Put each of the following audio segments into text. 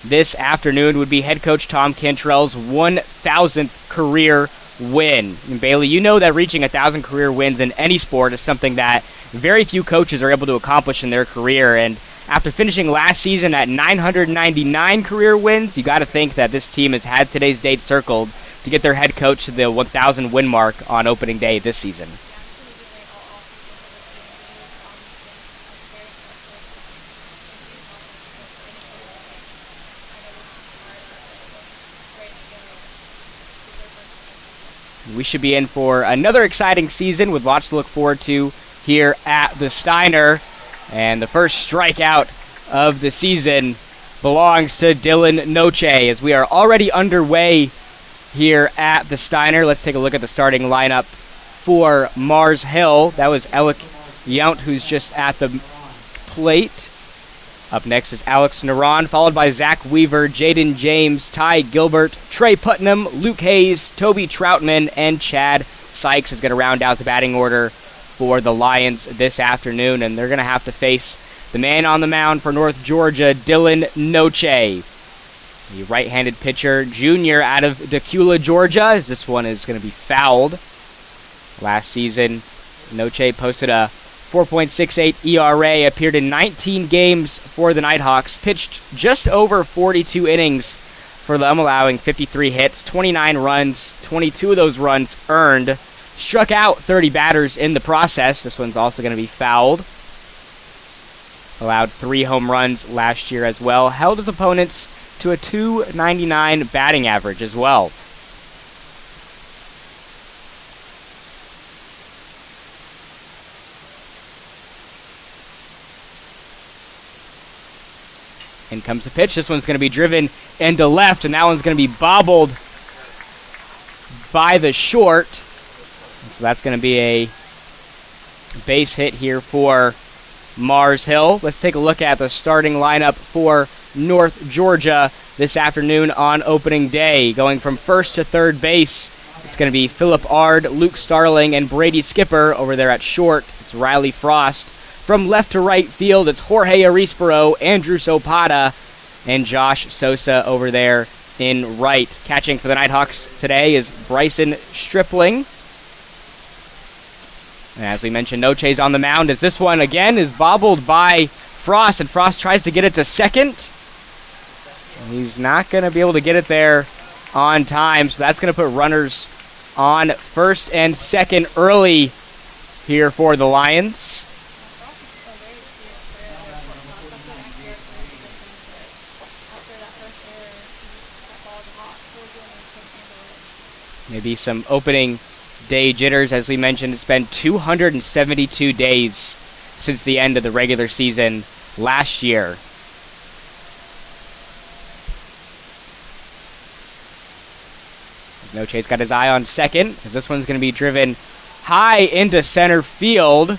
this afternoon would be head coach Tom Cantrell's 1,000th career win. And Bailey, you know that reaching 1,000 career wins in any sport is something that very few coaches are able to accomplish in their career. And after finishing last season at 999 career wins, you got to think that this team has had today's date circled to get their head coach to the 1,000 win mark on opening day this season. We should be in for another exciting season with lots to look forward to here at the Steiner. And the first strikeout of the season belongs to Dylan Noche as we are already underway here at the Steiner. Let's take a look at the starting lineup for Mars Hill. That was Alec Yount, who's just at the plate. Up next is Alex Naran, followed by Zach Weaver, Jaden James, Ty Gilbert, Trey Putnam, Luke Hayes, Toby Troutman, and Chad Sykes is going to round out the batting order for the Lions this afternoon, and they're going to have to face the man on the mound for North Georgia, Dylan Noche, the right-handed pitcher, junior out of Decula, Georgia, as this one is going to be fouled. Last season, Noche posted a 4.68 ERA, appeared in 19 games for the Nighthawks, pitched just over 42 innings for them, allowing 53 hits, 29 runs, 22 of those runs earned, struck out 30 batters in the process. This one's also going to be fouled. Allowed 3 home runs last year as well, held his opponents to a .299 batting average as well. In comes the pitch. This one's going to be driven into left, and that one's going to be bobbled by the short. So that's going to be a base hit here for Mars Hill. Let's take a look at the starting lineup for North Georgia this afternoon on opening day. Going from first to third base, it's going to be Philip Ard, Luke Starling, and Brady Skipper. Over there at short, it's Riley Frost. From left to right field, it's Jorge Arisbaro, Andrew Sopata, and Josh Sosa over there in right. Catching for the Nighthawks today is Bryson Stripling. And as we mentioned, Noche's on the mound as this one again is bobbled by Frost, and Frost tries to get it to second. He's not going to be able to get it there on time, so that's going to put runners on first and second early here for the Lions. Maybe some opening day jitters. As we mentioned, it's been 272 days since the end of the regular season last year. Noche's got his eye on second, as this one's going to be driven high into center field. And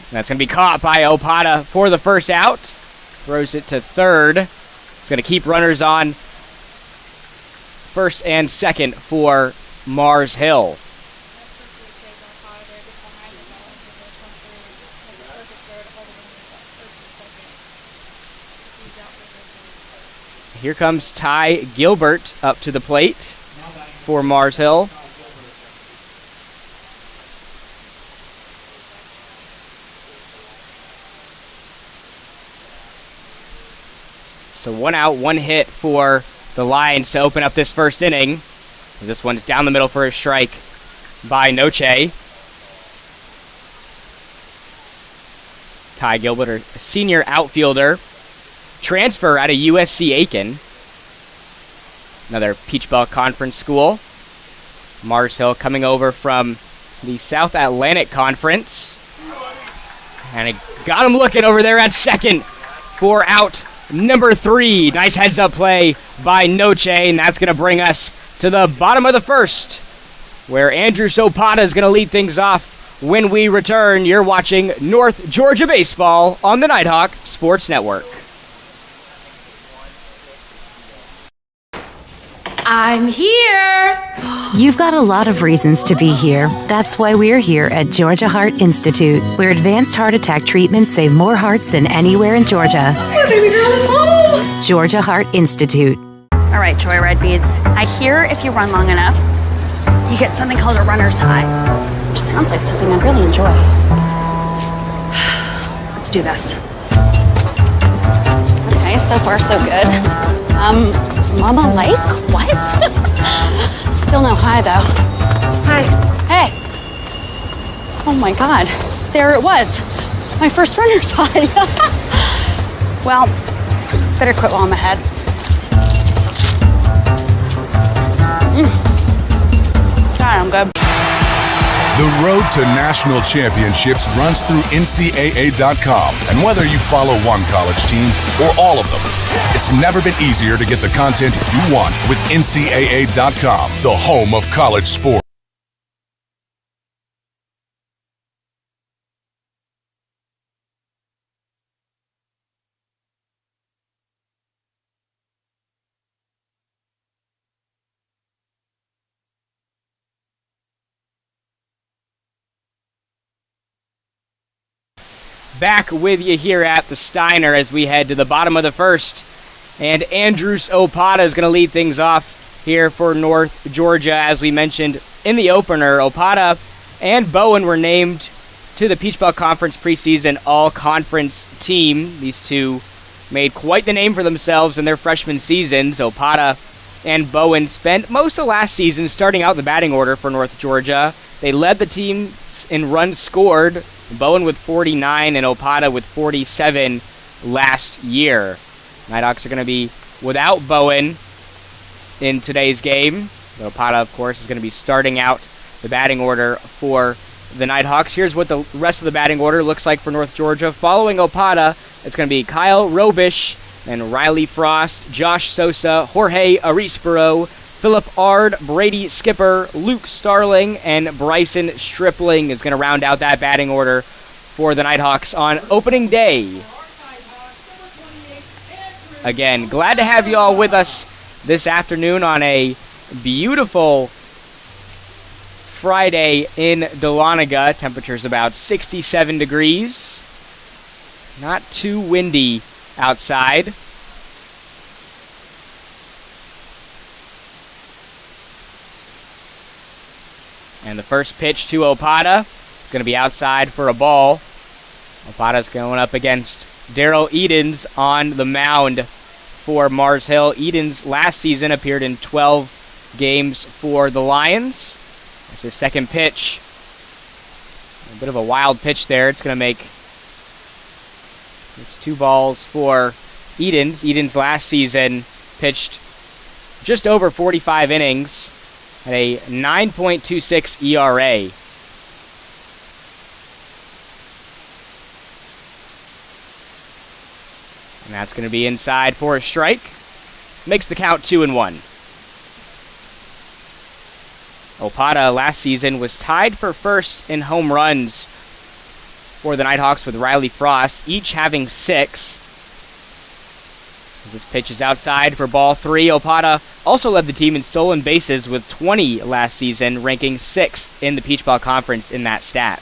that's going to be caught by Opata for the first out. Throws it to third. It's going to keep runners on first and second for Mars Hill. Here comes Ty Gilbert up to the plate for Mars Hill. So 1 out, 1 hit for the Lions to open up this first inning. This one's down the middle for a strike by Noche. Ty Gilbert, a senior outfielder, transfer out of USC Aiken, another Peach Belt Conference school. Mars Hill coming over from the South Atlantic Conference. And it got him looking over there at second for out number 3. Nice heads-up play by Noche, and that's going to bring us to the bottom of the first, where Andrew Sopata is going to lead things off when we return. You're watching North Georgia Baseball on the Nighthawk Sports Network. I'm here! You've got a lot of reasons to be here. That's why we're here at Georgia Heart Institute, where advanced heart attack treatments save more hearts than anywhere in Georgia. My baby girl is home! Georgia Heart Institute. All right, Joyride Beads. I hear if you run long enough, you get something called a runner's high, which sounds like something I'd really enjoy. Let's do this. Okay, so far so good. Mama Lake? What? Still no high though. Hi. Hey. Oh my God, there it was. My first runner's high. Well, better quit while I'm ahead. God, I'm good. The road to national championships runs through NCAA.com. And whether you follow one college team or all of them, it's never been easier to get the content you want with NCAA.com, the home of college sports. Back with you here at the Steiner as we head to the bottom of the first. And Andrews Opata is going to lead things off here for North Georgia. As we mentioned in the opener, Opata and Bowen were named to the Peach Belt Conference preseason all-conference team. These two made quite the name for themselves in their freshman seasons. Opata and Bowen spent most of last season starting out the batting order for North Georgia. They led the team in runs scored, Bowen with 49 and Opata with 47 last year. Nighthawks are going to be without Bowen in today's game. Opata, of course, is going to be starting out the batting order for the Nighthawks. Here's what the rest of the batting order looks like for North Georgia. Following Opata, it's going to be Kyle Robish and Riley Frost, Josh Sosa, Jorge Arisboro, Philip Ard, Brady Skipper, Luke Starling, and Bryson Stripling is going to round out that batting order for the Nighthawks on opening day. Again, glad to have you all with us this afternoon on a beautiful Friday in Dahlonega. Temperature's about 67 degrees. Not too windy outside. And the first pitch to Opata is going to be outside for a ball. Opata's going up against Daryl Edens on the mound for Mars Hill. Edens last season appeared in 12 games for the Lions. That's his second pitch. A bit of a wild pitch there. It's going to make it's 2 balls for Edens. Edens last season pitched just over 45 innings at a 9.26 ERA. And that's going to be inside for a strike. Makes the count 2-1. Opata last season was tied for first in home runs for the Nighthawks with Riley Frost, each having 6. This pitch is outside for ball 3. Opata also led the team in stolen bases with 20 last season, ranking 6th in the Peach Belt Conference in that stat.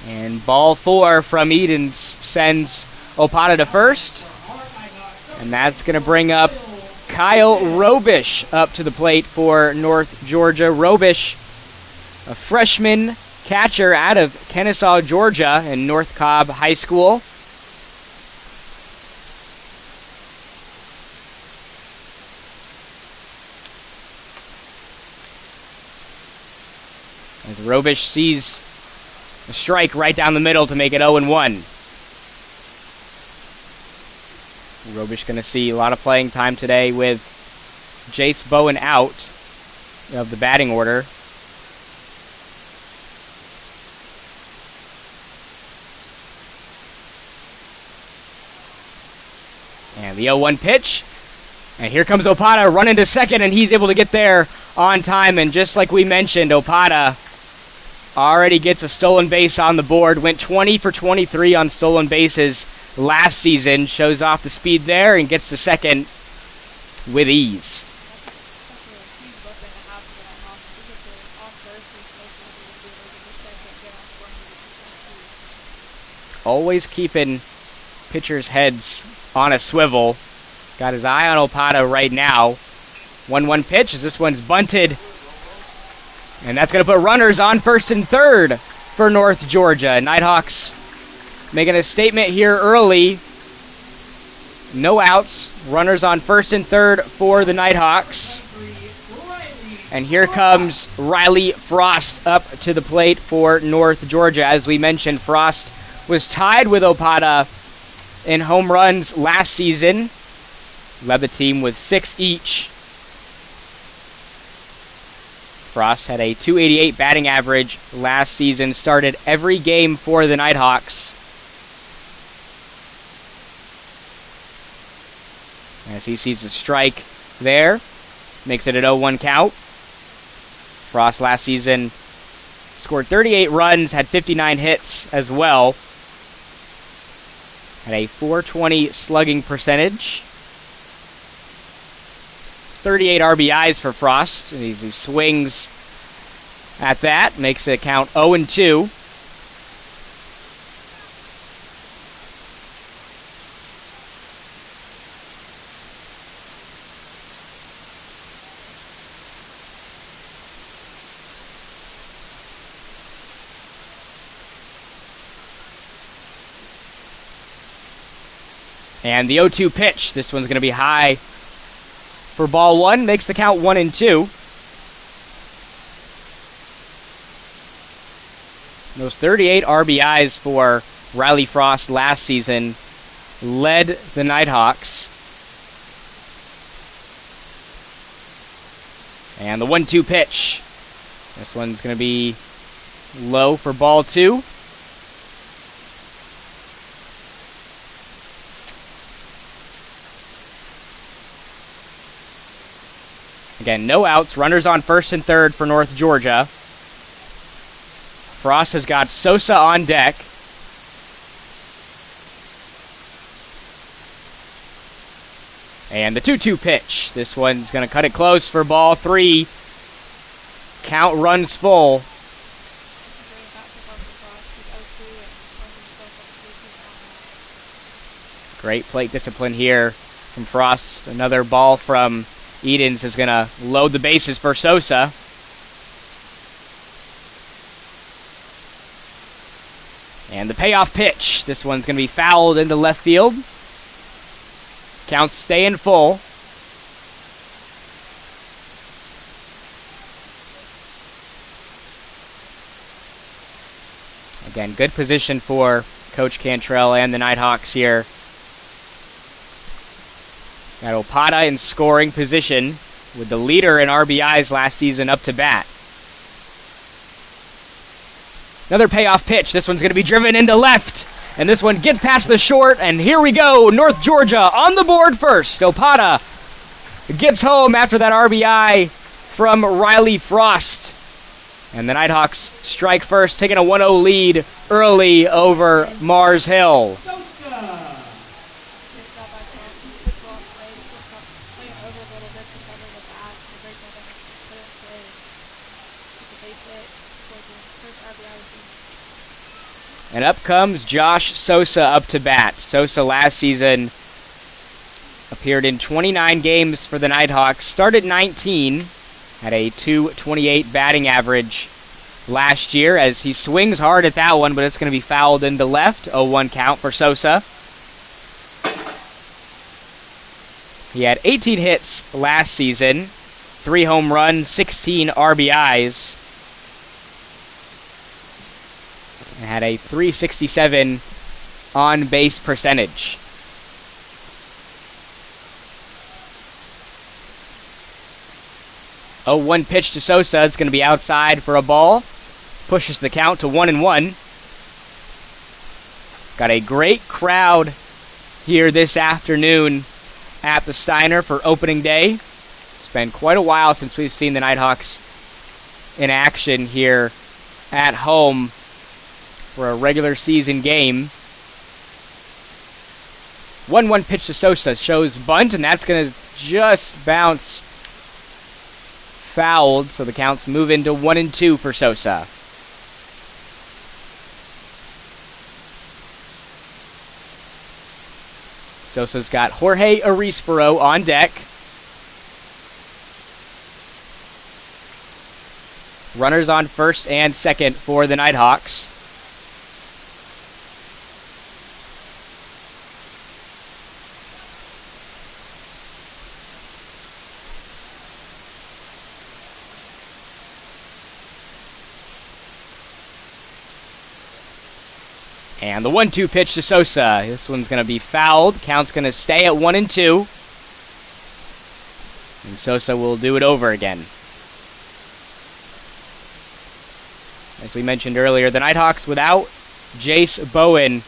And ball 4 from Edens sends Opata to first. And that's going to bring up Kyle Robish up to the plate for North Georgia. Robish, a freshman catcher out of Kennesaw, Georgia, in North Cobb High School. As Robish sees a strike right down the middle to make it 0-1. Robish going to see a lot of playing time today with Jace Bowen out of the batting order. And the 0-1 pitch. And here comes Opata running to second, and he's able to get there on time. And just like we mentioned, Opata already gets a stolen base on the board. Went 20 for 23 on stolen bases last season. Shows off the speed there and gets to second with ease. Always keeping pitchers' heads on a swivel. He's got his eye on Opata right now. 1-1 pitch as this one's bunted. And that's going to put runners on first and third for North Georgia. Nighthawks making a statement here early. No outs. Runners on first and third for the Nighthawks. And here comes Riley Frost up to the plate for North Georgia. As we mentioned, Frost was tied with Opata in home runs last season. Led the team with 6 each. Frost had a .288 batting average last season, started every game for the Nighthawks. As he sees a strike there, makes it an 0-1 count. Frost last season scored 38 runs, had 59 hits as well. Had a .420 slugging percentage. 38 RBIs for Frost. He swings at that, makes it count 0-2. And the 0-2 pitch. This one's going to be high for ball one. Makes the count 1-2. Those 38 RBIs for Riley Frost last season led the Nighthawks. And the 1-2 pitch. This one's going to be low for ball two. Again, no outs. Runners on first and third for North Georgia. Frost has got Sosa on deck. And the 2-2 pitch. This one's going to cut it close for ball three. Count runs full. Great plate discipline here from Frost. Another ball from Edens is going to load the bases for Sosa. And the payoff pitch. This one's going to be fouled into left field. Counts staying full. Again, good position for Coach Cantrell and the Nighthawks here. Got Opata in scoring position with the leader in RBIs last season up to bat. Another payoff pitch. This one's going to be driven into left. And this one gets past the short. And here we go. North Georgia on the board first. Opata gets home after that RBI from Riley Frost. And the Nighthawks strike first, taking a 1-0 lead early over Mars Hill. And up comes Josh Sosa up to bat. Sosa last season appeared in 29 games for the Nighthawks, started 19, had a .228 batting average last year as he swings hard at that one, but it's going to be fouled into left. 0-1 count for Sosa. He had 18 hits last season, 3 home runs, 16 RBIs. And had a .367 on-base percentage. Oh, 1 pitch to Sosa. It's going to be outside for a ball. Pushes the count to 1-1. Got a great crowd here this afternoon at the Steiner for opening day. It's been quite a while since we've seen the Nighthawks in action here at home for a regular season game. 1-1 pitch to Sosa shows bunt, and that's going to just bounce fouled, so the counts move into 1-2 for Sosa. Sosa's got Jorge Arispero on deck. Runners on first and second for the Nighthawks. And the 1-2 pitch to Sosa. This one's going to be fouled. Count's going to stay at 1-2. And Sosa will do it over again. As we mentioned earlier, the Nighthawks without Jace Bowen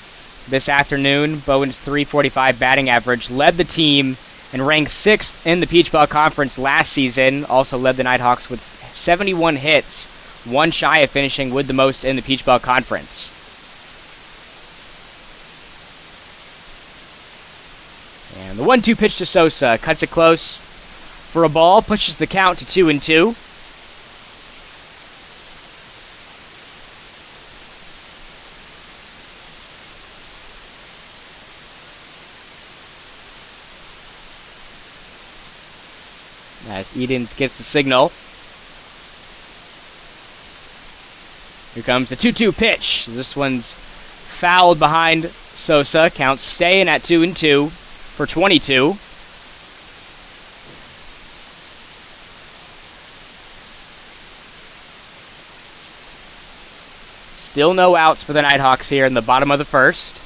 this afternoon. Bowen's .345 batting average led the team and ranked 6th in the Peach Belt Conference last season. Also led the Nighthawks with 71 hits, one shy of finishing with the most in the Peach Belt Conference. And the 1-2 pitch to Sosa cuts it close for a ball, pushes the count to 2-2. As Edens gets the signal. Here comes the 2-2 pitch. This one's fouled behind Sosa. Count staying at 2-2 for 22. Still no outs for the Nighthawks here in the bottom of the first.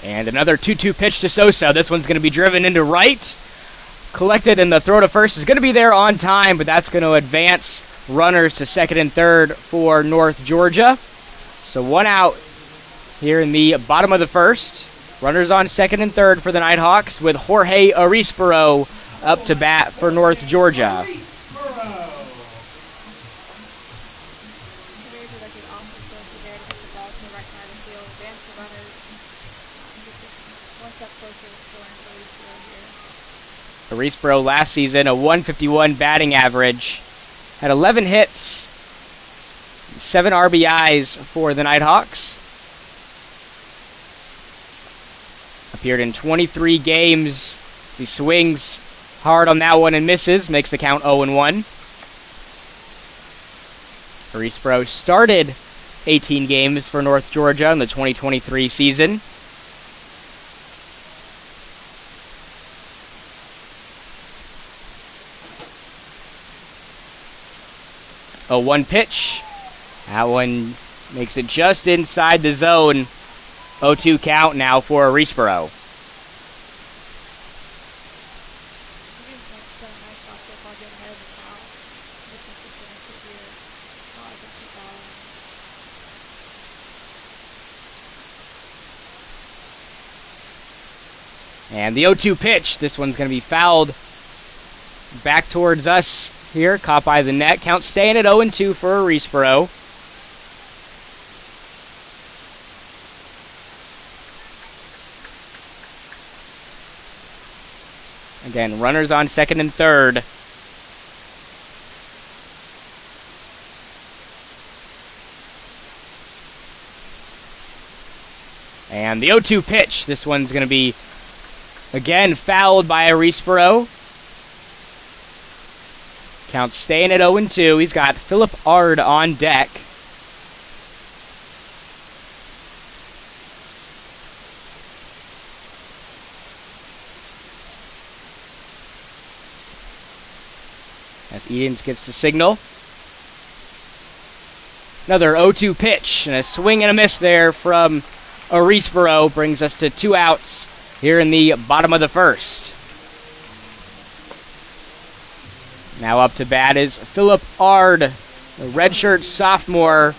And another 2-2 pitch to Sosa. This one's going to be driven into right. Collected, and the throw to first is going to be there on time, but that's going to advance runners to second and third for North Georgia. So one out here in the bottom of the first. Runners on second and third for the Nighthawks with Jorge Arispero up to bat for North Georgia. Arispero last season, a .151 batting average. Had 11 hits, 7 RBIs for the Nighthawks. Appeared in 23 games. He swings hard on that one and misses, makes the count 0-1. Arispero started 18 games for North Georgia in the 2023 season. A 1 pitch. That one makes it just inside the zone. 0-2 count now for Arispero. And the 0-2 pitch. This one's going to be fouled back towards us here. Caught by the net. Count staying at 0-2 for Arispero. Again, runners on second and third. And the 0-2 pitch. This one's going to be, again, fouled by Arispero. Count staying at 0-2. He's got Philip Ard on deck. As Edens gets the signal. Another 0-2 pitch, and a swing and a miss there from Arispero brings us to 2 outs here in the bottom of the first. Now up to bat is Philip Ard, a redshirt sophomore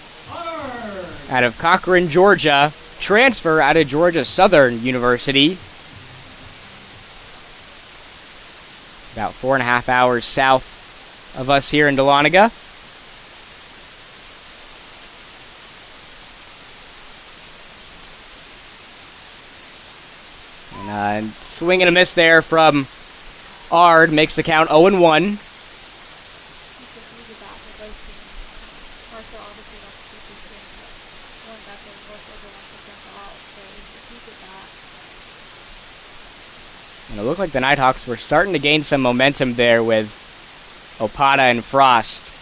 out of Cochran, Georgia, transfer out of Georgia Southern University. About 4.5 hours south of us here in Dahlonega. And swing and a miss there from Ard makes the count 0-1. And it looked like the Nighthawks were starting to gain some momentum there with Opata and Frost.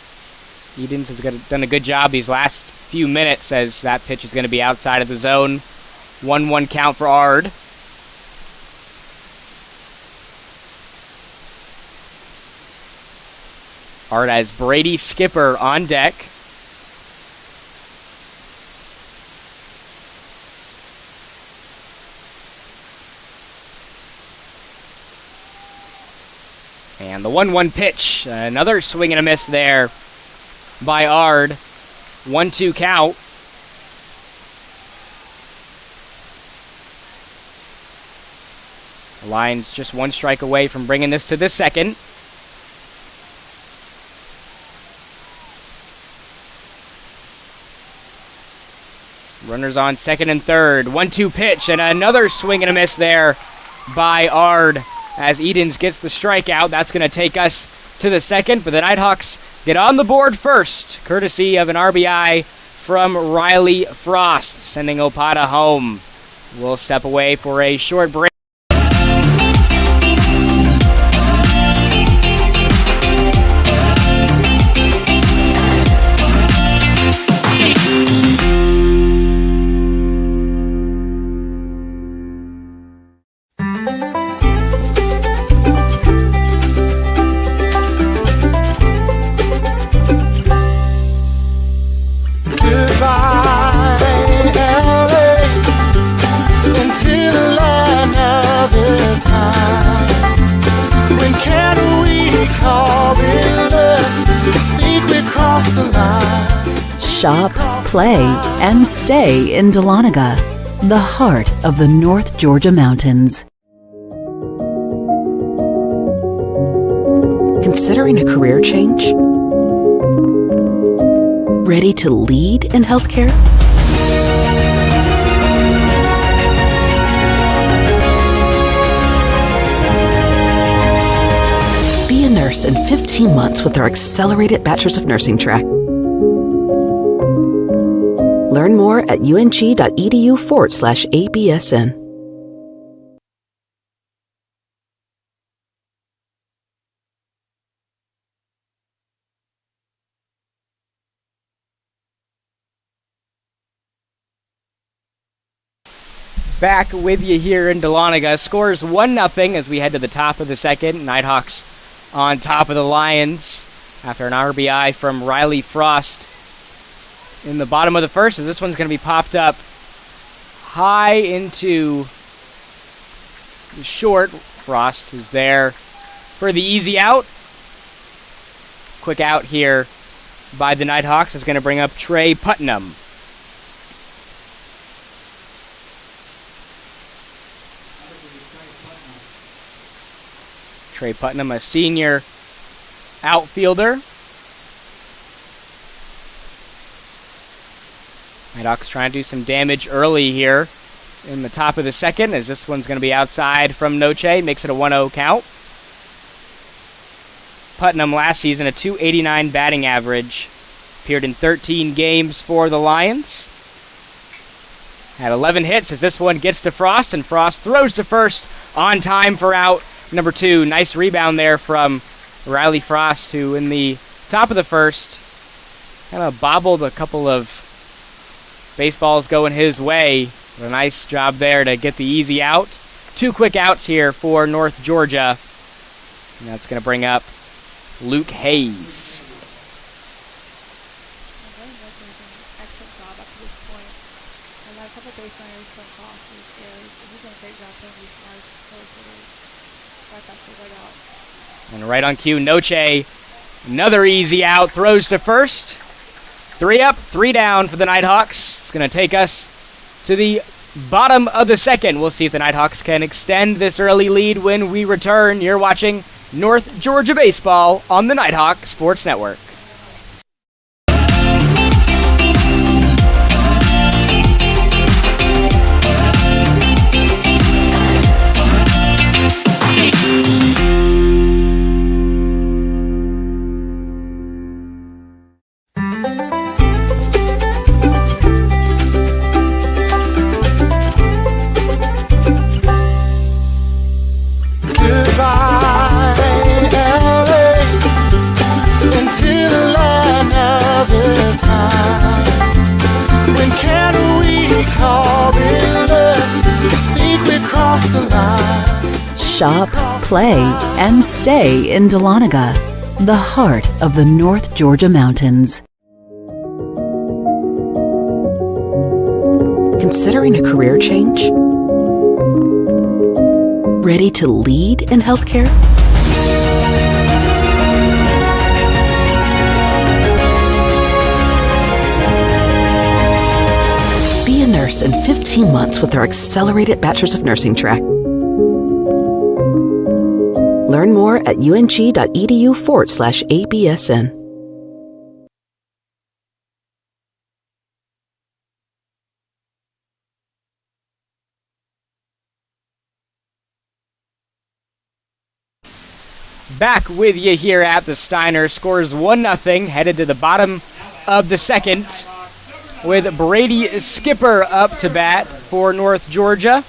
Edens has done a good job these last few minutes as that pitch is going to be outside of the zone. 1-1 count for Ard. Ard has Brady Skipper on deck. And the 1-1 pitch. Another swing and a miss there by Ard. 1-2 count. The Lions just one strike away from bringing this to the second. Runners on second and third. 1-2 pitch and another swing and a miss there by Ard as Edens gets the strikeout. That's going to take us to the second, but the Nighthawks get on the board first, courtesy of an RBI from Riley Frost, sending Opata home. We'll step away for a short break. Shop, play, and stay in Dahlonega, the heart of the North Georgia mountains. Considering a career change? Ready to lead in healthcare? Be a nurse in 15 months with our accelerated Bachelor's of Nursing track. Learn more at ung.edu/ABSN. Back with you here in Dahlonega. Scores 1-0 as we head to the top of the second. Nighthawks on top of the Lions after an RBI from Riley Frost in the bottom of the first, as this one's going to be popped up high into the short. Frost is there for the easy out. Quick out here by the Nighthawks is going to bring up Trey Putnam. Trey Putnam, a senior outfielder. Nighthawks trying to do some damage early here in the top of the second, as this one's going to be outside from Noche, makes it a 1-0 count. Putnam last season, a .289 batting average, appeared in 13 games for the Lions. Had 11 hits as this one gets to Frost, and Frost throws to first on time for out number 2. Nice rebound there from Riley Frost, who in the top of the first kind of bobbled a couple of baseballs going his way. A nice job there to get the easy out. 2 quick outs here for North Georgia. And that's going to bring up Luke Hayes. And right on cue, Noche, another easy out, throws to first. 3 up, 3 down for the Nighthawks. It's going to take us to the bottom of the second. We'll see if the Nighthawks can extend this early lead when we return. You're watching North Georgia baseball on the Nighthawk Sports Network. Shop, play, and stay in Dahlonega, the heart of the North Georgia mountains. Considering a career change? Ready to lead in healthcare? Be a nurse in 15 months with our accelerated Bachelor's of Nursing track. Learn more at ung.edu/ABSN. Back with you here at the Steiner. Scores 1-0, headed to the bottom of the second with Brady Skipper up to bat for North Georgia.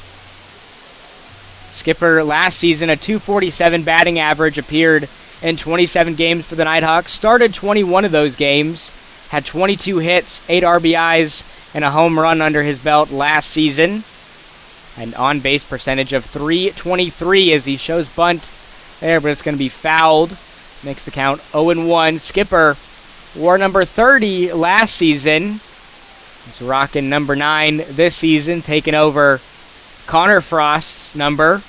Skipper last season, a .247 batting average, appeared in 27 games for the Nighthawks, started 21 of those games, had 22 hits, 8 RBIs, and a home run under his belt last season. An on-base percentage of .323 as he shows bunt there, but it's going to be fouled. Makes the count 0-1. Skipper wore number 30 last season. He's rocking number 9 this season, taking over Connor Frost's number.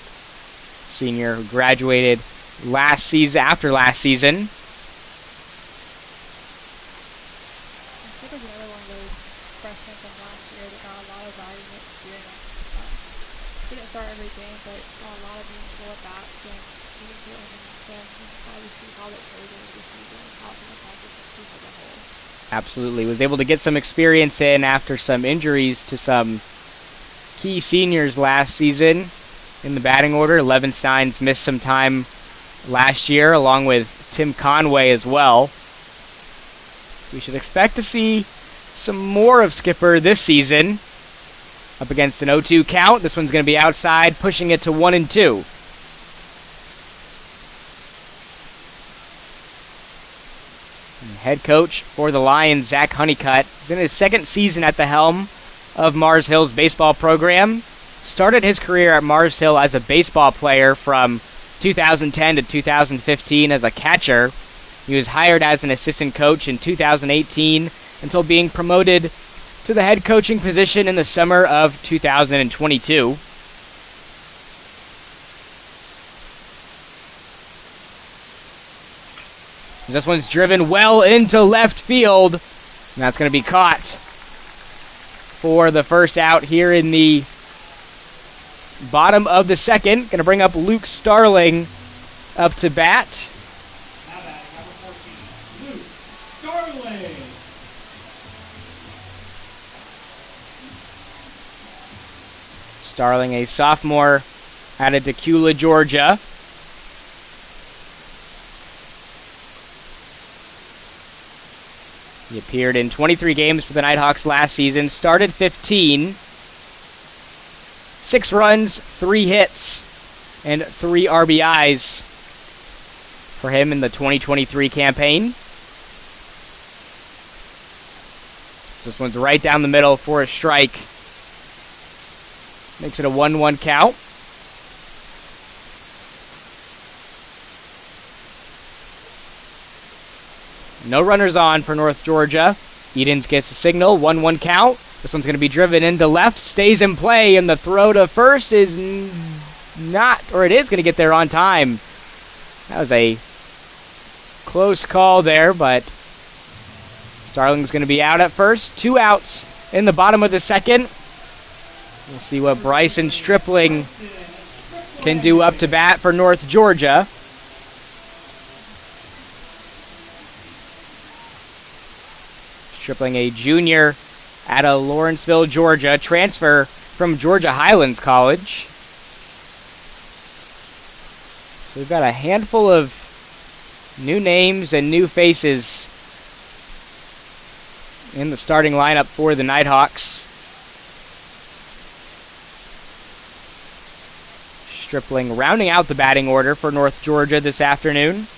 Senior who graduated after last season. I think another one of those freshmen from last year that got a lot of valuable experience. Didn't start every game, but got a lot of meaningful at bats and meaningful innings. And we decided to see how that played over the season and how it's going to accomplish the team as a whole. Absolutely. Was able to get some experience in after some injuries to some key seniors last season in the batting order. Levenstein's missed some time last year, along with Tim Conway as well. So we should expect to see some more of Skipper this season. Up against an 0-2 count. This one's going to be outside, pushing it to 1-2. And head coach for the Lions, Zach Honeycutt, is in his second season at the helm of Mars Hill's baseball program. Started his career at Mars Hill as a baseball player from 2010 to 2015 as a catcher. He was hired as an assistant coach in 2018 until being promoted to the head coaching position in the summer of 2022. This one's driven well into left field, and that's going to be caught for the first out here in the bottom of the second. Going to bring up Luke Starling up to bat. Now batting number 14, Luke Starling. Starling, a sophomore out of Decula, Georgia. He appeared in 23 games for the Nighthawks last season, started 15. 6 runs, 3 hits, and 3 RBIs for him in the 2023 campaign. This one's right down the middle for a strike. Makes it a 1-1 count. No runners on for North Georgia. Edens gets a signal, 1-1 count. This one's going to be driven into left, stays in play, and the throw to first is not, or it is going to get there on time. That was a close call there, but Starling's going to be out at first. 2 outs in the bottom of the second. We'll see what Bryson Stripling can do up to bat for North Georgia. Stripling, a junior out of Lawrenceville, Georgia, transfer from Georgia Highlands College. So we've got a handful of new names and new faces in the starting lineup for the Nighthawks. Stripling rounding out the batting order for North Georgia this afternoon.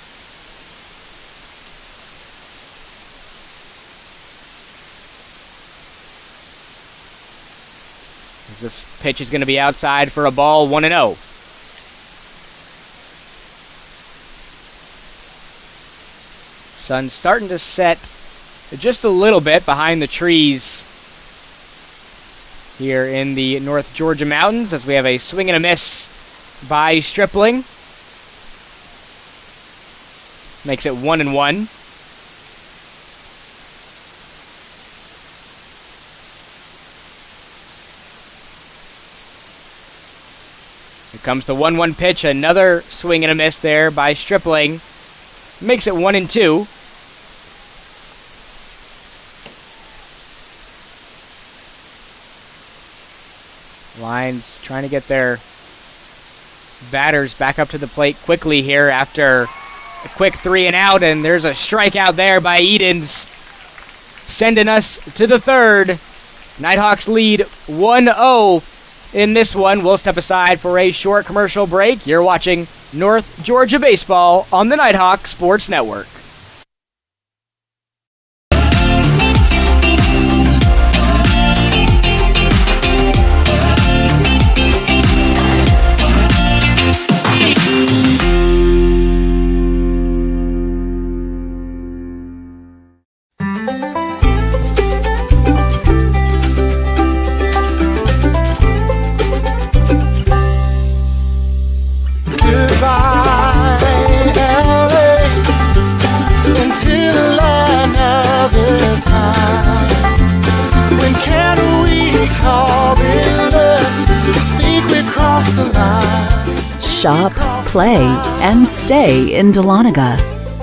As this pitch is going to be outside for a ball, 1-0. Sun's starting to set just a little bit behind the trees here in the North Georgia mountains as we have a swing and a miss by Stripling. Makes it 1-1. Here comes the 1-1 pitch. Another swing and a miss there by Stripling. Makes it 1-2. Lions trying to get their batters back up to the plate quickly here after a quick 3 and out, and there's a strikeout there by Edens, sending us to the third. Nighthawks lead 1-0 in this one. We'll step aside for a short commercial break. You're watching North Georgia Baseball on the Nighthawk Sports Network. Shop, play, and stay in Dahlonega,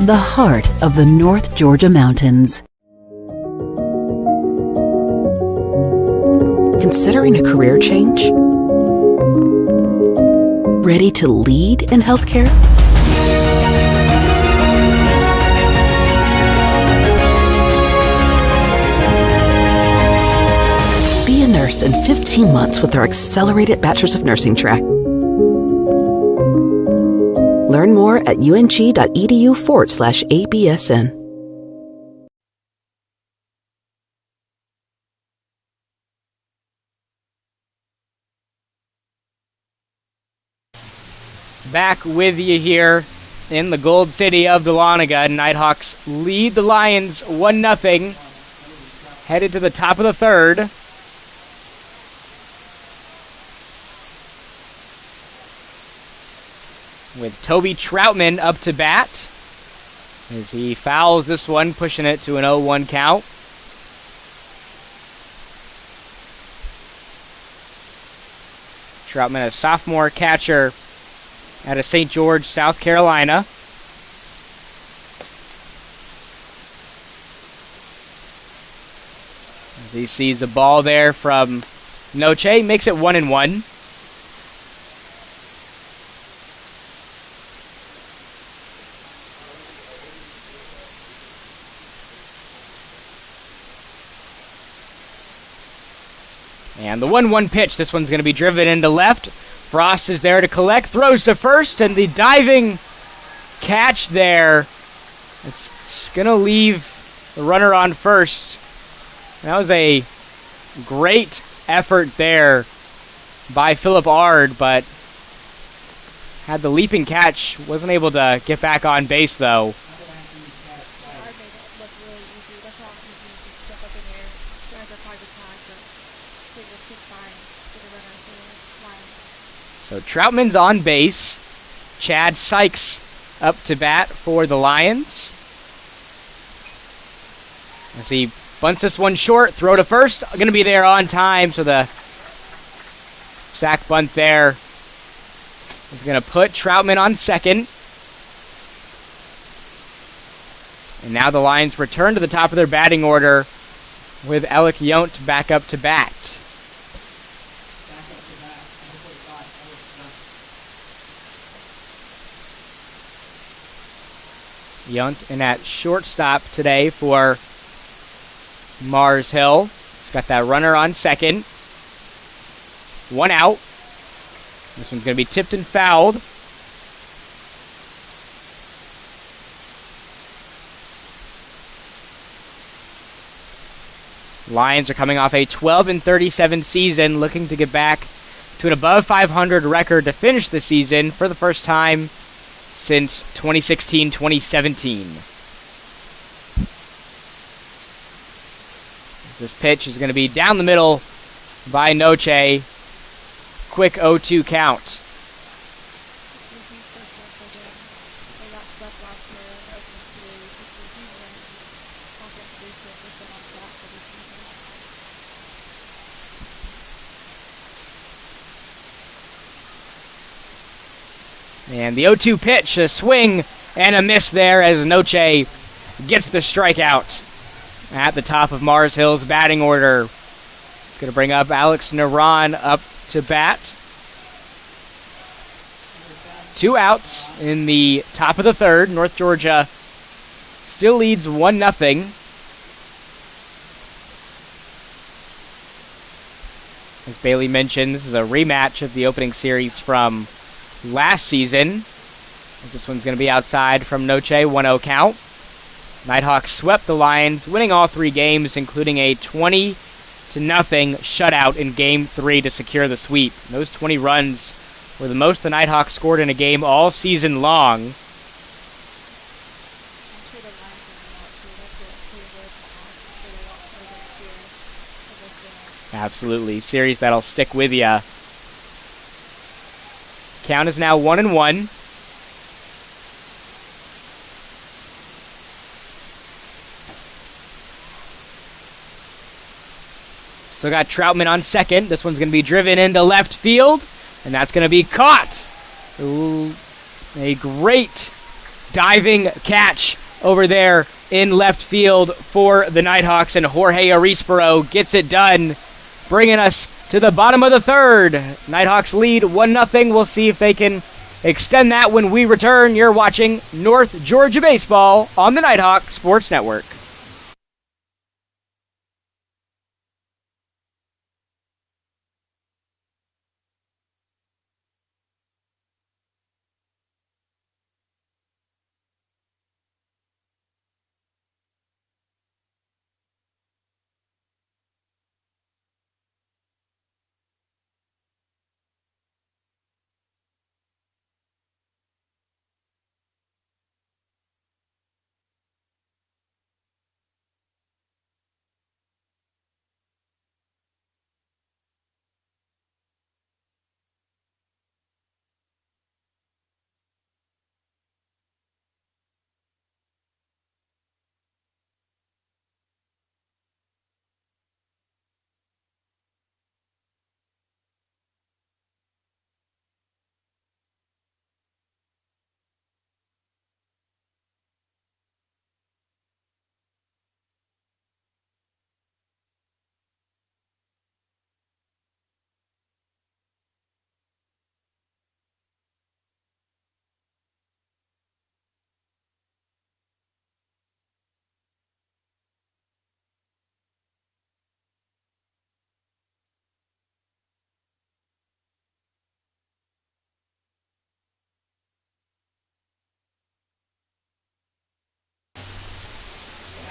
the heart of the North Georgia mountains. Considering a career change? Ready to lead in healthcare? Be a nurse in 15 months with our accelerated Bachelor's of Nursing track. Learn more at ung.edu/ABSN. Back with you here in the Gold City of Dahlonega. Nighthawks lead the Lions 1-0. Headed to the top of the third. With Toby Troutman up to bat as he fouls this one, pushing it to an 0-1 count. Troutman, a sophomore catcher out of St. George, South Carolina. As he sees the ball there from Noche, makes it 1-1. And the 1-1 pitch, this one's going to be driven into left. Frost is there to collect, throws to first, and the diving catch there. It's going to leave the runner on first. That was a great effort there by Philip Ard, but had the leaping catch. Wasn't able to get back on base, though. So Troutman's on base. Chad Sykes up to bat for the Lions. As he bunts this one short, throw to first. Going to be there on time, so the sack bunt there is going to put Troutman on second. And now the Lions return to the top of their batting order with Alec Yount back up to bat. Back up to bat. Number 45, Alex Yount in at shortstop today for Mars Hill. He's got that runner on second. 1 out. This one's going to be tipped and fouled. Lions are coming off a 12-37 season, looking to get back to an above 500 record to finish the season for the first time since 2016-2017. This pitch is going to be down the middle by Noche. Quick 0-2 count. And the 0-2 pitch, a swing and a miss there as Noche gets the strikeout at the top of Mars Hill's batting order. It's going to bring up Alex Naran up to bat. 2 outs in the top of the third. North Georgia still leads 1-0. As Bailey mentioned, this is a rematch of the opening series from last season, as this one's going to be outside from Noche. 1-0 count. Nighthawks swept the Lions, winning all 3 games, including a 20-0 shutout in Game 3 to secure the sweep. Those 20 runs were the most the Nighthawks scored in a game all season long. Absolutely. Series that'll stick with ya. Count is now 1-1. Still got Troutman on second. This one's going to be driven into left field, and that's going to be caught. Ooh, a great diving catch over there in left field for the Nighthawks, and Jorge Arispero gets it done, bringing us to the bottom of the third. Nighthawks lead 1-0. We'll see if they can extend that when we return. You're watching North Georgia Baseball on the Nighthawk Sports Network.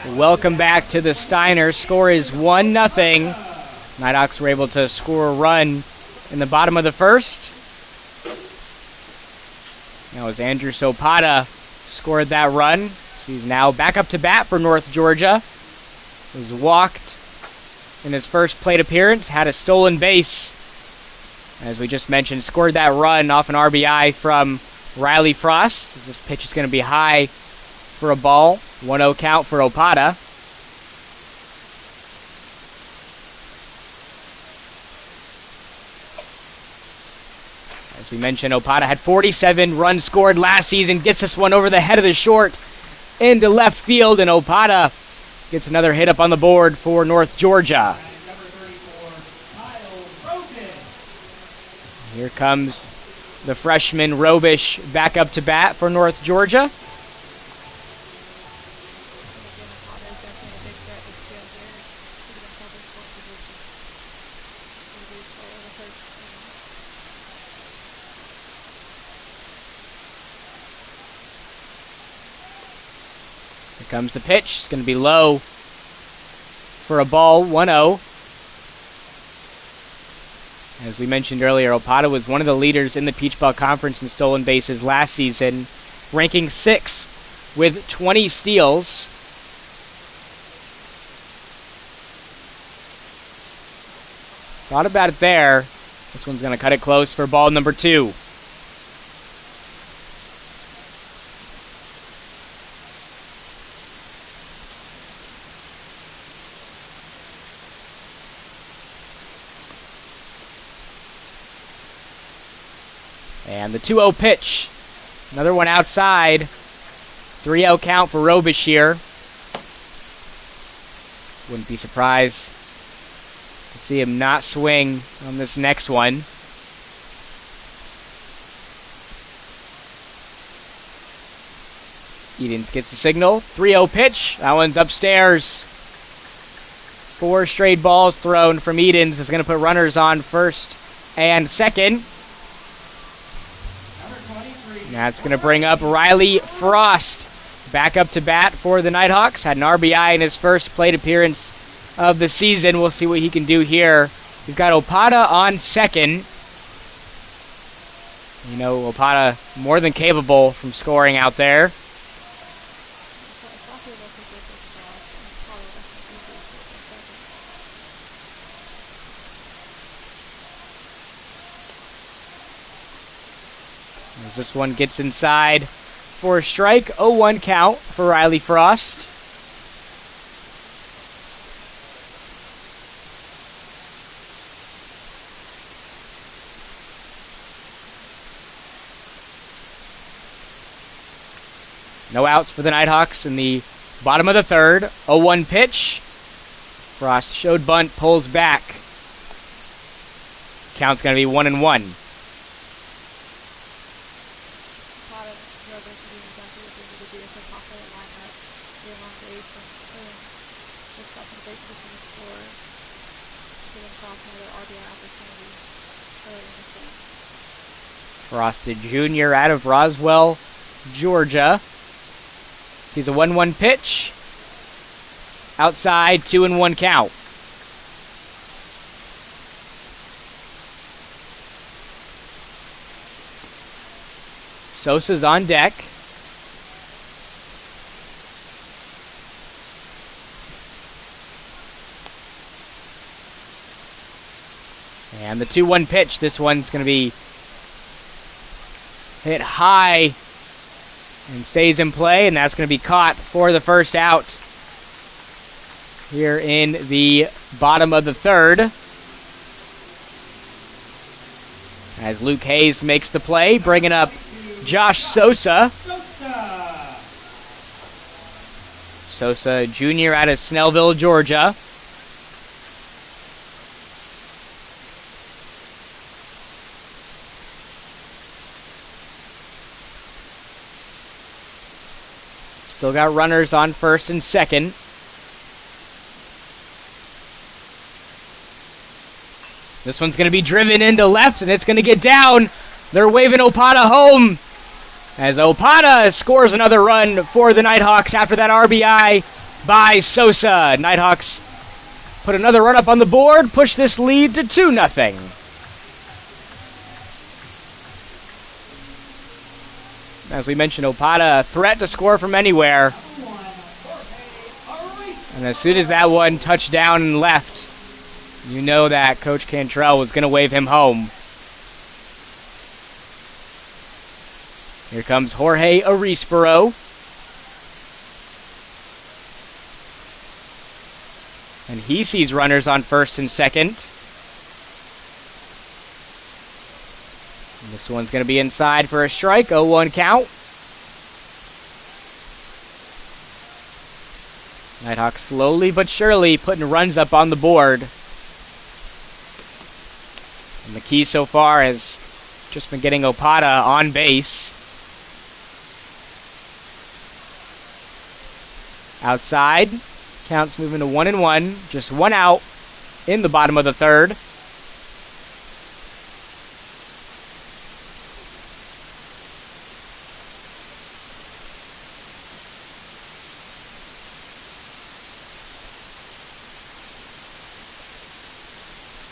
Welcome back to the Steiner. Score is 1-0. Nighthawks were able to score a run in the bottom of the first. That was Andrew Sopata scored that run. So he's now back up to bat for North Georgia. Was walked in his first plate appearance, had a stolen base. As we just mentioned, scored that run off an RBI from Riley Frost. This pitch is going to be high for a ball. 1-0 count for Opata. As we mentioned, Opata had 47 runs scored last season. Gets this one over the head of the short into left field, and Opata gets another hit up on the board for North Georgia. Here comes the freshman Robish back up to bat for North Georgia. Here comes the pitch. It's going to be low for a ball, 1-0. As we mentioned earlier, Opata was one of the leaders in the Peach Belt Conference in stolen bases last season, ranking 6th with 20 steals. Thought about it there. This one's going to cut it close for ball number 2. And the 2-0 pitch. Another one outside. 3-0 count for Robish here. Wouldn't be surprised to see him not swing on this next one. Edens gets the signal. 3-0 pitch. That one's upstairs. 4 straight balls thrown from Edens. Is going to put runners on first and second. That's going to bring up Riley Frost back up to bat for the Nighthawks. Had an RBI in his first plate appearance of the season. We'll see what he can do here. He's got Opata on second. You know, Opata more than capable from scoring out there. As this one gets inside for a strike, 0-1 count for Riley Frost. No outs for the Nighthawks in the bottom of the third. 0-1 pitch. Frost showed bunt, pulls back. Count's going to be 1-1. Frosted Jr. out of Roswell, Georgia. He's a 1-1 pitch. Outside, 2-1 count. Sosa's on deck. And the 2-1 pitch. This one's going to be hit high and stays in play, and that's going to be caught for the first out here in the bottom of the third. As Luke Hayes makes the play, bringing up Josh Sosa. Sosa Jr. out of Snellville, Georgia. Still got runners on first and second. This one's going to be driven into left, and it's going to get down. They're waving Opata home as Opata scores another run for the Nighthawks after that RBI by Sosa. Nighthawks put another run up on the board, push this lead to 2-0. As we mentioned, Opata, a threat to score from anywhere. And as soon as that one touched down and left, you know that Coach Cantrell was going to wave him home. Here comes Jorge Arispero. And he sees runners on first and second. And this one's going to be inside for a strike, 0-1 count. Nighthawk slowly but surely putting runs up on the board. And the key so far has just been getting Opada on base. Outside, count's moving to 1-1, just one out in the bottom of the third.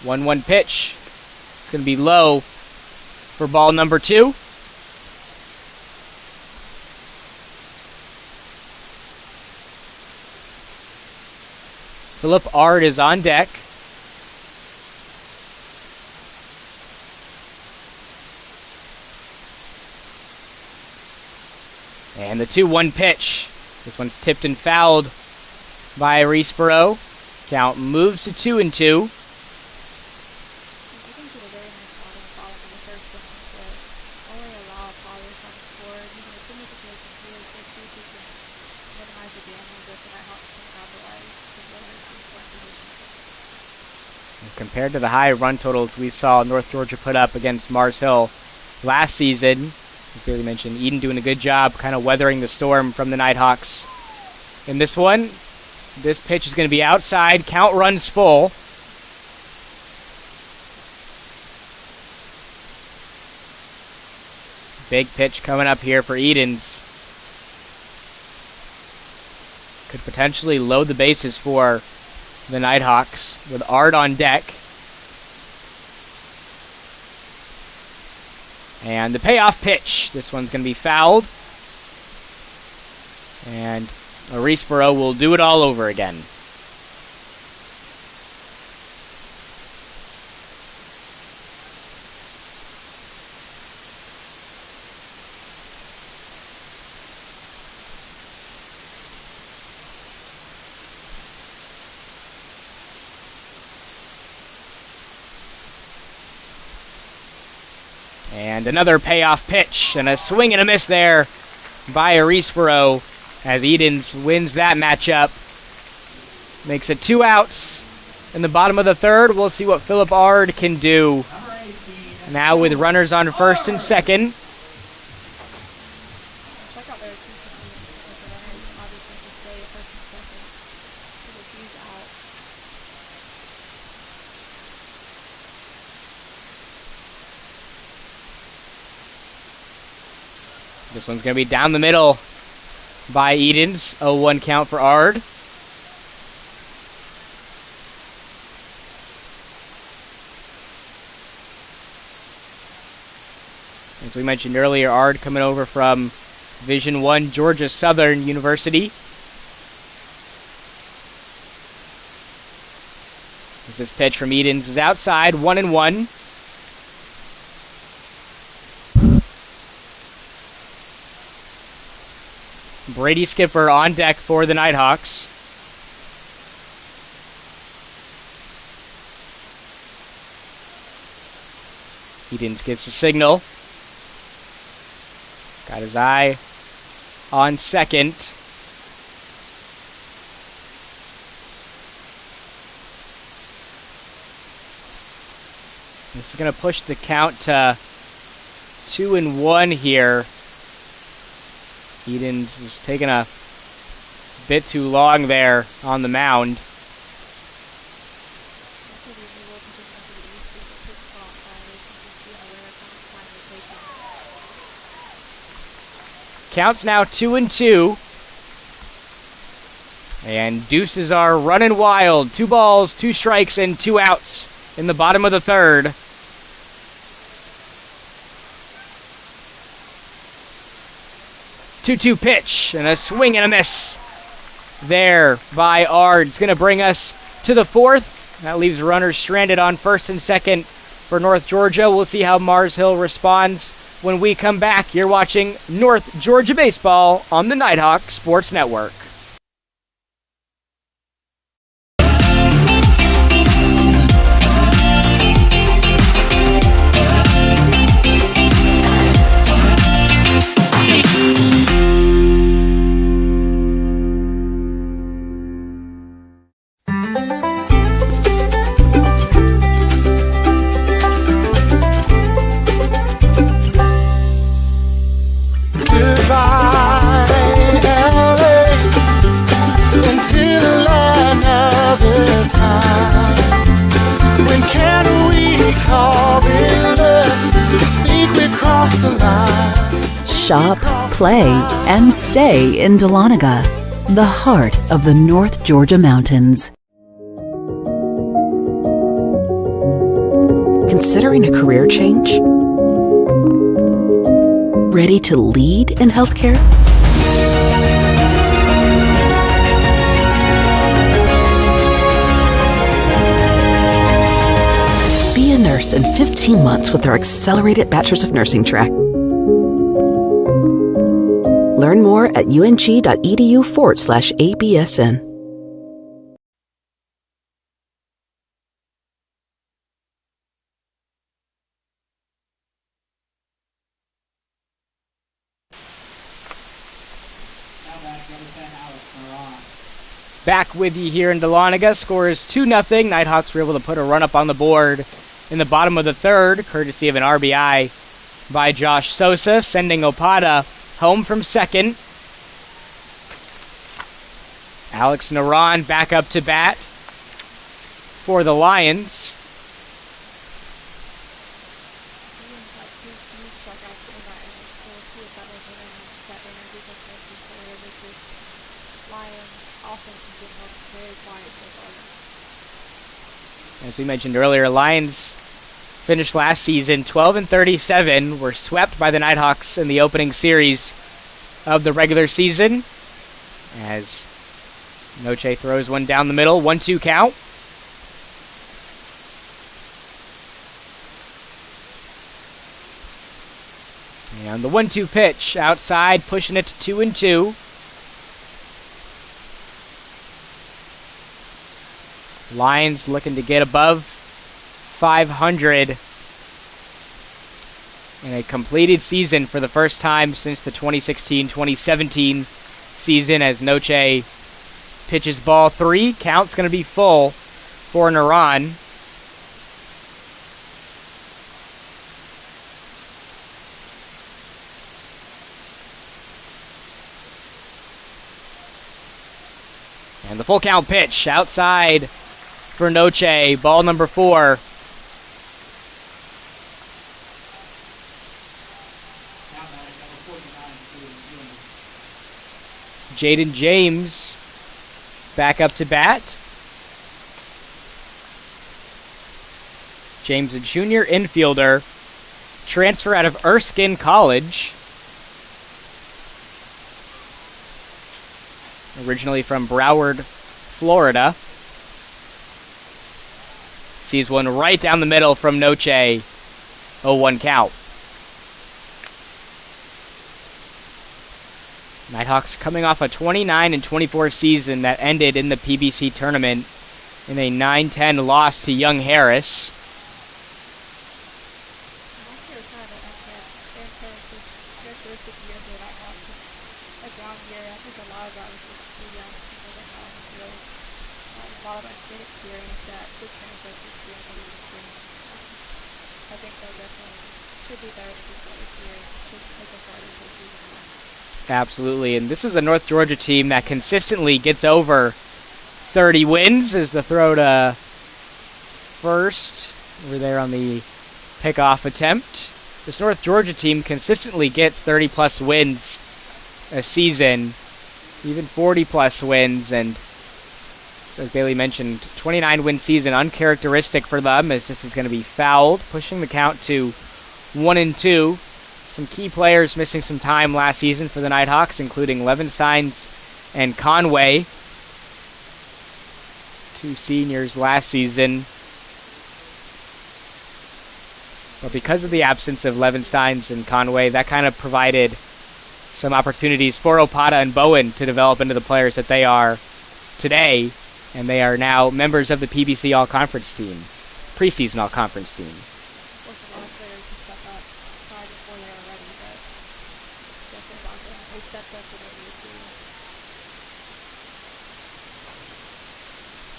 One pitch. It's going to be low for ball number 2. Philip Ard is on deck. And the 2-1 pitch. This one's tipped and fouled by Reesboro. Count moves to 2-2. I think did a very nice job in the bottom of the first inning to only allow Pollard to score. Using as soon as it goes into it, so see if we can minimize the damage that the Nighthawks can capitalize the runners in scoring position. Compared to the high run totals we saw North Georgia put up against Mars Hill last season, as Bailey mentioned, Eden doing a good job kind of weathering the storm from the Nighthawks. In this one, this pitch is going to be outside. Count runs full. Big pitch coming up here for Edens. Could potentially load the bases for the Nighthawks with Ard on deck. And the payoff pitch. This one's going to be fouled. And Reesboro will do it all over again. And another payoff pitch and a swing and a miss there by Reesboro as Edens wins that matchup. Makes it 2 outs in the bottom of the third. We'll see what Philip Ard can do now with runners on first and second. Check out their consistency because the runners obviously can stay at first and second. So the Q's out. This one's going to be down the middle by Edens. 0-1 count for Ard. As we mentioned earlier, Ard coming over from Division I Georgia Southern University. As this pitch from Edens is outside, 1-1. Brady Skipper on deck for the Nighthawks. Edens gets the signal. Got his eye on second. This is going to push the count to 2-1 here. Edens is taking a bit too long there on the mound. Counts now 2-2. And deuces are running wild. 2 balls, 2 strikes, and 2 outs in the bottom of the third. Two-two pitch and a swing and a miss there by Ard. It's going to bring us to the fourth. That leaves runners stranded on first and second for North Georgia. We'll see how Mars Hill responds when we come back. You're watching North Georgia Baseball on the Nighthawk Sports Network. the time. When can we call it love? Think we crossed the line. Shop, play, and stay in Dahlonega, the heart of the North Georgia mountains. Considering a career change? Ready to lead in healthcare? Be a nurse in 15 months with our accelerated Bachelor's of Nursing track. Learn more at ung.edu/ABSN. Back with you here in Dahlonega. Score is 2-0. Nighthawks were able to put a run up on the board in the bottom of the third, courtesy of an RBI by Josh Sosa, sending Opata home from second. Alex Naran back up to bat for the Lions. As we mentioned earlier, Lions finished last season 12-37, were swept by the Nighthawks in the opening series of the regular season. As Noche throws one down the middle, 1-2 count. And the 1-2 pitch outside, pushing it to 2-2. Lions looking to get above 500 in a completed season for the first time since the 2016-2017 season, as Noche pitches ball 3. Count's going to be full for Naran. And the full count pitch outside for Noche, ball number 4. Jaden James back up to bat. James, a junior infielder, transfer out of Erskine College. Originally from Broward, Florida. Sees one right down the middle from Noche. 0-1 count. Nighthawks coming off a 29-24 season that ended in the PBC tournament in a 9-10 loss to Young Harris. Absolutely, and this is a North Georgia team that consistently gets over 30 wins. As the throw to first, over there on the pickoff attempt. This North Georgia team consistently gets 30-plus wins a season, even 40-plus wins, and as Bailey mentioned, 29-win season, uncharacteristic for them, as this is going to be fouled, pushing the count to 1-2. Some key players missing some time last season for the Nighthawks, including Levensteins and Conway. 2 seniors last season. But because of the absence of Levensteins and Conway, that kind of provided some opportunities for Opata and Bowen to develop into the players that they are today. And they are now members of the PBC All-Conference team, preseason All-Conference team.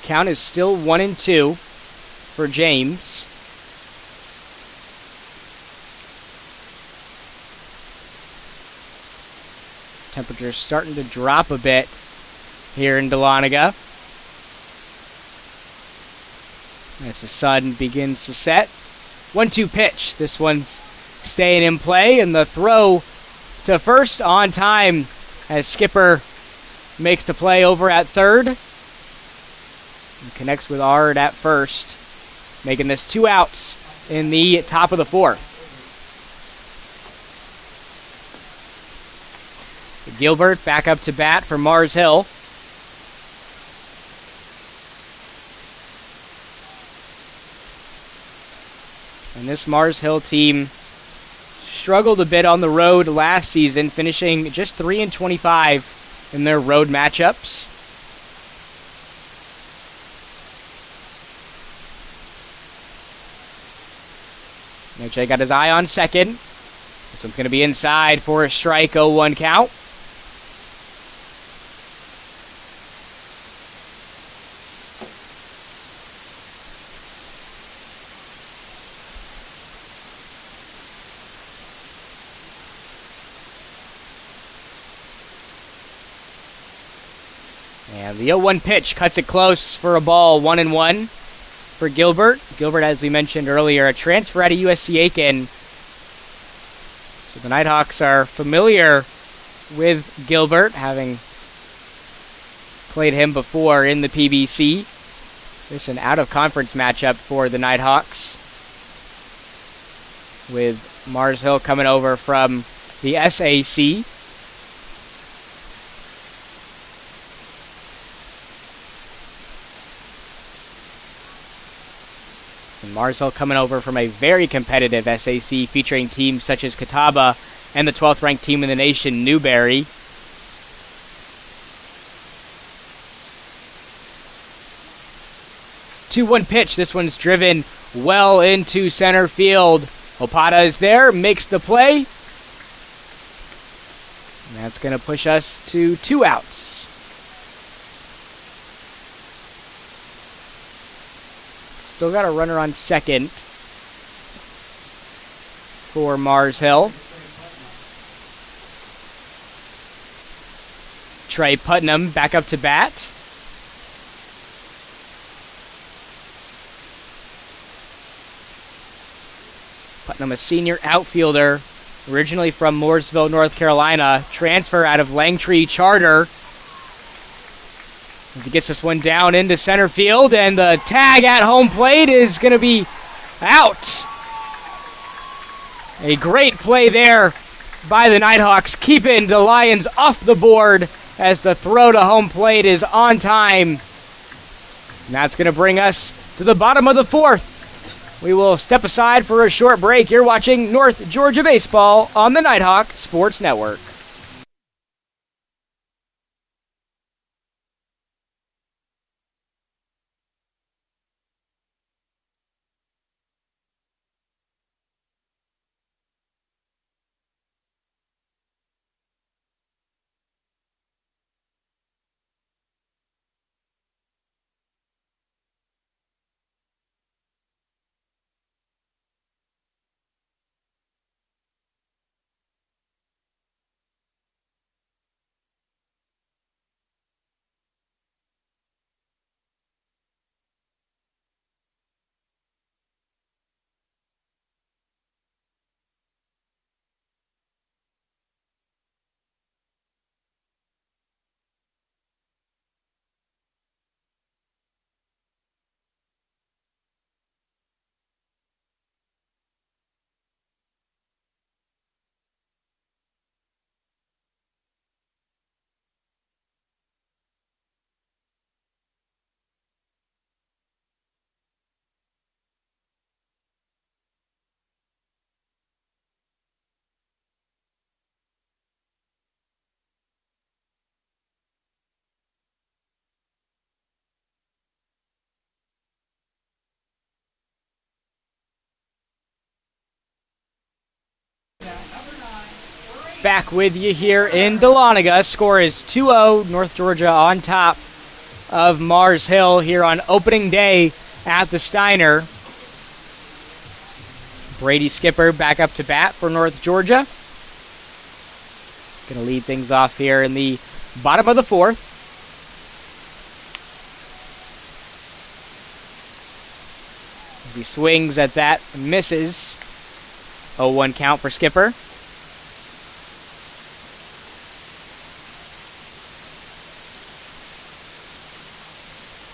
Count is still 1-2 for James. Temperature's starting to drop a bit here in Dahlonega. as the sun begins to set. 1-2 pitch. This one's staying in play, and the throw to first on time as Skipper makes the play over at third. And connects with Ard at first, making this 2 outs in the top of the 4th. Gilbert back up to bat for Mars Hill. And this Mars Hill team struggled a bit on the road last season, finishing just 3-25 in their road matchups. Noche got his eye on second. This one's going to be inside for a strike, 0-1 count. And the 0-1 pitch cuts it close for a ball, 1-1 for Gilbert. Gilbert, as we mentioned earlier, a transfer out of USC Aiken. So the Nighthawks are familiar with Gilbert, having played him before in the PBC. This is an out-of-conference matchup for the Nighthawks, with Mars Hill coming over from the SAC. And Mars Hill coming over from a very competitive SAC featuring teams such as Catawba and the 12th ranked team in the nation, Newberry. Two-one pitch. This one's driven well into center field. Opata is there, makes the play. And that's going to push us to 2 outs. Still got a runner on second for Mars Hill. Trey Putnam back up to bat. Putnam, a senior outfielder, originally from Mooresville, North Carolina, transfer out of Langtree Charter. As he gets this one down into center field, and the tag at home plate is going to be out. A great play there by the Nighthawks, keeping the Lions off the board as the throw to home plate is on time. And that's going to bring us to the bottom of the 4th. We will step aside for a short break. You're watching North Georgia Baseball on the Nighthawk Sports Network. Back with you here in Dahlonega. Score is 2-0. North Georgia on top of Mars Hill here on opening day at the Steiner. Brady Skipper back up to bat for North Georgia. Going to lead things off here in the bottom of the 4th. He swings at that, misses. 0-1 count for Skipper.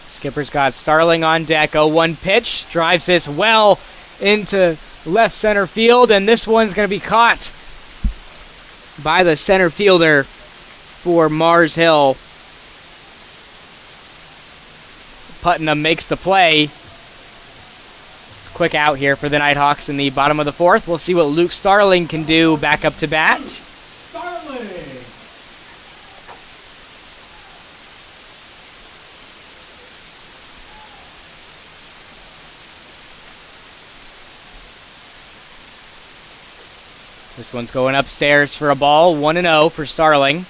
Skipper's got Starling on deck. 0-1 pitch. Drives this well into left center field, and this one's going to be caught by the center fielder for Mars Hill. Putnam makes the play. Quick out here for the Nighthawks in the bottom of the fourth. We'll see what Luke Starling can do back up to bat. Starling! This one's going upstairs for a ball. 1-0 for Starling.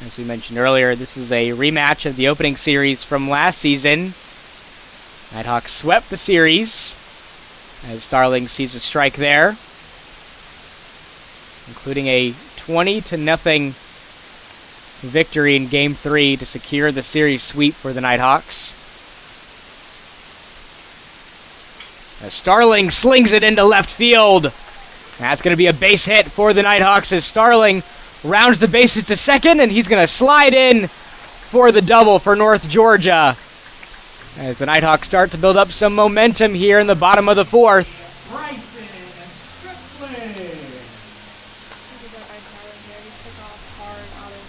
As we mentioned earlier, this is a rematch of the opening series from last season. Nighthawks swept the series as Starling sees a strike there, including a 20-0 victory in Game 3 to secure the series sweep for the Nighthawks. As Starling slings it into left field. That's going to be a base hit for the Nighthawks as Starling rounds the bases to second, and he's going to slide in for the double for North Georgia. As the Nighthawks start to build up some momentum here in the bottom of the fourth. Bryson and Strickland. He did that by Starling there. He took off hard out of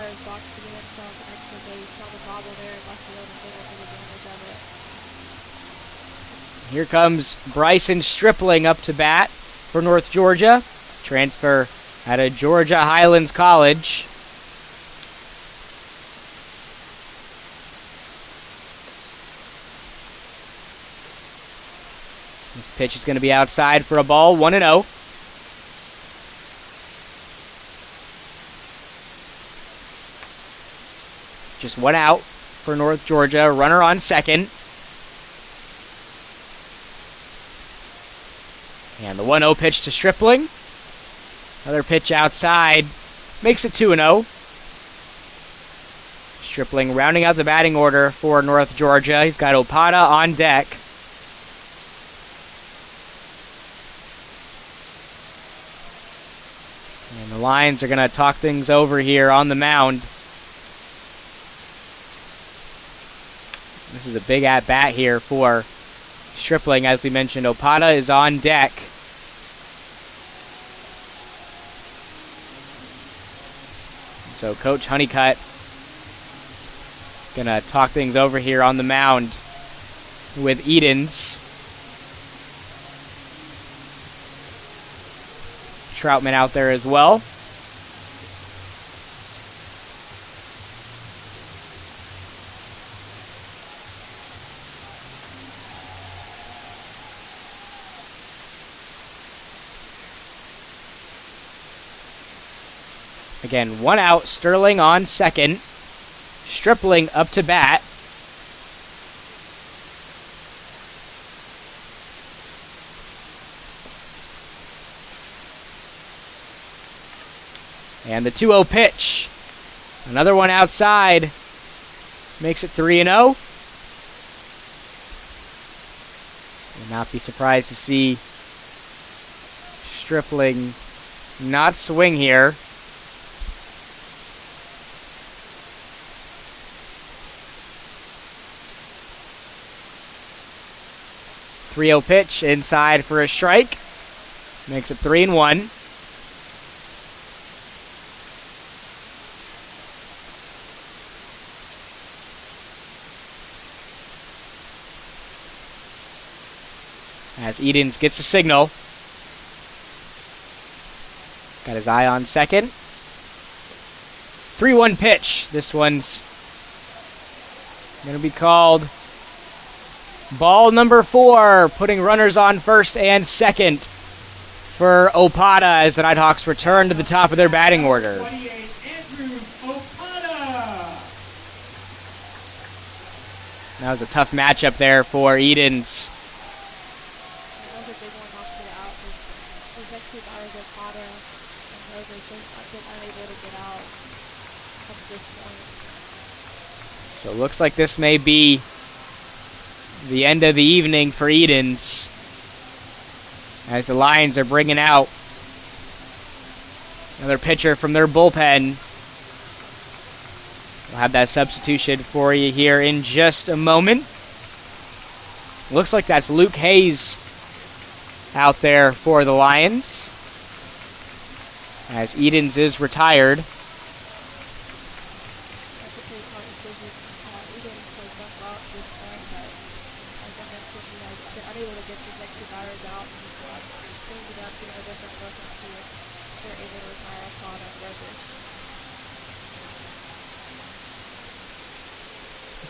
his box to get himself an extra base. Saw the bobble there and left field and didn't take advantage of it. Here comes Bryson Stripling up to bat for North Georgia. Transfer out of Georgia Highlands College. This pitch is going to be outside for a ball. 1-0. Just one out for North Georgia. Runner on second. And the 1-0 pitch to Stripling. Another pitch outside. Makes it 2-0. Stripling rounding out the batting order for North Georgia. He's got Opada on deck. And the Lions are going to talk things over here on the mound. This is a big at-bat here for Stripling. As we mentioned, Opada is on deck. So Coach Honeycutt gonna talk things over here on the mound with Edens. Troutman out there as well. Again, one out, Sterling on second. Stripling up to bat. And the 2-0 pitch. Another one outside. Makes it 3-0. Would not be surprised to see Stripling not swing here. 3-0 pitch inside for a strike. Makes it 3-1. As Edens gets a signal. Got his eye on second. 3-1 pitch. This one's going to be called ball number 4, putting runners on first and second for Opada as the Nighthawks return to the top of their batting order. 28, Andrew Opada. That was a tough matchup there for Edens. That was a big one off to the out. His next two batters, Opada and Rose, are just unable to get out. at this point. So it looks like this may be the end of the evening for Edens, as the Lions are bringing out another pitcher from their bullpen. We'll have that substitution for you here in just a moment. Looks like that's Luke Hayes out there for the Lions, as Edens is retired.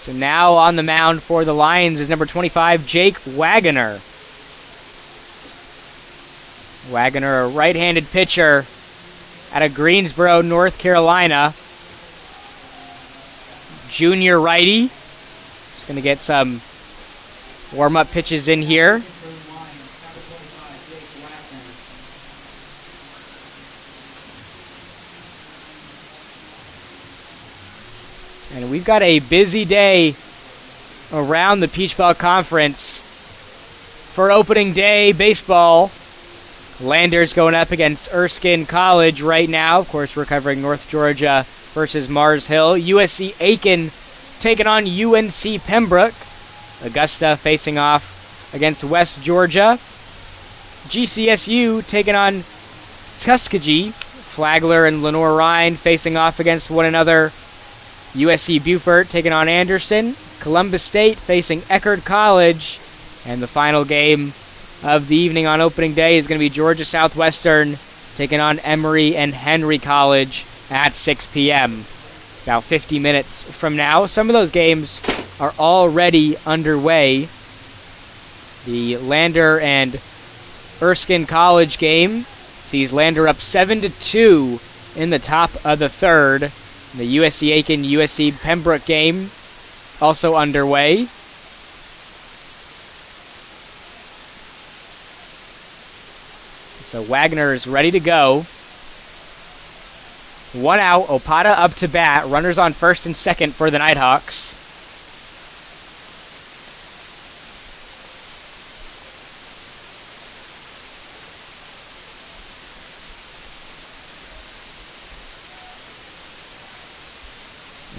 So now on the mound for the Lions is number 25, Jake Wagoner. Wagoner, a right-handed pitcher out of Greensboro, North Carolina. Junior righty. Just going to get some warm-up pitches in here. And we've got a busy day around the Peach Belt Conference for opening day baseball. Landers going up against Erskine College right now. Of course, we're covering North Georgia versus Mars Hill. USC Aiken taking on UNC Pembroke. Augusta facing off against West Georgia. GCSU taking on Tuskegee. Flagler and Lenore Rhine facing off against one another. USC Beaufort taking on Anderson. Columbus State facing Eckerd College. And the final game of the evening on opening day is going to be Georgia Southwestern taking on Emory and Henry College at 6 p.m. About 50 minutes from now. Some of those games are already underway. The Lander and Erskine College game sees Lander up 7-2 in the top of the third. The USC Aiken USC Pembroke game also underway. So Wagner is ready to go. 1 out, Opata up to bat. Runners on first and second for the Nighthawks.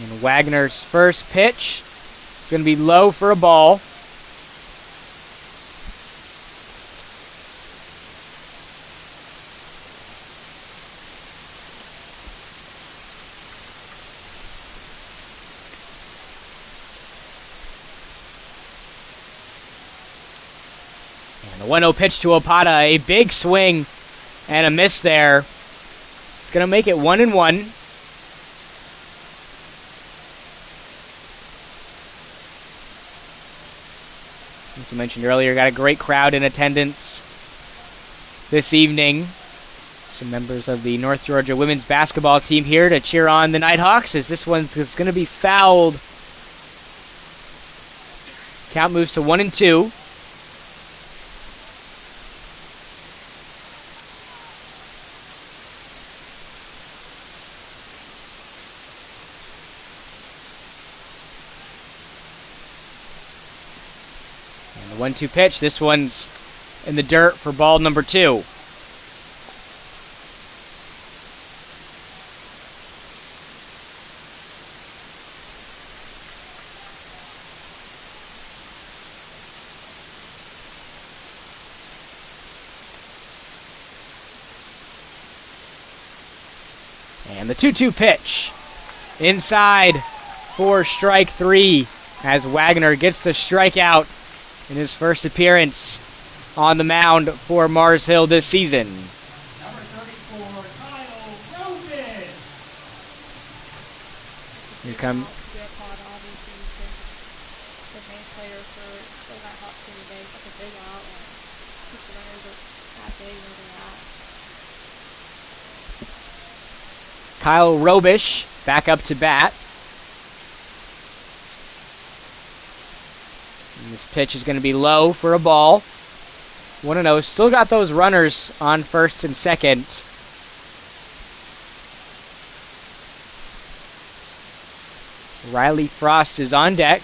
And Wagner's first pitch is going to be low for a ball. And the 1-0 pitch to Opata, a big swing and a miss there. It's going to make it 1-1. As I mentioned earlier, got a great crowd in attendance this evening. Some members of the North Georgia women's basketball team here to cheer on the Nighthawks, as this one's going to be fouled. Count moves to 1-2. And the 1-2 pitch. This one's in the dirt for ball number 2. And the 2-2 pitch inside for strike 3 as Wagner gets the strikeout in his first appearance on the mound for Mars Hill this season. Number 34, Kyle Rogan. Here come Obviously, he's been the main player for the Nighthawks here today. Such a big out, and keeps the runners that big where they're at. Kyle Robish back up to bat. And this pitch is going to be low for a ball. 1-0. Still got those runners on first and second. Riley Frost is on deck.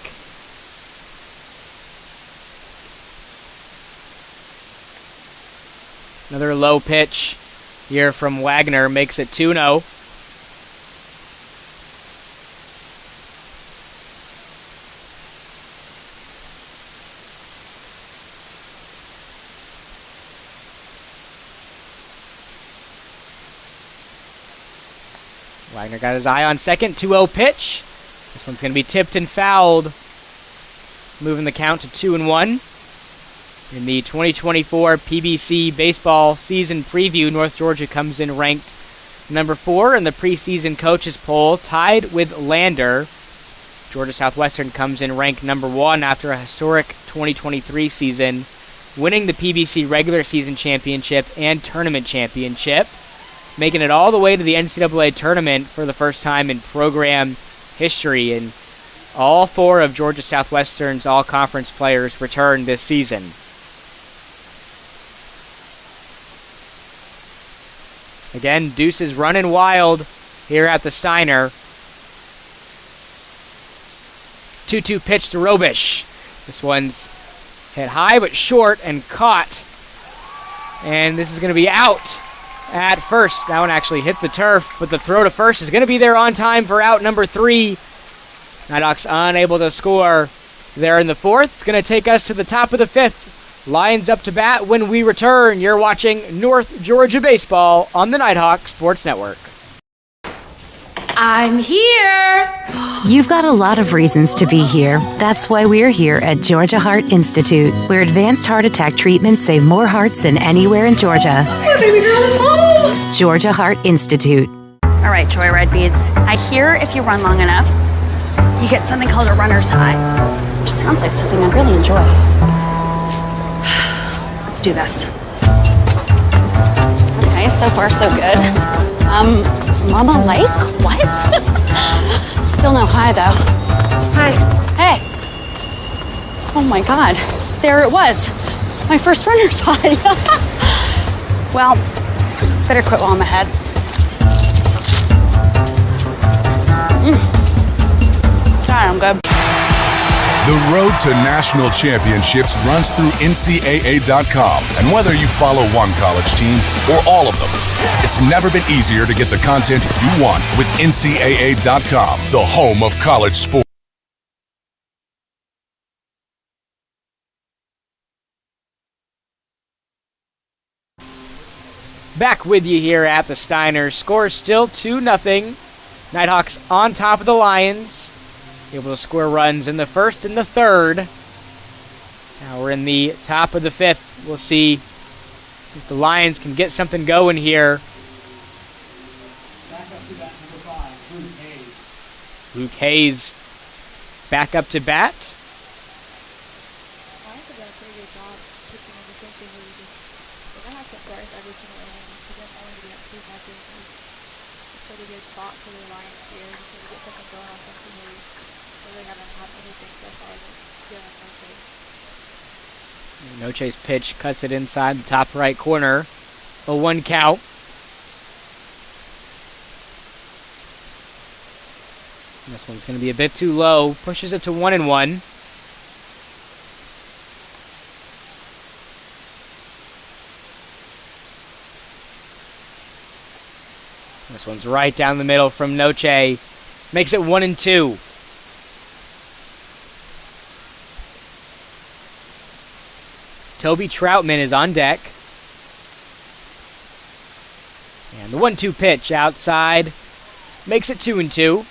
Another low pitch here from Wagner makes it 2-0. Wagner got his eye on second, 2-0 pitch. This one's going to be tipped and fouled, moving the count to 2-1. In the 2024 PBC baseball season preview, North Georgia comes in ranked number 4 in the preseason coaches poll, tied with Lander. Georgia Southwestern comes in ranked number 1 after a historic 2023 season, winning the PBC regular season championship and tournament championship, making it all the way to the NCAA tournament for the first time in program history. And all 4 of Georgia Southwestern's all-conference players returned this season. Again, Deuce is running wild here at the Steiner. 2-2 pitch to Robish. This one's hit high but short and caught. And this is going to be out at first. That one actually hit the turf, but the throw to first is going to be there on time for out number 3. Nighthawks unable to score there in the 4th. It's going to take us to the top of the 5th. Lions up to bat when we return. You're watching North Georgia Baseball on the Nighthawk Sports Network. I'm here. You've got a lot of reasons to be here. That's why we're here at Georgia Heart Institute, where advanced heart attack treatments save more hearts than anywhere in Georgia. My baby girl is home. Georgia Heart Institute. All right, Joy Red Beads. I hear if you run long enough, you get something called a runner's high, which sounds like something I'd really enjoy. Let's do this. Okay, so far so good. Mama Lake? What? Still no high though. Hi. Hey. Oh my God, there it was. My first runner's high. Well, better quit while I'm ahead. God, I'm good. The road to national championships runs through NCAA.com. And whether you follow one college team or all of them, it's never been easier to get the content you want with NCAA.com, the home of college sports. Back with you here at the Steiner. Score still 2-0. Nighthawks on top of the Lions. Able to score runs in the 1st and the 3rd. Now we're in the top of the 5th. We'll see if the Lions can get something going here. Back up to bat number 5, Luke Hayes. Luke Hayes back up to bat. Lions have done a pretty good job pitching in the same thing where they're going to have to start every single inning. For them only to be up 2-0 is a pretty good spot for the Lions here. Just need to get something going offensively. Really haven't had anything so far this year on Thursday. Noche's pitch cuts it inside the top right corner. A 1 count. This one's going to be a bit too low. Pushes it to 1-1. This one's right down the middle from Noche. Makes it 1-2. Toby Troutman is on deck. And the 1-2 pitch outside makes it 2-2.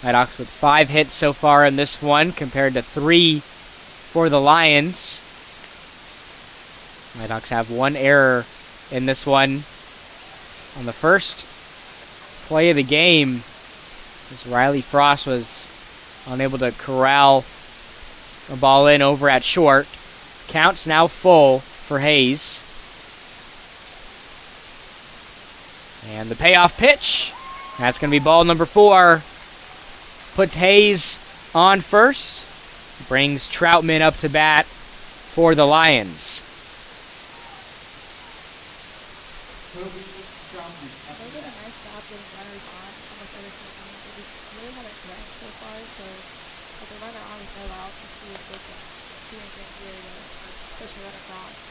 Nighthawks with 5 hits so far in this one compared to 3 for the Lions. Nighthawks have 1 error in this one. On the first play of the game, as Riley Frost was unable to corral a ball in over at short. Count's now full for Hayes. And the payoff pitch. That's going to be ball number 4. Puts Hayes on first. Brings Troutman up to bat for the Lions. Toby Johnson up They to did a bat. nice job getting runners on almost every single game. They just really haven't threatened so far, so with the runner on with no outs, we'll see if they can do anything here to push the run across.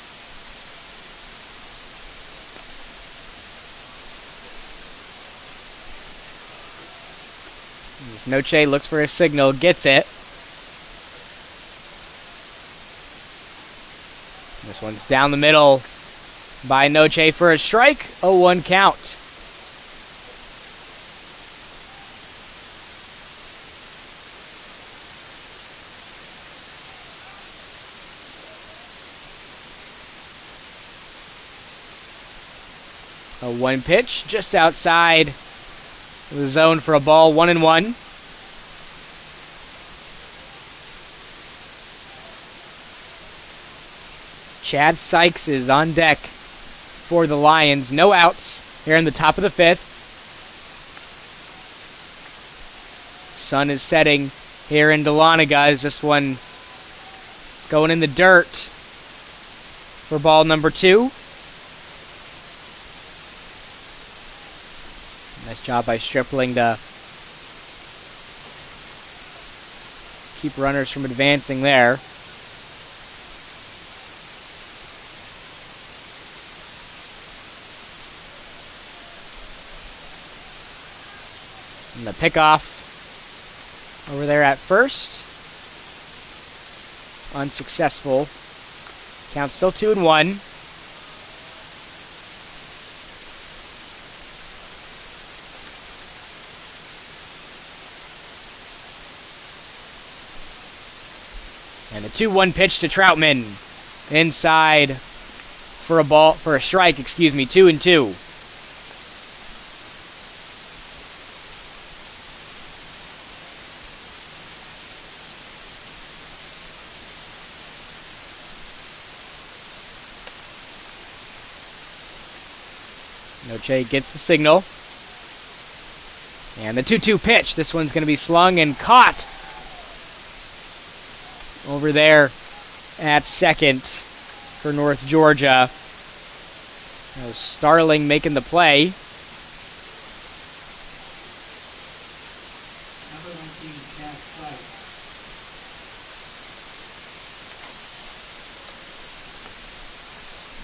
Noche looks for a signal, gets it. This one's down the middle by Noche for a strike, 0-1 count. A 1 pitch just outside the zone for a ball, 1-1. Chad Sykes is on deck for the Lions. No outs here in the top of the 5th. Sun is setting here in Dahlonega as this one is going in the dirt for ball number 2. Nice job by Stripling to keep runners from advancing there. And the pickoff over there at first. Unsuccessful. Count still 2-1. And a 2-1 pitch to Troutman. Inside for a strike, 2-2. Noche gets the signal. And the 2-2 pitch. This one's going to be slung and caught over there at second for North Georgia. That was Starling making the play. Number 19, Chad Sykes.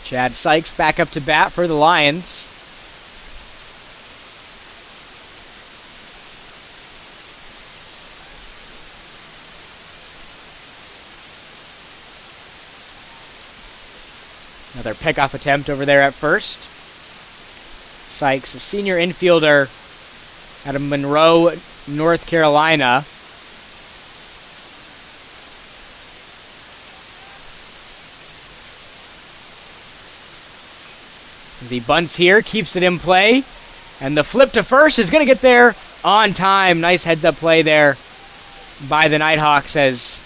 Chad Sykes back up to bat for the Lions. Another pickoff attempt over there at first. Sykes, a senior infielder out of Monroe, North Carolina. The bunts here, keeps it in play. And the flip to first is going to get there on time. Nice heads-up play there by the Nighthawks as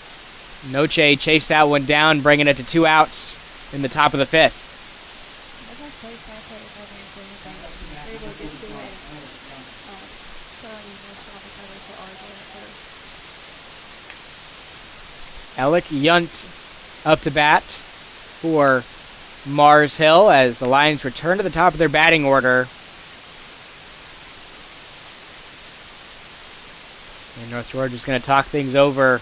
Noche chased that one down, bringing it to 2 outs in the top of the 5th. Alec Yunt up to bat for Mars Hill as the Lions return to the top of their batting order. And North Georgia's going to talk things over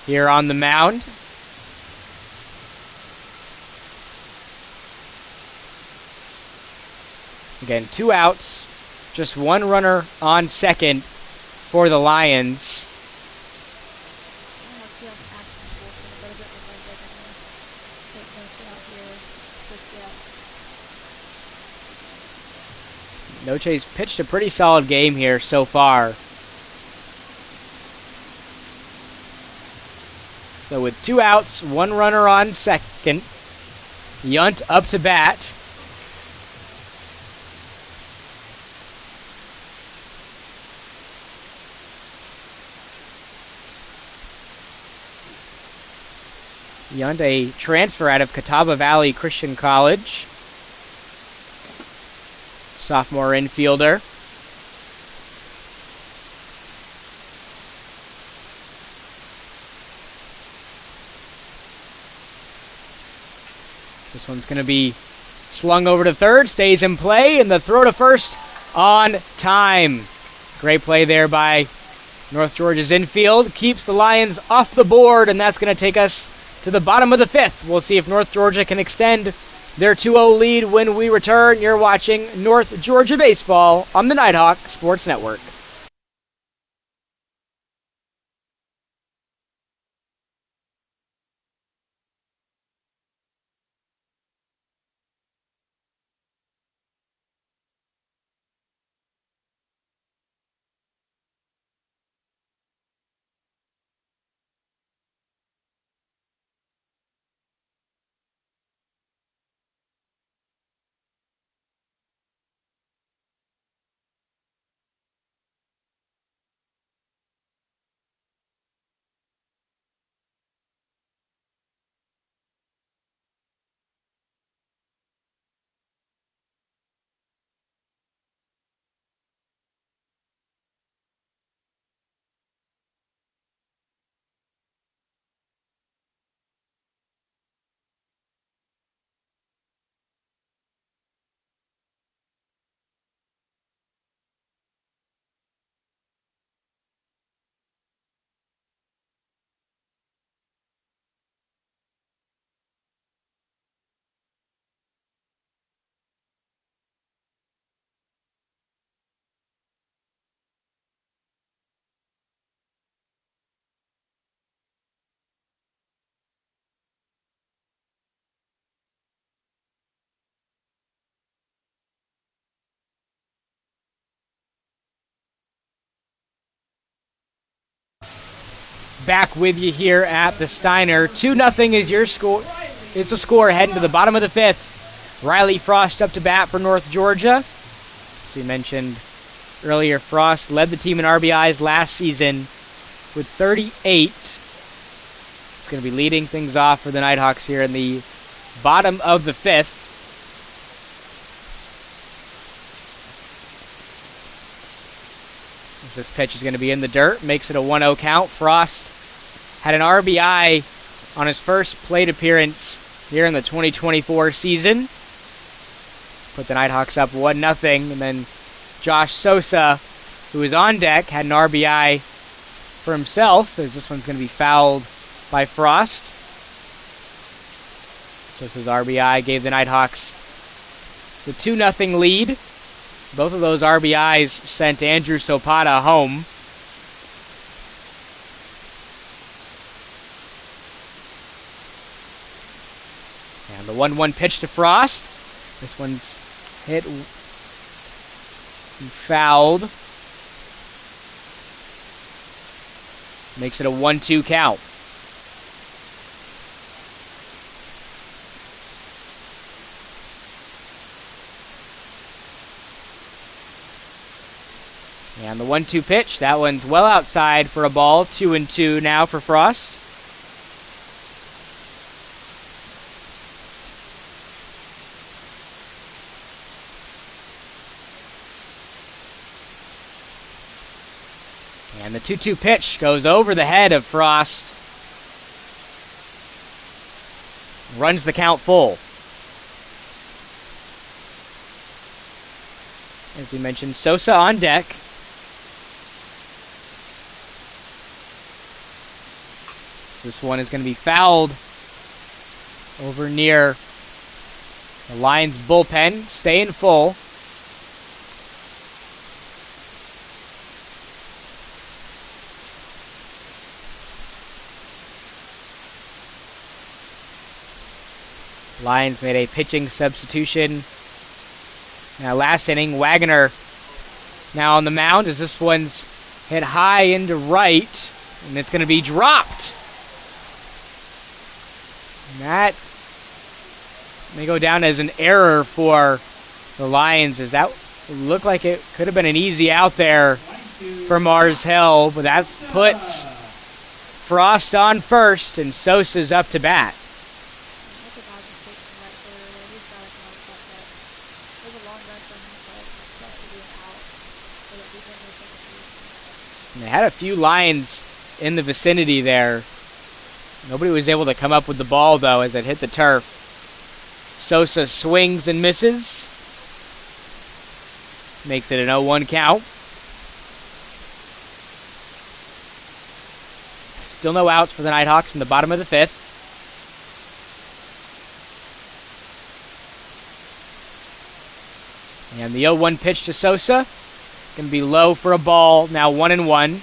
here on the mound. Again, 2 outs, just 1 runner on second for the Lions. Noche's pitched a pretty solid game here so far. So with 2 outs, 1 runner on second, Yunt up to bat. Yunt, a transfer out of Catawba Valley Christian College. Sophomore infielder. This one's going to be Slung over to third, stays in play, and the throw to first on time. Great play there by North Georgia's infield. Keeps the Lions off the board, and that's going to take us to the bottom of the fifth. We'll see if North Georgia can extend their 2-0 lead when we return. You're watching North Georgia Baseball on the Nighthawk Sports Network. Back with you here at the Steiner. 2-0 is your score. It's the score heading to the bottom of the fifth. Riley Frost up to bat for North Georgia. As we mentioned earlier, Frost led the team in RBIs last season with 38. He's going to be leading things off for the Nighthawks here in the bottom of the fifth. As this pitch is going to be in the dirt, makes it a 1-0 count. Frost had an RBI on his first plate appearance here in the 2024 season. Put the Nighthawks up 1-0, and then Josh Sosa, who was on deck, had an RBI for himself, as this one's going to be fouled by Frost. Sosa's RBI gave the Nighthawks the 2-0 lead. Both of those RBIs sent Andrew Sopata home. And the 1-1 pitch to Frost. This one's hit and fouled. Makes it a 1-2 count. And the 1-2 pitch, that one's well outside for a ball. 2-2 now for Frost. And the 2-2 pitch goes over the head of Frost. Runs the count full. As we mentioned, Sosa on deck. This one is going to be fouled over near the Lions bullpen, staying full. Lions made a pitching substitution. Now last inning, Wagner now on the mound as this one's hit high into right, and it's going to be dropped. And that may go down as an error for the Lions, as that looked like it could have been an easy out there for Mars Hill, but that puts Frost on first, and Sosa's up to bat. And they had a few Lions in the vicinity there. Nobody was able to come up with the ball, though, as it hit the turf. Sosa swings and misses. Makes it an 0-1 count. Still no outs for the Nighthawks in the bottom of the 5th. And the 0-1 pitch to Sosa. Going to be low for a ball. Now 1-1.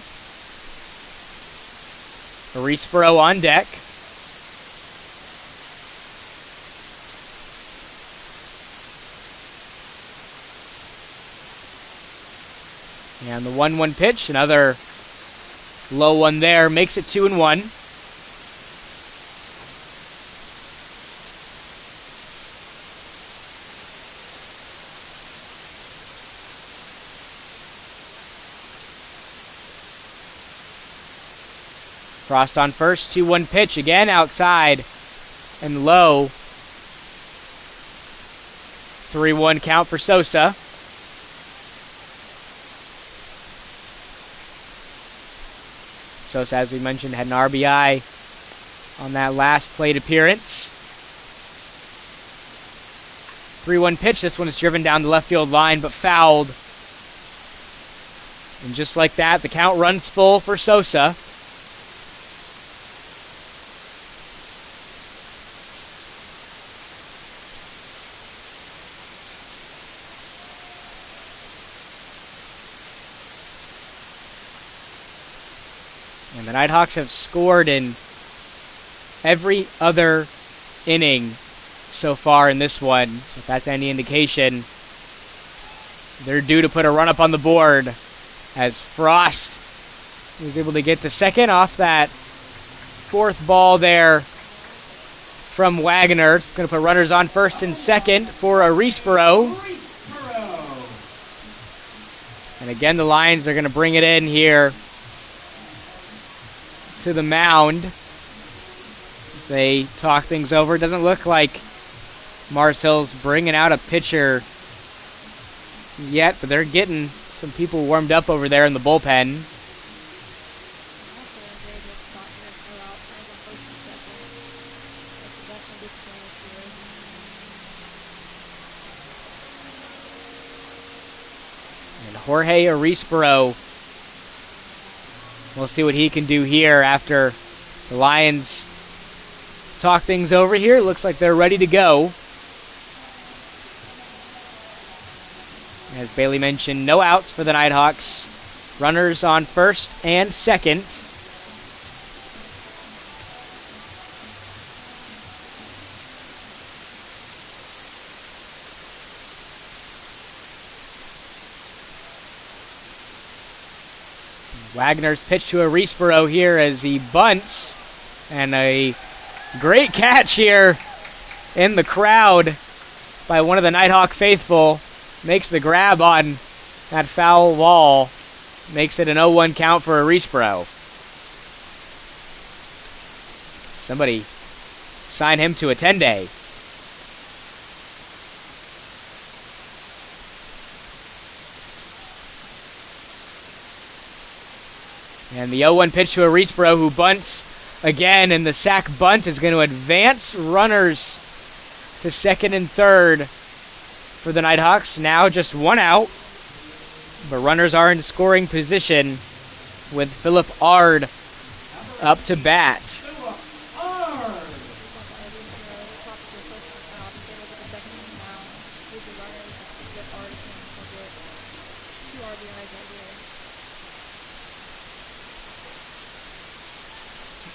Reesboro on deck. And the 1-1 pitch, another low one there, makes it 2-1. Frost on first, 2-1 pitch, again outside and low. 3-1 count for Sosa. Sosa, as we mentioned, had an RBI on that last plate appearance. 3-1 pitch. This one is driven down the left field line, but fouled. And just like that, the count runs full for Sosa. And the Nighthawks have scored in every other inning so far in this one. So if that's any indication, they're due to put a run up on the board as Frost was able to get to second off that 4th ball there from Wagner. Going to put runners on first and second for Reesboro. And again, the Lions are going to bring it in here to the mound. They talk things over. It doesn't look like Mars Hill's bringing out a pitcher yet, but they're getting some people warmed up over there in the bullpen. And Jorge Reesboro, we'll see what he can do here after the Lions talk things over here. It looks like they're ready to go. As Bailey mentioned, no outs for the Nighthawks. Runners on first and second. Wagner's pitch to Reesboro here as he bunts. And a great catch here in the crowd by one of the Nighthawk faithful. Makes the grab on that foul ball. Makes it an 0-1 count for Reesboro. Somebody sign him to a 10-day. And the 0-1 pitch to Reesboro, who bunts again, and the sack bunt is going to advance runners to second and third for the Nighthawks. Now just one out, but runners are in scoring position with Philip Ard up to bat.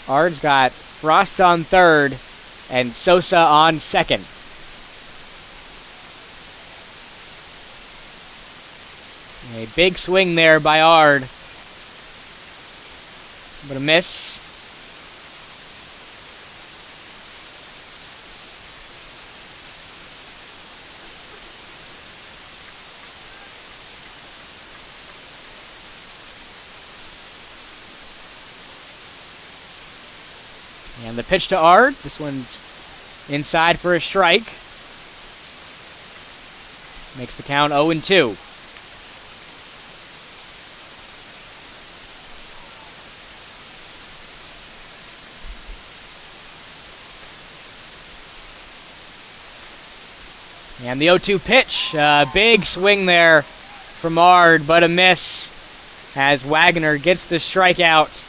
Ard's got Frost on third and Sosa on second. A big swing there by Ard, but a miss. And the pitch to Ard. This one's inside for a strike. Makes the count 0-2. And the 0-2 pitch. Big swing there from Ard, but a miss as Wagner gets the strikeout.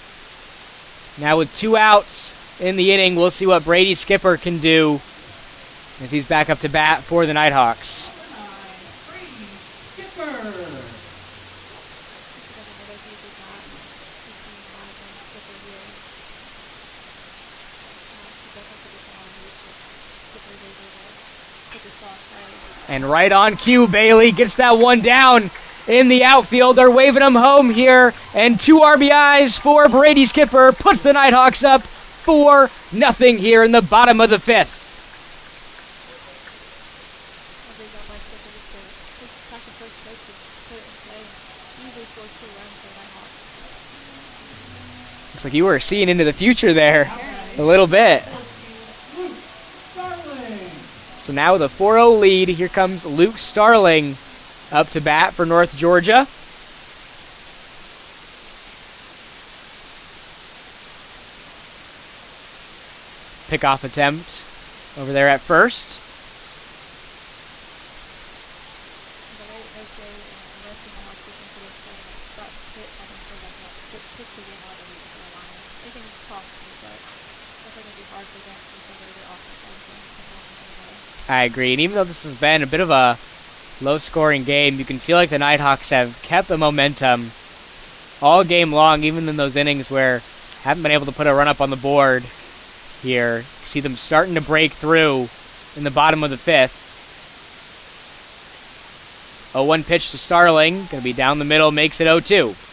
Now with 2 outs in the inning, we'll see what Brady Skipper can do as he's back up to bat for the Nighthawks. And right on cue, Bailey gets that one down in the outfield. They're waving him home here. And 2 RBIs for Brady Skipper. Puts the Nighthawks up 4-0 here in the bottom of the 5th. Looks like you were seeing into the future there a little bit. So now with a 4-0 lead, here comes Luke Starling up to bat for North Georgia. Pickoff attempt over there at first. I agree, and even though this has been a bit of a low-scoring game, you can feel like the Nighthawks have kept the momentum all game long, even in those innings where haven't been able to put a run up on the board here. See them starting to break through in the bottom of the 5th. 0-1 pitch to Starling, going to be down the middle, makes it 0-2.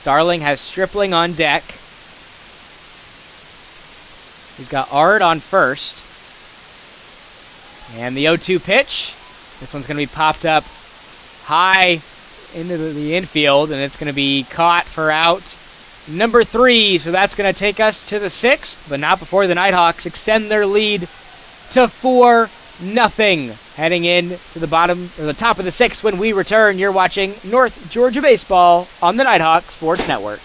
Starling has Stripling on deck. He's got Ard on first. And the 0-2 pitch. This one's going to be popped up high into the infield, and it's going to be caught for out number 3. So that's going to take us to the 6th, but not before the Nighthawks extend their lead to 4-0. Heading in to the bottom or the top of the 6th when we return. You're watching North Georgia Baseball on the Nighthawk Sports Network.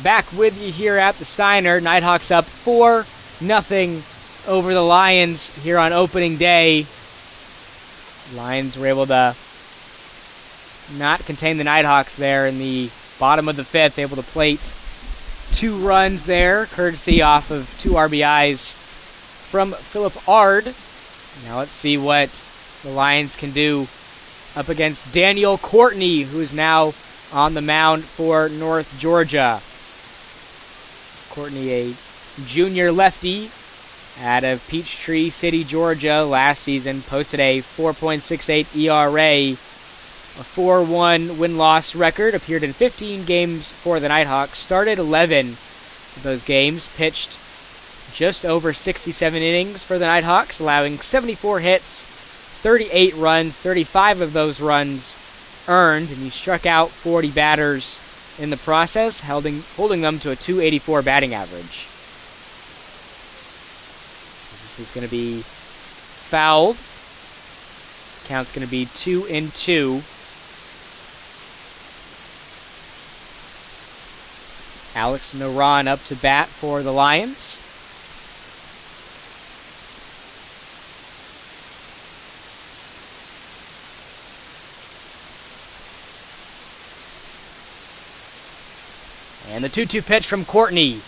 Back with you here at the Steiner. Nighthawks up 4-0 over the Lions here on opening day. Lions were able to not contain the Nighthawks there in the bottom of the 5th, able to plate 2 runs there, courtesy off of 2 RBIs from Philip Ard. Now let's see what the Lions can do up against Daniel Courtney, who's now on the mound for North Georgia. Courtney, a junior lefty out of Peachtree City, Georgia last season, posted a 4.68 ERA, a 4-1 win-loss record, appeared in 15 games for the Nighthawks, started 11 of those games, pitched just over 67 innings for the Nighthawks, allowing 74 hits, 38 runs, 35 of those runs earned, and he struck out 40 batters in the process, holding them to a .284 batting average. This is going to be fouled. Count's going to be 2-2. Alex Naran up to bat for the Lions. And the 2-2 pitch from Courtney.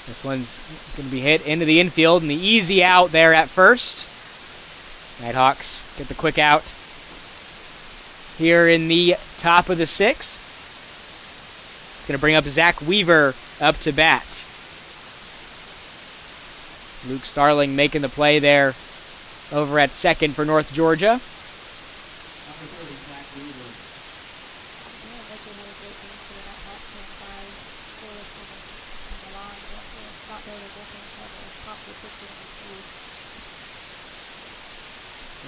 This one's going to be hit into the infield, and the easy out there at first. Nighthawks get the quick out here in the top of the sixth. It's going to bring up Zach Weaver up to bat. Luke Starling making the play there over at second for North Georgia.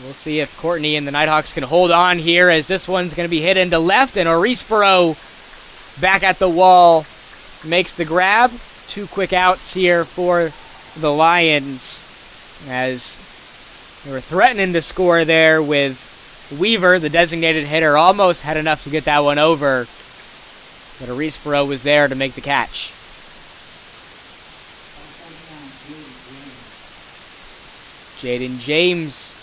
We'll see if Courtney and the Nighthawks can hold on here, as this one's going to be hit into left, and Orisboro back at the wall makes the grab. 2 quick outs here for the Lions, as they were threatening to score there with Weaver, the designated hitter, almost had enough to get that one over, but Orisboro was there to make the catch. Jaden James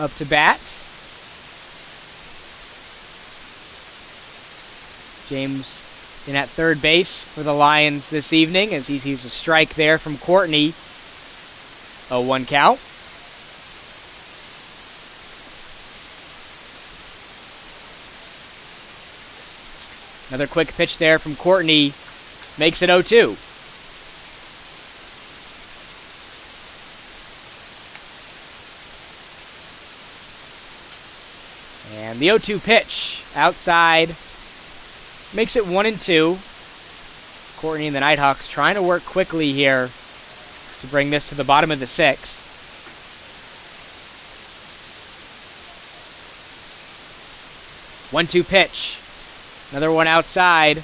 up to bat. James in at third base for the Lions this evening, as he sees a strike there from Courtney. 0-1 count. Another quick pitch there from Courtney makes it 0-2. And the 0-2 pitch outside makes it 1-2. Courtney and the Nighthawks trying to work quickly here to bring this to the bottom of the sixth. One-two pitch. Another one outside.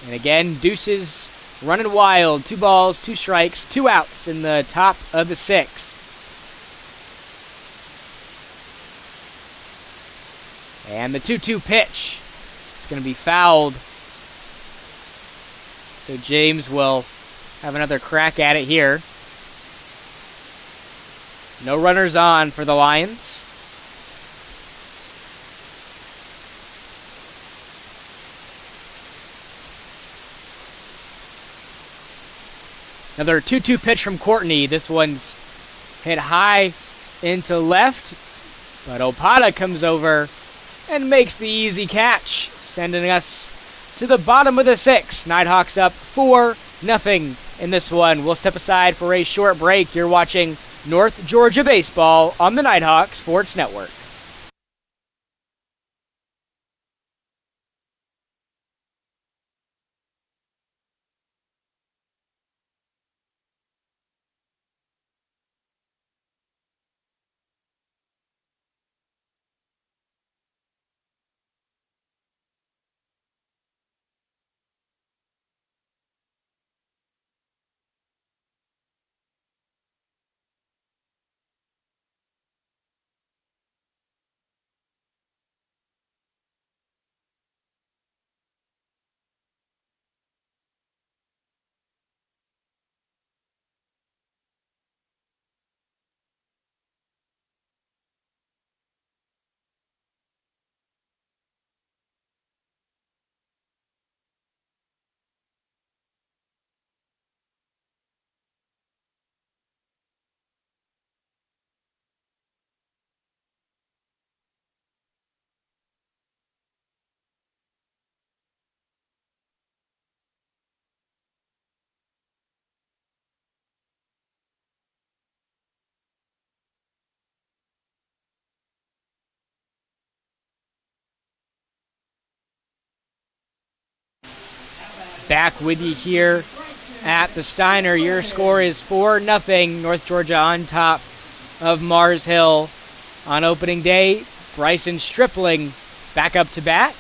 And again, Deuces running wild. 2 balls, 2 strikes, 2 outs in the top of the sixth. And the 2-2 pitch. It's going to be fouled. So James will have another crack at it here. No runners on for the Lions. Another 2-2 pitch from Courtney. This one's hit high into left, but Opada comes over and makes the easy catch, sending us to the bottom of the sixth. Nighthawks up 4-0 in this one. We'll step aside for a short break. You're watching North Georgia Baseball on the Nighthawk Sports Network. Back with you here at the Steiner. Your score is 4-0. North Georgia on top of Mars Hill on opening day. Bryson Stripling back up to bat.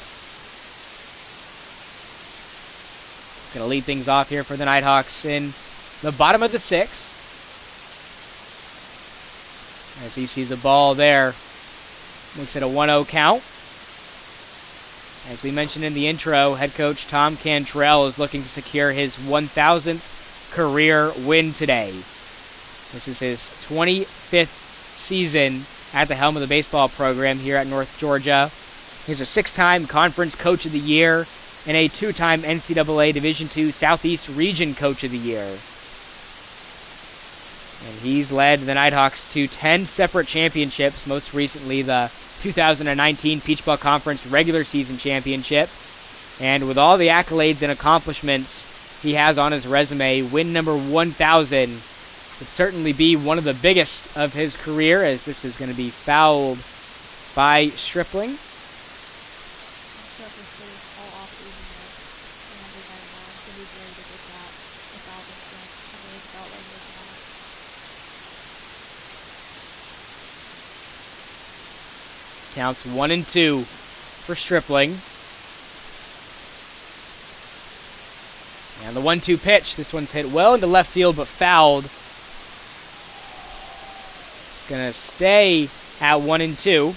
Going to lead things off here for the Nighthawks in the bottom of the sixth. As he sees a ball there, makes it a 1-0 count. As we mentioned in the intro, head coach Tom Cantrell is looking to secure his 1,000th career win today. This is his 25th season at the helm of the baseball program here at North Georgia. He's a 6-time Conference Coach of the Year and a 2-time NCAA Division II Southeast Region Coach of the Year. And he's led the Nighthawks to 10 separate championships, most recently the 2019 Peach Ball Conference regular season championship. And with all the accolades and accomplishments he has on his resume, win number 1,000 would certainly be one of the biggest of his career, as this is going to be fouled by Stripling. Counts 1-2 for Stripling. And the 1-2 pitch. This one's hit well into left field, but fouled. It's going to stay at 1-2.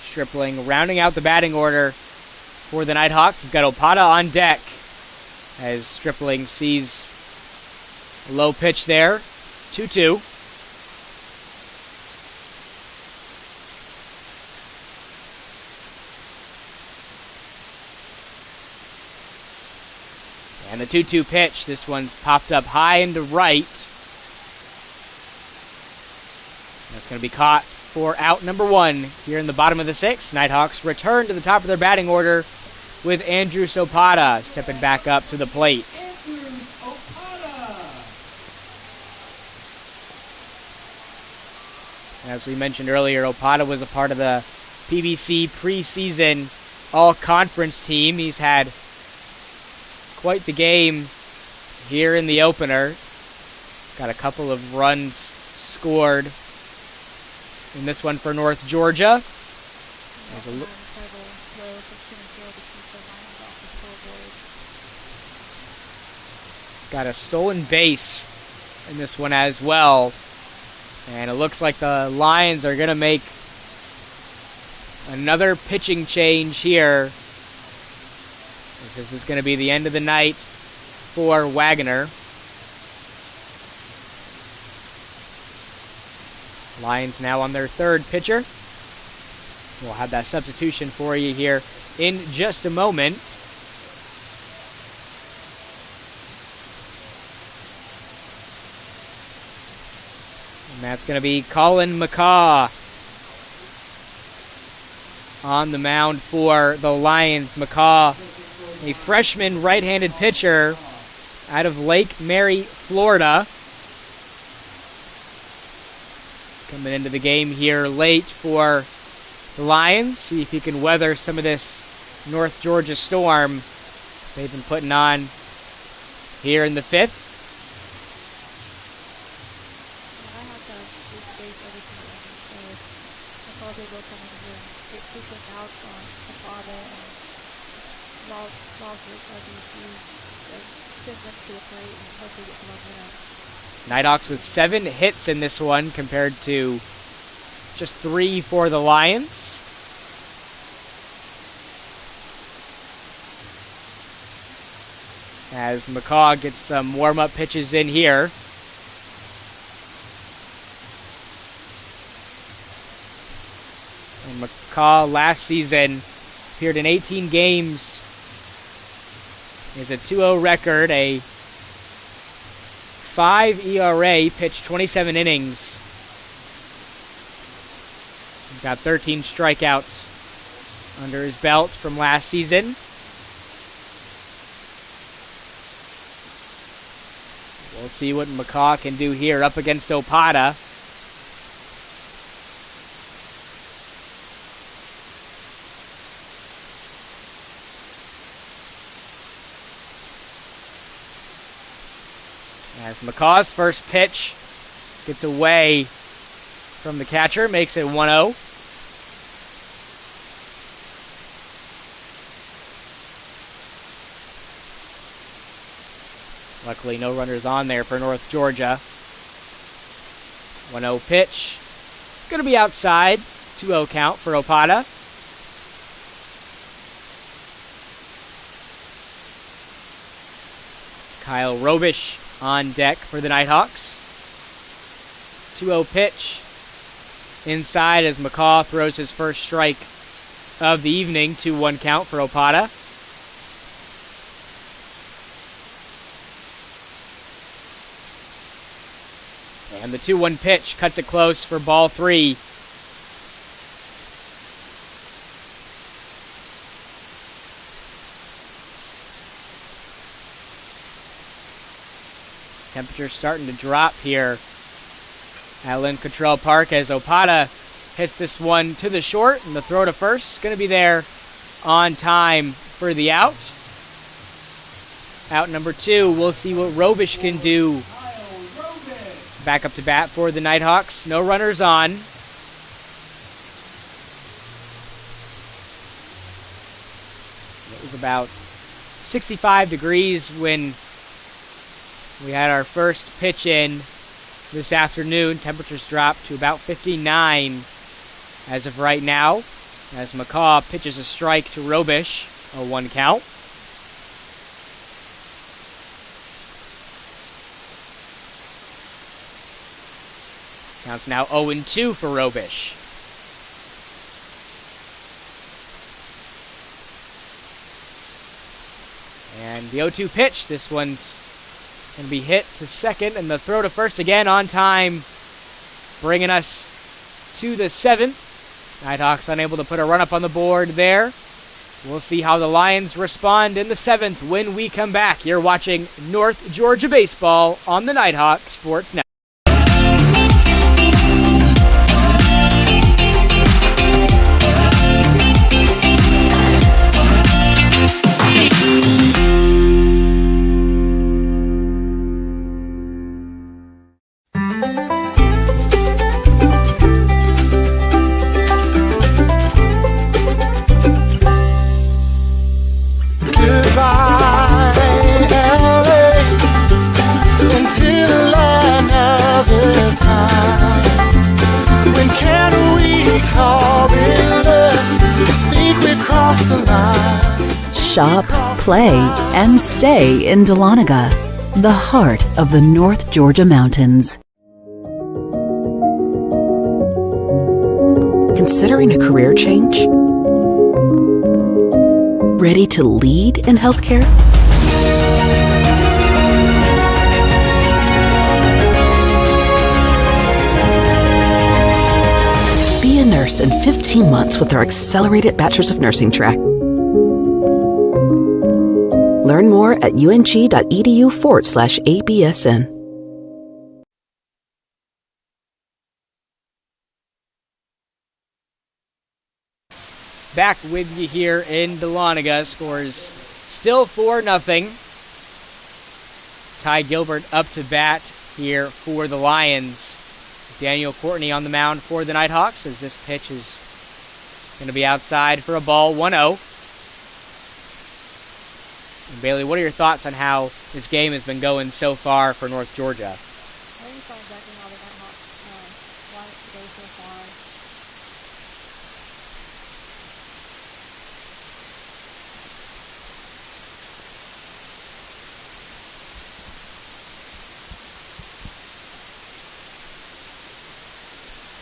Stripling rounding out the batting order for the Nighthawks. He's got Opata on deck as Stripling sees a low pitch there. 2-2. And the 2-2 pitch. This one's popped up high into right. That's going to be caught for out number 1 here in the bottom of the sixth. Nighthawks return to the top of their batting order with Andrew Sopata stepping back up to the plate. As we mentioned earlier, Opata was a part of the PBC preseason all-conference team. He's had quite the game here in the opener. Got a couple of runs scored in this one for North Georgia. Got a stolen base in this one as well. And it looks like the Lions are going to make another pitching change here. This is going to be the end of the night for Wagner. Lions now on their third pitcher. We'll have that substitution for you here in just a moment. And that's going to be Colin McCaw on the mound for the Lions. McCaw, a freshman right-handed pitcher out of Lake Mary, Florida. He's coming into the game here late for the Lions. See if he can weather some of this North Georgia storm they've been putting on here in the fifth. Nighthawks with 7 hits in this one compared to just 3 for the Lions. As McCaw gets some warm-up pitches in here. And McCaw last season appeared in 18 games. He has a 2-0 record, a 5 ERA, pitched 27 innings. He's got 13 strikeouts under his belt from last season. We'll see what McCaw can do here up against Opata. As McCaw's first pitch gets away from the catcher, makes it 1-0. Luckily, no runners on there for North Georgia. 1-0 pitch. Going to be outside. 2-0 count for Opata. Kyle Robish on deck for the Nighthawks. 2-0 pitch. Inside as McCaw throws his first strike of the evening. 2-1 count for Opata. And the 2-1 pitch cuts it close for ball 3. Temperature's starting to drop here at Lynn Cottrell Park as Opata hits this one to the short, and the throw to first is going to be there on time for the out. Out number 2, we'll see what Robish can do. Back up to bat for the Nighthawks. No runners on. It was about 65 degrees when we had our first pitch in this afternoon. Temperatures dropped to about 59 as of right now, as McCaw pitches a strike to Robish, a 1 count. Counts now 0-2 for Robish. And the 0-2 pitch, this one's going to be hit to second, and the throw to first again on time, bringing us to the 7th. Nighthawks unable to put a run up on the board there. We'll see how the Lions respond in the 7th when we come back. You're watching North Georgia Baseball on the Nighthawk Sports Network. Shop, play, and stay in Dahlonega, the heart of the North Georgia mountains. Considering a career change? Ready to lead in healthcare? Be a nurse in 15 months with our accelerated Bachelor's of Nursing track. Learn more at ung.edu/ABSN. Back with you here in Dahlonega. Scores still 4-0. Ty Gilbert up to bat here for the Lions. Daniel Courtney on the mound for the Nighthawks as this pitch is going to be outside for a ball, 1-0. Bailey, what are your thoughts on how this game has been going so far for North Georgia? I think you saw exactly how the Nighthawks want it to go so far.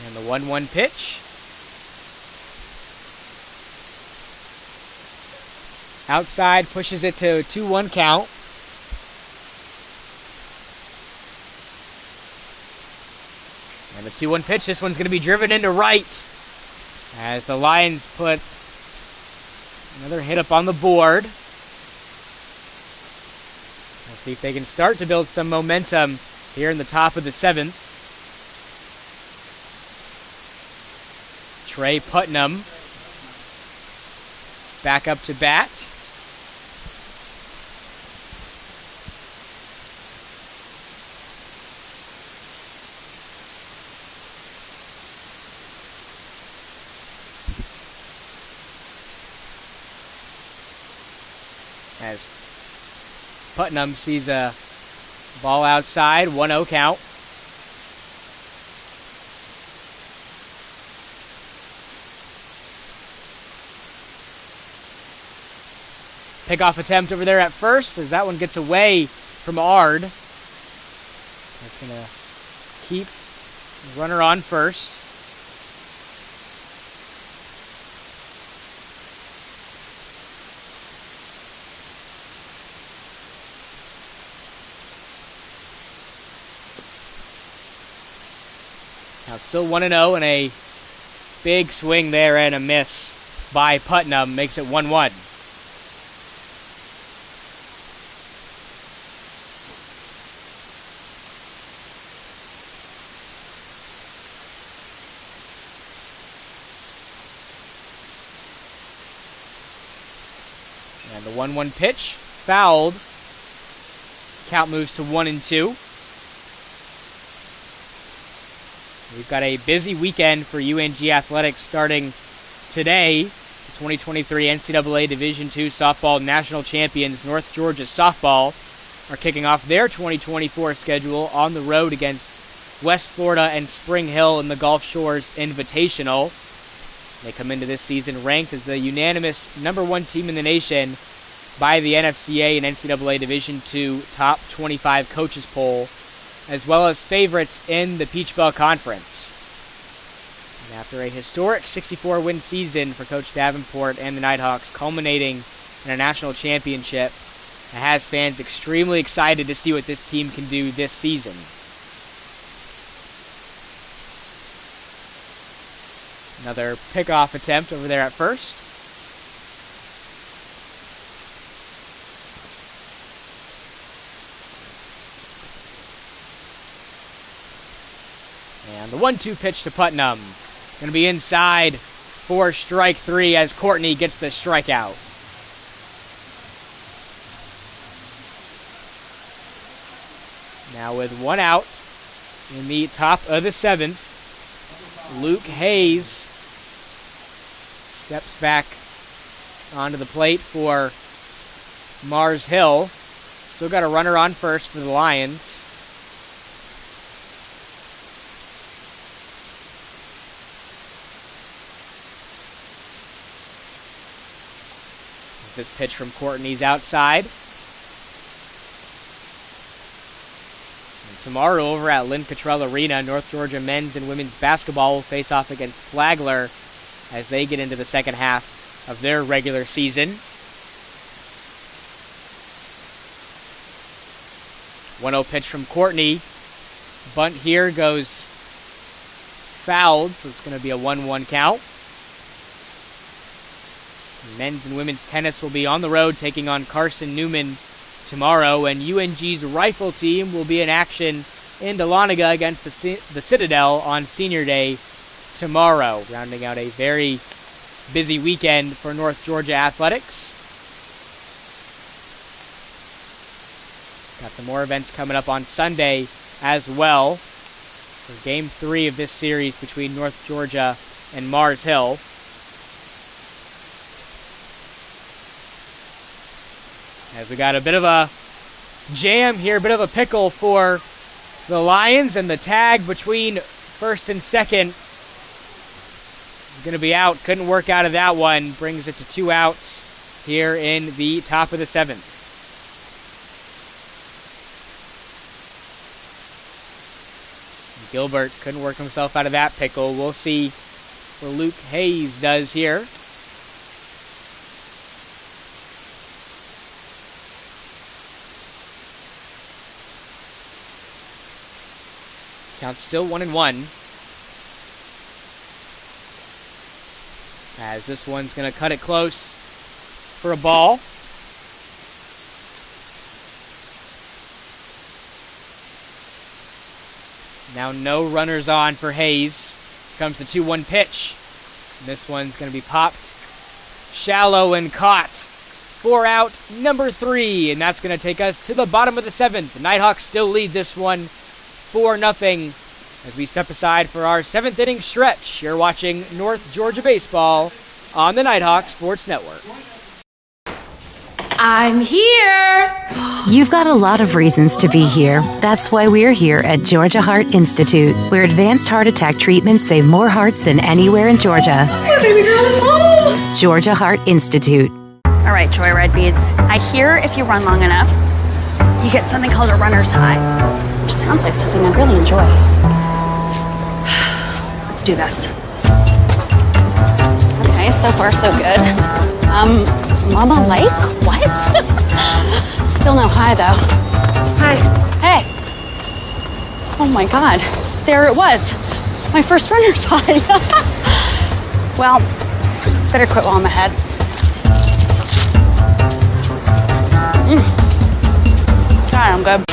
And the 1-1 pitch. Outside, pushes it to a 2-1 count. And the 2-1 pitch, this one's going to be driven into right. As the Lions put another hit up on the board. Let's see if they can start to build some momentum here in the top of the 7th. Trey Putnam back up to bat. as Putnam sees a ball outside, 1-0 count. Pickoff attempt over there at first as that one gets away from Ard. That's going to keep the runner on first. Now still 1-0 and a big swing there and a miss by Putnam makes it 1-1. And the 1-1 pitch, fouled. Count moves to 1-2. We've got a busy weekend for UNG Athletics starting today. The 2023 NCAA Division II Softball National Champions North Georgia Softball are kicking off their 2024 schedule on the road against West Florida and Spring Hill in the Gulf Shores Invitational. They come into this season ranked as the unanimous #1 team in the nation by the NFCA and NCAA Division II Top 25 Coaches Poll, as well as favorites in the Peach Bell Conference. And after a historic 64-win season for Coach Davenport and the Nighthawks, culminating in a national championship, it has fans extremely excited to see what this team can do this season. Another pickoff attempt over there at first. And the 1-2 pitch to Putnam. Going to be inside for strike 3 as Courtney gets the strikeout. Now with 1 out in the top of the 7th, Luke Hayes steps back onto the plate for Mars Hill. Still got a runner on first for the Lions. This pitch from Courtney's outside. And tomorrow over at Lynn Cottrell Arena, North Georgia men's and women's basketball will face off against Flagler as they get into the second half of their regular season. 1-0 pitch from Courtney. Bunt here goes fouled, so it's going to be a 1-1 count. Men's and women's tennis will be on the road taking on Carson Newman tomorrow, and UNG's rifle team will be in action in Dahlonega against the Citadel on Senior Day tomorrow, rounding out a very busy weekend for North Georgia Athletics. Got some more events coming up on Sunday as well for Game 3 of this series between North Georgia and Mars Hill. As we got a bit of a jam here, a bit of a pickle for the Lions, and the tag between first and second is going to be out. Couldn't work out of that one. Brings it to 2 outs here in the top of the 7th. Gilbert couldn't work himself out of that pickle. We'll see what Luke Hayes does here. Count's still 1-1. As this one's going to cut it close for a ball. Now no runners on for Hayes. Comes the 2-1 pitch. And this one's going to be popped shallow and caught. 4 out, number 3. And that's going to take us to the bottom of the 7th. The Nighthawks still lead this one 4-0 as we step aside for our 7th inning stretch. You're watching North Georgia Baseball on the Nighthawk Sports Network. I'm here. You've got a lot of reasons to be here. That's why we're here at Georgia Heart Institute, where advanced heart attack treatments save more hearts than anywhere in Georgia. My baby girl is home. Georgia Heart Institute. All right, Joyride Beads. I hear if you run long enough, you get something called a runner's high, which sounds like something I'd really enjoy. Let's do this. Okay, so far so good. Mama Lake? What? Still no high though. Hi. Hey. Oh my God, there it was. My first runner's high. Well, better quit while I'm ahead. God, I'm good.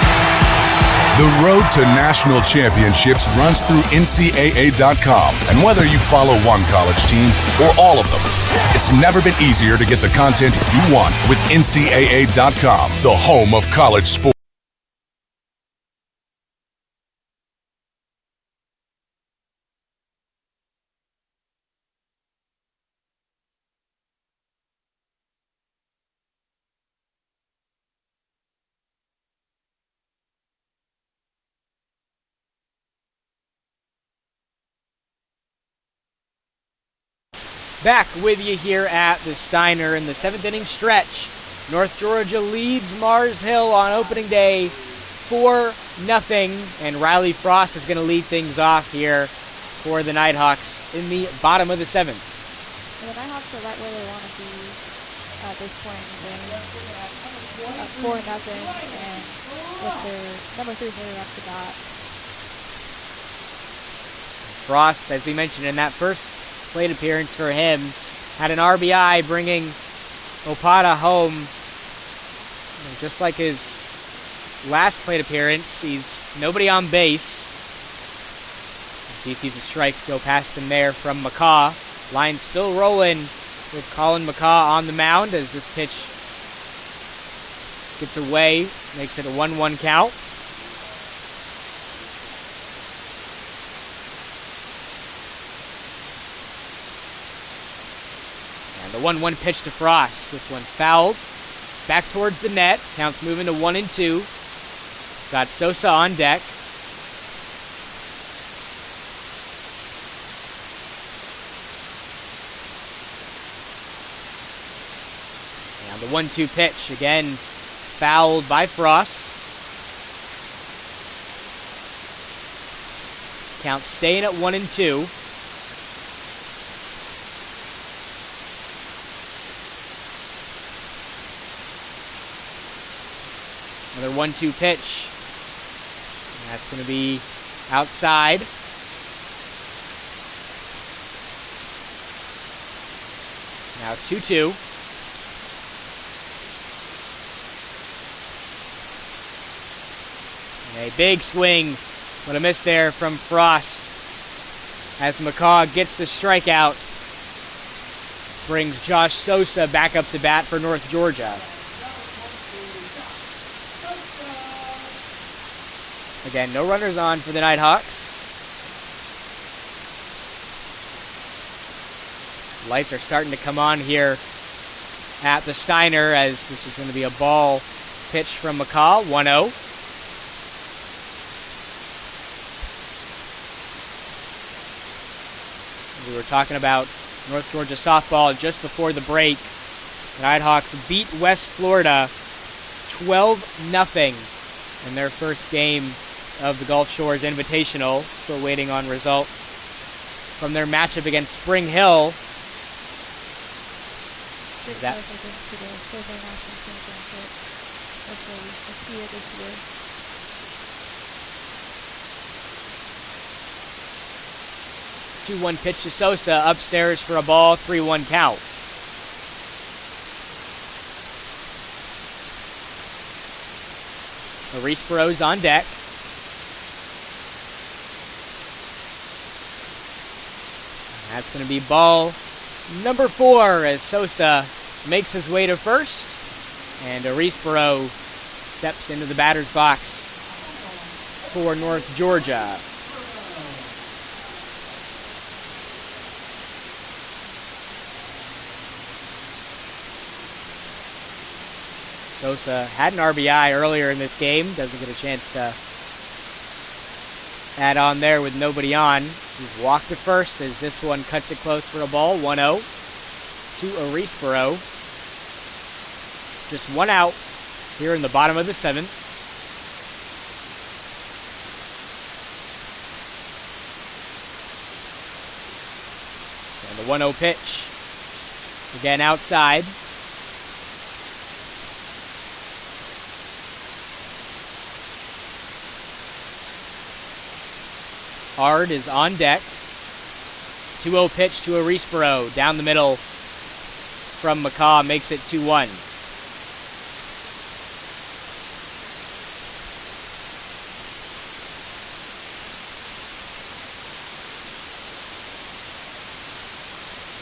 The road to national championships runs through NCAA.com. And whether you follow one college team or all of them, it's never been easier to get the content you want with NCAA.com, the home of college sports. Back with you here at the Steiner in the 7th inning stretch. North Georgia leads Mars Hill on opening day 4-0, and Riley Frost is going to lead things off here for the Nighthawks in the bottom of the 7th. And the Nighthawks are right where they want to be at this point in the game. 4-0, and with their number 3 hitter up to bat. Frost, as we mentioned in that first plate appearance for him, had an RBI bringing Opata home. And just like his last plate appearance, he's nobody on base. He sees a strike go past him there from McCaw. Line still rolling with Colin McCaw on the mound as this pitch gets away, makes it a 1-1 count. The 1-1 pitch to Frost. This one's fouled. Back towards the net. Counts moving to 1-2. Got Sosa on deck. And the 1-2 pitch. Again, fouled by Frost. Count staying at 1-2. Another 1-2 pitch. And that's going to be outside. Now 2-2. And a big swing, but a miss there from Frost as McCaw gets the strikeout. Brings Josh Sosa back up to bat for North Georgia. Again, no runners on for the Nighthawks. Lights are starting to come on here at the Steiner as this is going to be a ball pitch from McCaw, 1-0. We were talking about North Georgia softball just before the break. The Nighthawks beat West Florida 12-0 in their first game of the Gulf Shores Invitational. Still waiting on results from their matchup against Spring Hill. That to the Silver National Championship. Hopefully, we'll see it this year. 2-1 pitch to Sosa, upstairs for a ball, 3-1 count. Maurice Burrows on deck. That's going to be ball number 4 as Sosa makes his way to first. And Maurice Burrows steps into the batter's box for North Georgia. Sosa had an RBI earlier in this game. Doesn't get a chance to add on there with nobody on. He's walked to first as this one cuts it close for a ball. 1-0 to Arisboro. Just one out here in the bottom of the 7th. And the 1-0 pitch. Again outside. Ard is on deck. 2-0 pitch to Arisboro. Down the middle from McCaw. Makes it 2-1.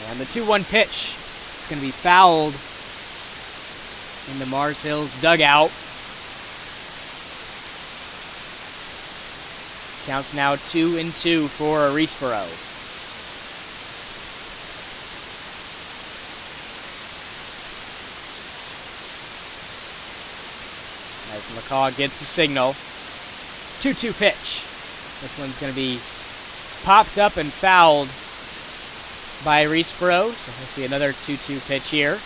And the 2-1 pitch is going to be fouled in the Mars Hills dugout. Counts now 2-2 for Arisboro. As McCaw gets the signal. 2-2 pitch. This one's going to be popped up and fouled by Arisboro. So we'll see another 2-2 pitch here.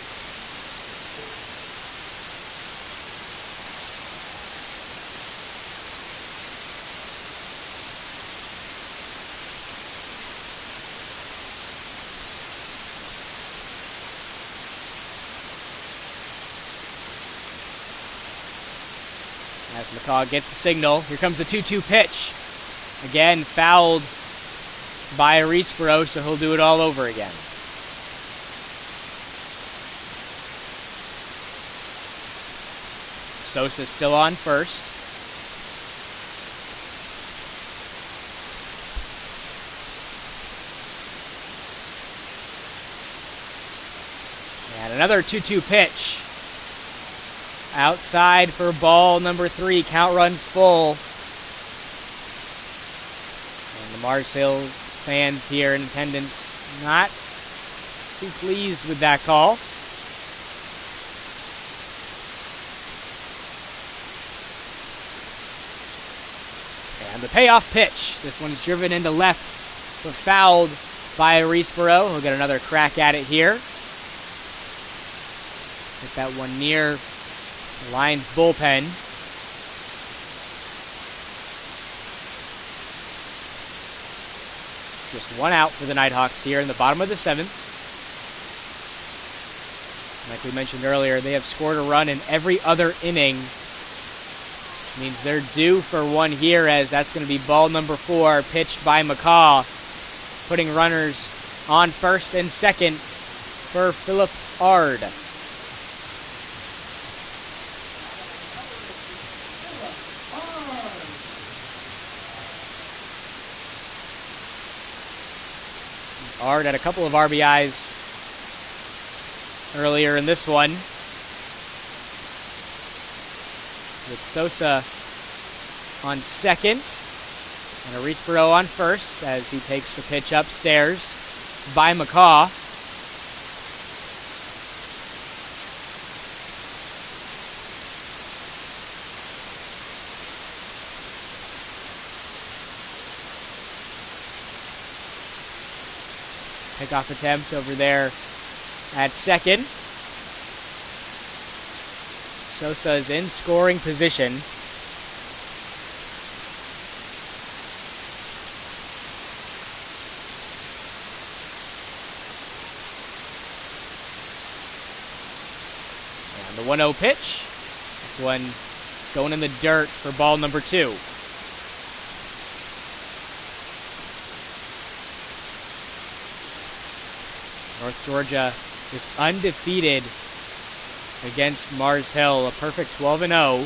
As McCaw gets the signal, here comes the 2-2 pitch. Again, fouled by Arisboro, so he'll do it all over again. Sosa's still on first. And another 2-2 pitch. Outside for ball number 3. Count runs full. And the Mars Hill fans here in attendance not too pleased with that call. And the payoff pitch. This one's driven into left, but fouled by Arisboro. He'll get another crack at it here. Hit that one near the Lions bullpen. Just one out for the Nighthawks here in the bottom of the 7th. Like we mentioned earlier, they have scored a run in every other inning. Which means they're due for one here, as that's going to be ball number 4, pitched by McCaw, putting runners on first and second for Philip Ard. Ard had a couple of RBIs earlier in this one, with Sosa on second and Arisboro on first as he takes the pitch upstairs by McCaw. Pickoff attempt over there at second. Sosa is in scoring position. And the 1-0 pitch. This one going in the dirt for ball number 2. North Georgia is undefeated against Mars Hill, a perfect 12-0.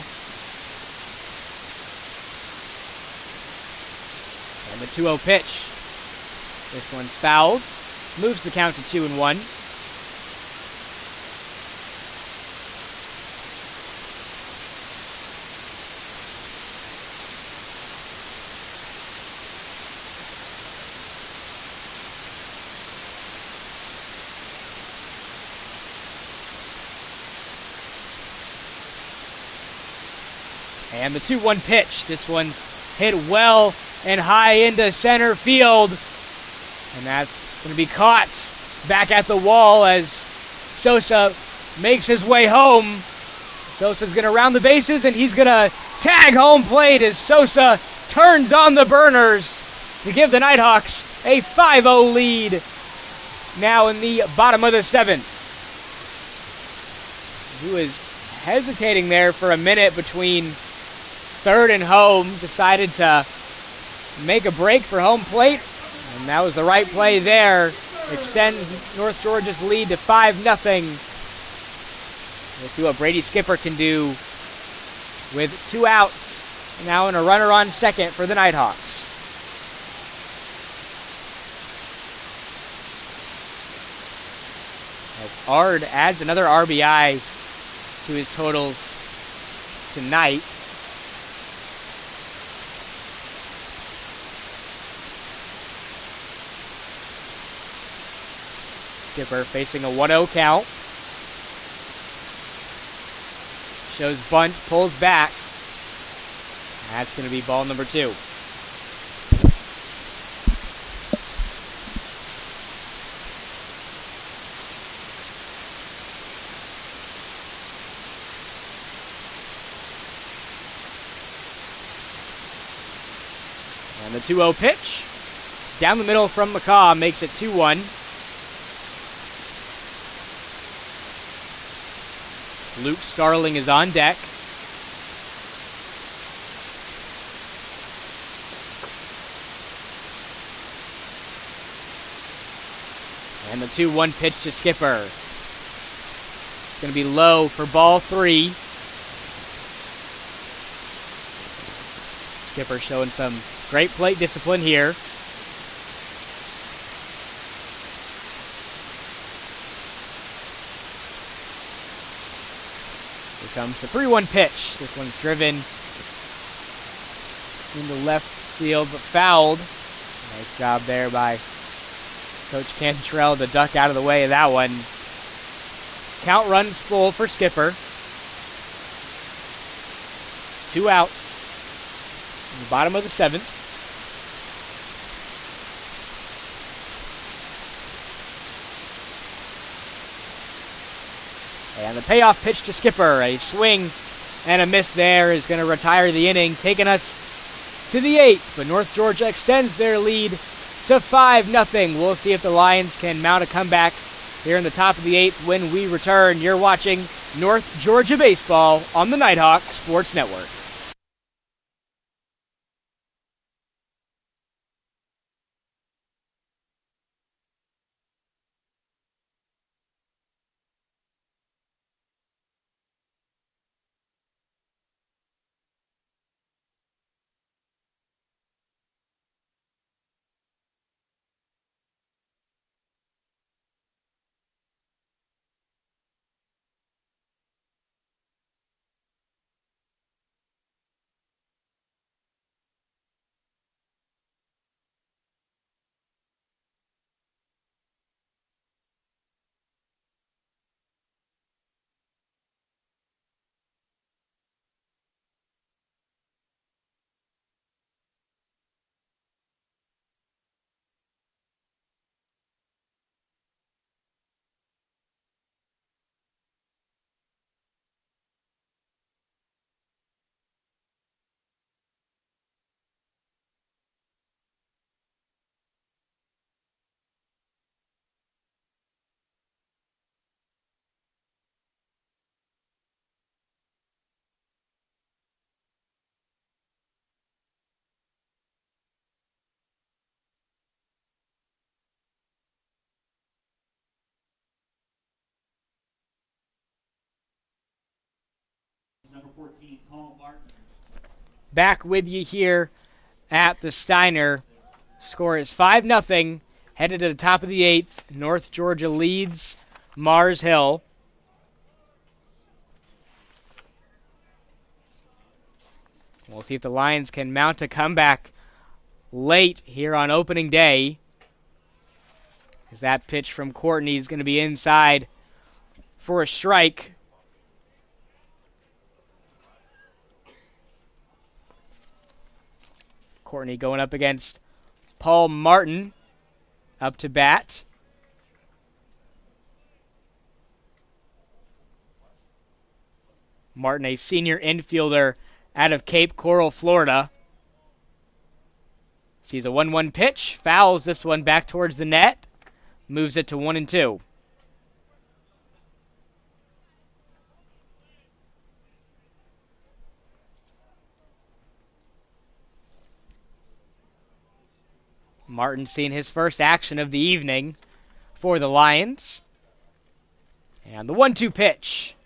And the 2-0 pitch. This one's fouled. Moves the count to 2-1. And the 2-1 pitch. This one's hit well and high into center field. And that's going to be caught back at the wall as Sosa makes his way home. Sosa's going to round the bases, and he's going to tag home plate as Sosa turns on the burners to give the Nighthawks a 5-0 lead. Now in the bottom of the 7th. He was hesitating there for a minute between third and home. Decided to make a break for home plate, and that was the right play there. Extends North Georgia's lead to 5-0. We'll see what Brady Skipper can do with 2 outs. Now in a runner on second for the Nighthawks. As Ard adds another RBI to his totals tonight. Skipper facing a 1-0 count. Shows bunt, pulls back. That's going to be ball number 2. And the 2-0 pitch. Down the middle from McCaw makes it 2-1. Luke Starling is on deck. And the 2-1 pitch to Skipper. It's going to be low for ball 3. Skipper showing some great plate discipline here. Here comes the 3-1 pitch. This one's driven into left field, but fouled. Nice job there by Coach Cantrell to duck out of the way of that one. Count runs full for Skipper. 2 outs in the bottom of the 7th. And the payoff pitch to Skipper. A swing and a miss there is going to retire the inning, taking us to the 8th. But North Georgia extends their lead to 5-0. We'll see if the Lions can mount a comeback here in the top of the 8th when we return. You're watching North Georgia Baseball on the Nighthawk Sports Network. Number 14, Paul Martin. Back with you here at the Steiner. Score is 5-0. Headed to the top of the 8th. North Georgia leads Mars Hill. We'll see if the Lions can mount a comeback late here on opening day. As that pitch from Courtney is going to be inside for a strike. Courtney going up against Paul Martin up to bat. Martin, a senior infielder out of Cape Coral, Florida. Sees a 1-1 pitch, fouls this one back towards the net, moves it to 1-2. Martin seeing his first action of the evening for the Lions. And the 1-2 pitch,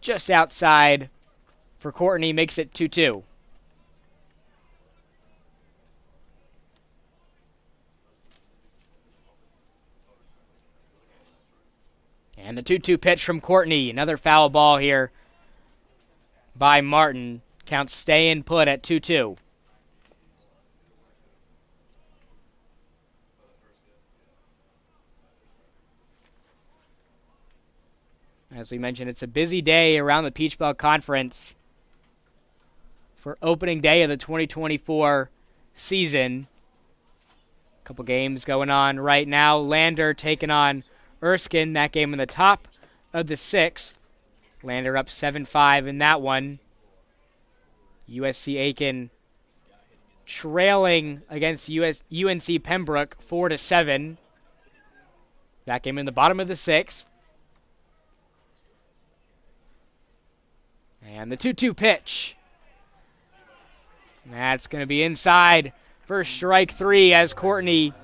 just outside for Courtney, makes it 2-2. And the 2-2 pitch from Courtney, another foul ball here by Martin. Count staying put at 2-2. As we mentioned, it's a busy day around the Peach Belt Conference for opening day of the 2024 season. A couple games going on right now. Lander taking on Erskine, that game in the top of the 6th. Lander up 7-5 in that one. USC Aiken trailing against UNC Pembroke 4-7. That game in the bottom of the 6th. And the 2-2 pitch. That's going to be inside for strike 3 as Courtney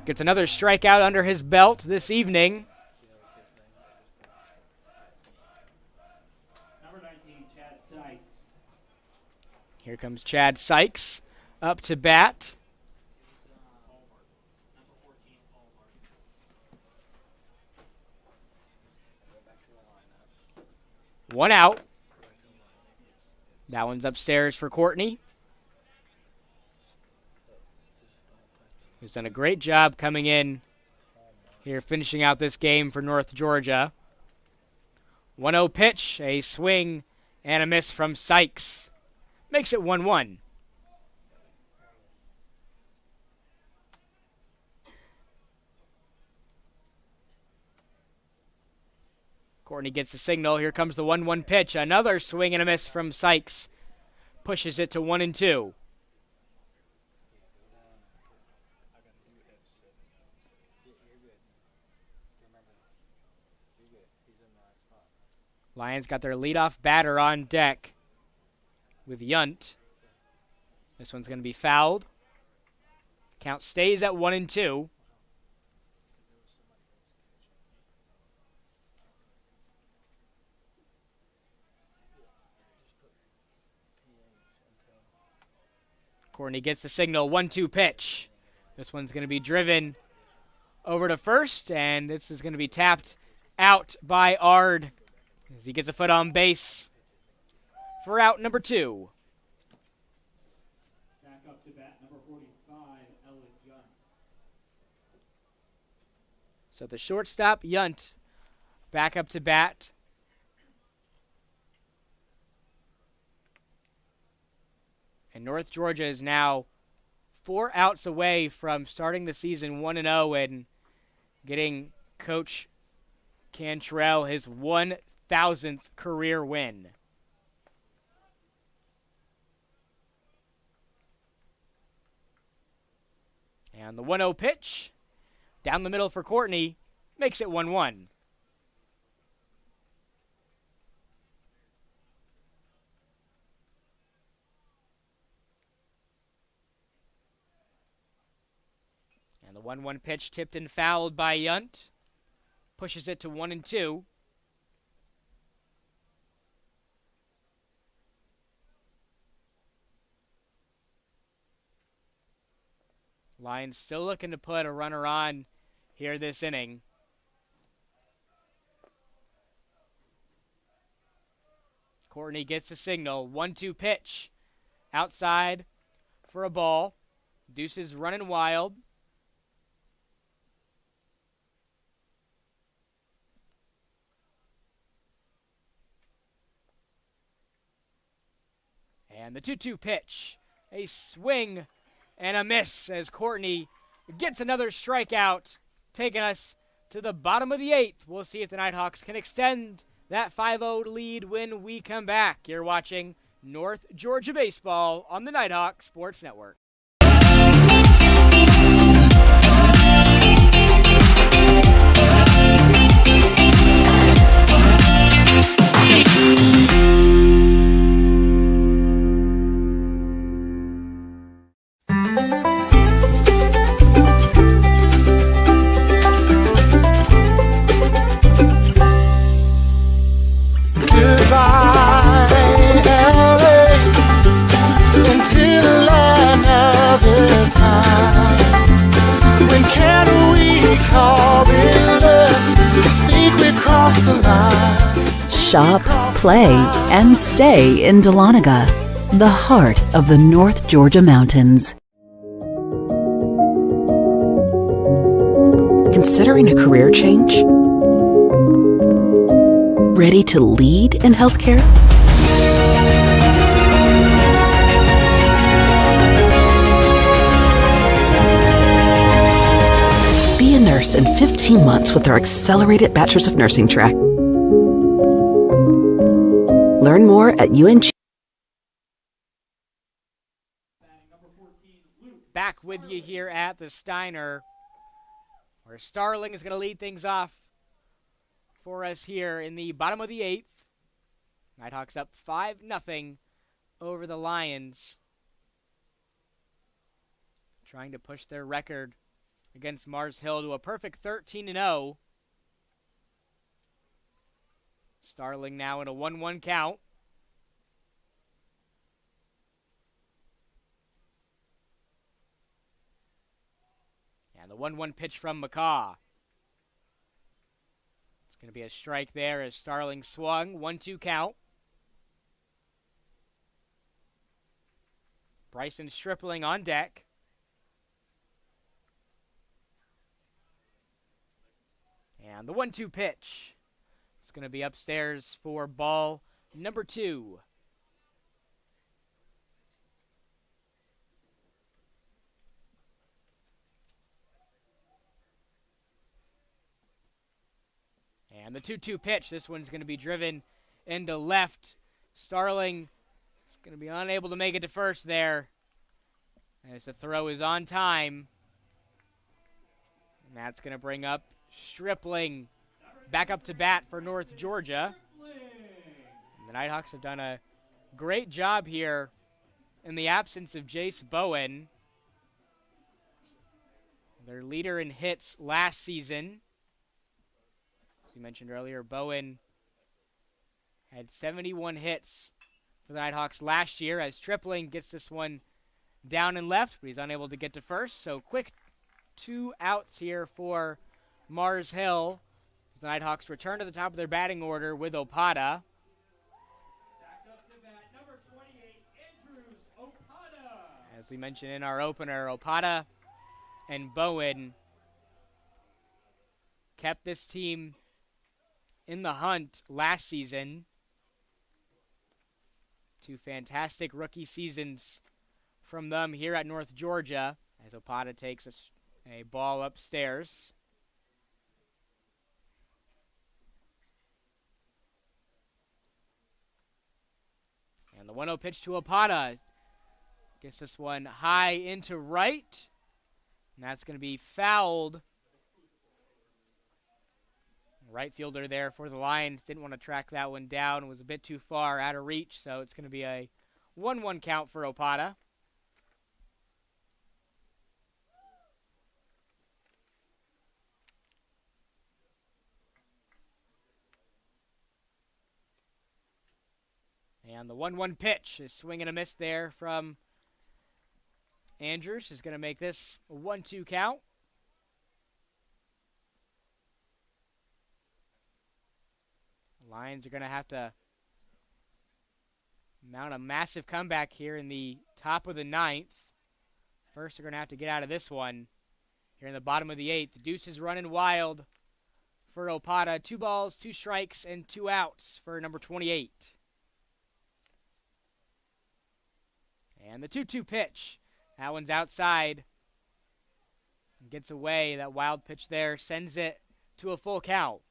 gets another strikeout under his belt this evening. Number 19, Chad Sykes. Here comes Chad Sykes up to bat. One out. That one's upstairs for Courtney, who's done a great job coming in here, finishing out this game for North Georgia. 1-0 pitch, a swing and a miss from Sykes. Makes it 1-1. Courtney gets the signal. Here comes the 1-1 pitch. Another swing and a miss from Sykes. Pushes it to 1-2. Lions got their leadoff batter on deck with Yunt. This one's going to be fouled. Count stays at 1-2. Courtney gets the signal, 1-2 pitch. This one's going to be driven over to first, and this is going to be tapped out by Ard as he gets a foot on base for out number 2. Back up to bat, number 45, Elliot Yunt. So the shortstop, Yunt, back up to bat. And North Georgia is now 4 outs away from starting the season 1-0 and getting Coach Cantrell his 1,000th career win. And the 1-0 pitch down the middle for Courtney makes it 1-1. And the 1-1 pitch tipped and fouled by Yunt. Pushes it to 1-2. Lions still looking to put a runner on here this inning. Courtney gets the signal. 1-2 pitch. Outside for a ball. Deuce is running wild. And the 2-2 pitch A swing and a miss as Courtney gets another strikeout, taking us to the bottom of the 8th. We'll see if the Nighthawks can extend that 5-0 lead when we come back. You're watching North Georgia Baseball on the Nighthawk Sports Network. Shop, play, and stay in Dahlonega, the heart of the North Georgia mountains. Considering a career change? Ready to lead in healthcare? Be a nurse in 15 months with our accelerated Bachelor's of Nursing track. Learn more at UNG. Back with you here at the Steiner, where Starling is going to lead things off for us here in the bottom of the 8th. Nighthawks up 5-0 over the Lions, trying to push their record against Mars Hill to a perfect 13-0. Starling now in a 1-1 count. And the 1-1 pitch from McCaw. It's going to be a strike there as Starling swung. 1-2 count. Bryson Stripling on deck. And the 1-2 pitch. It's going to be upstairs for ball number 2. And the 2-2 pitch. This one's going to be driven into left. Starling is going to be unable to make it to first there, as the throw is on time. And that's going to bring up Stripling back up to bat for North Georgia. And the Nighthawks have done a great job here in the absence of Jace Bowen, their leader in hits last season. As you mentioned earlier, Bowen had 71 hits for the Nighthawks last year, as Stripling gets this one down and left, but he's unable to get to first. So quick 2 outs here for Mars Hill. The Nighthawks return to the top of their batting order with Opada. As we mentioned in our opener, Opada and Bowen kept this team in the hunt last season. 2 fantastic rookie seasons from them here at North Georgia, as Opada takes a ball upstairs. And the 1-0 pitch to Opada gets this one high into right. And that's going to be fouled. Right fielder there for the Lions didn't want to track that one down. It was a bit too far out of reach, so it's going to be a 1-1 count for Opada. And the 1-1 pitch, is swing and a miss there from Andrews, is going to make this a 1-2 count. Lions are going to have to mount a massive comeback here in the top of the 9th. First, they're going to have to get out of this one here in the bottom of the 8th. The Deuce is running wild for Opada. 2 balls, 2 strikes, and 2 outs for number 28. And the 2-2 pitch. That one's outside. Gets away. That wild pitch there sends it to a full count.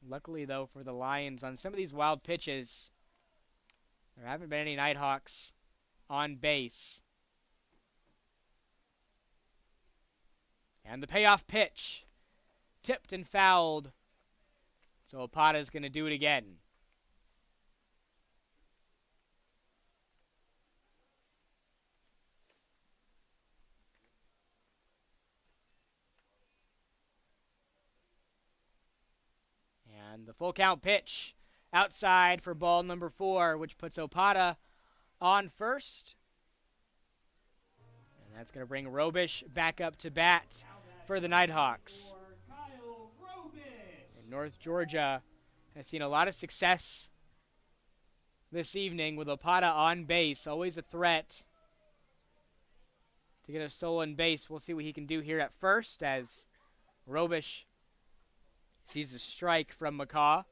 Luckily, though, for the Lions, on some of these wild pitches, there haven't been any Nighthawks on base. And the payoff pitch. Tipped and fouled. So Opata's going to do it again. And the full count pitch outside for ball number 4, which puts Opata on first. And that's going to bring Robish back up to bat for the Nighthawks. And North Georgia has seen a lot of success this evening with Opata on base. Always a threat to get a stolen base. We'll see what he can do here at first as Robish sees a strike from McCaw.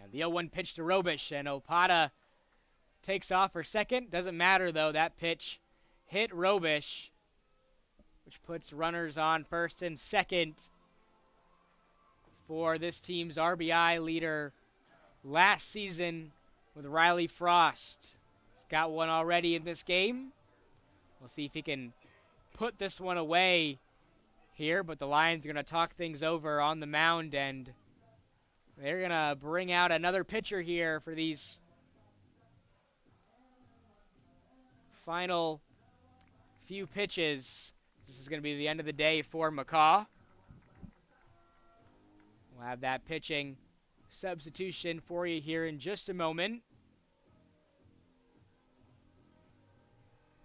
And the 0-1 pitch to Robish, and Opata takes off for second. Doesn't matter, though. That pitch hit Robish, which puts runners on first and second for this team's RBI leader last season with Riley Frost. He's got one already in this game. We'll see if he can put this one away here, but the Lions are going to talk things over on the mound, and they're going to bring out another pitcher here for these final few pitches. This is going to be the end of the day for McCaw. We'll have that pitching substitution for you here in just a moment.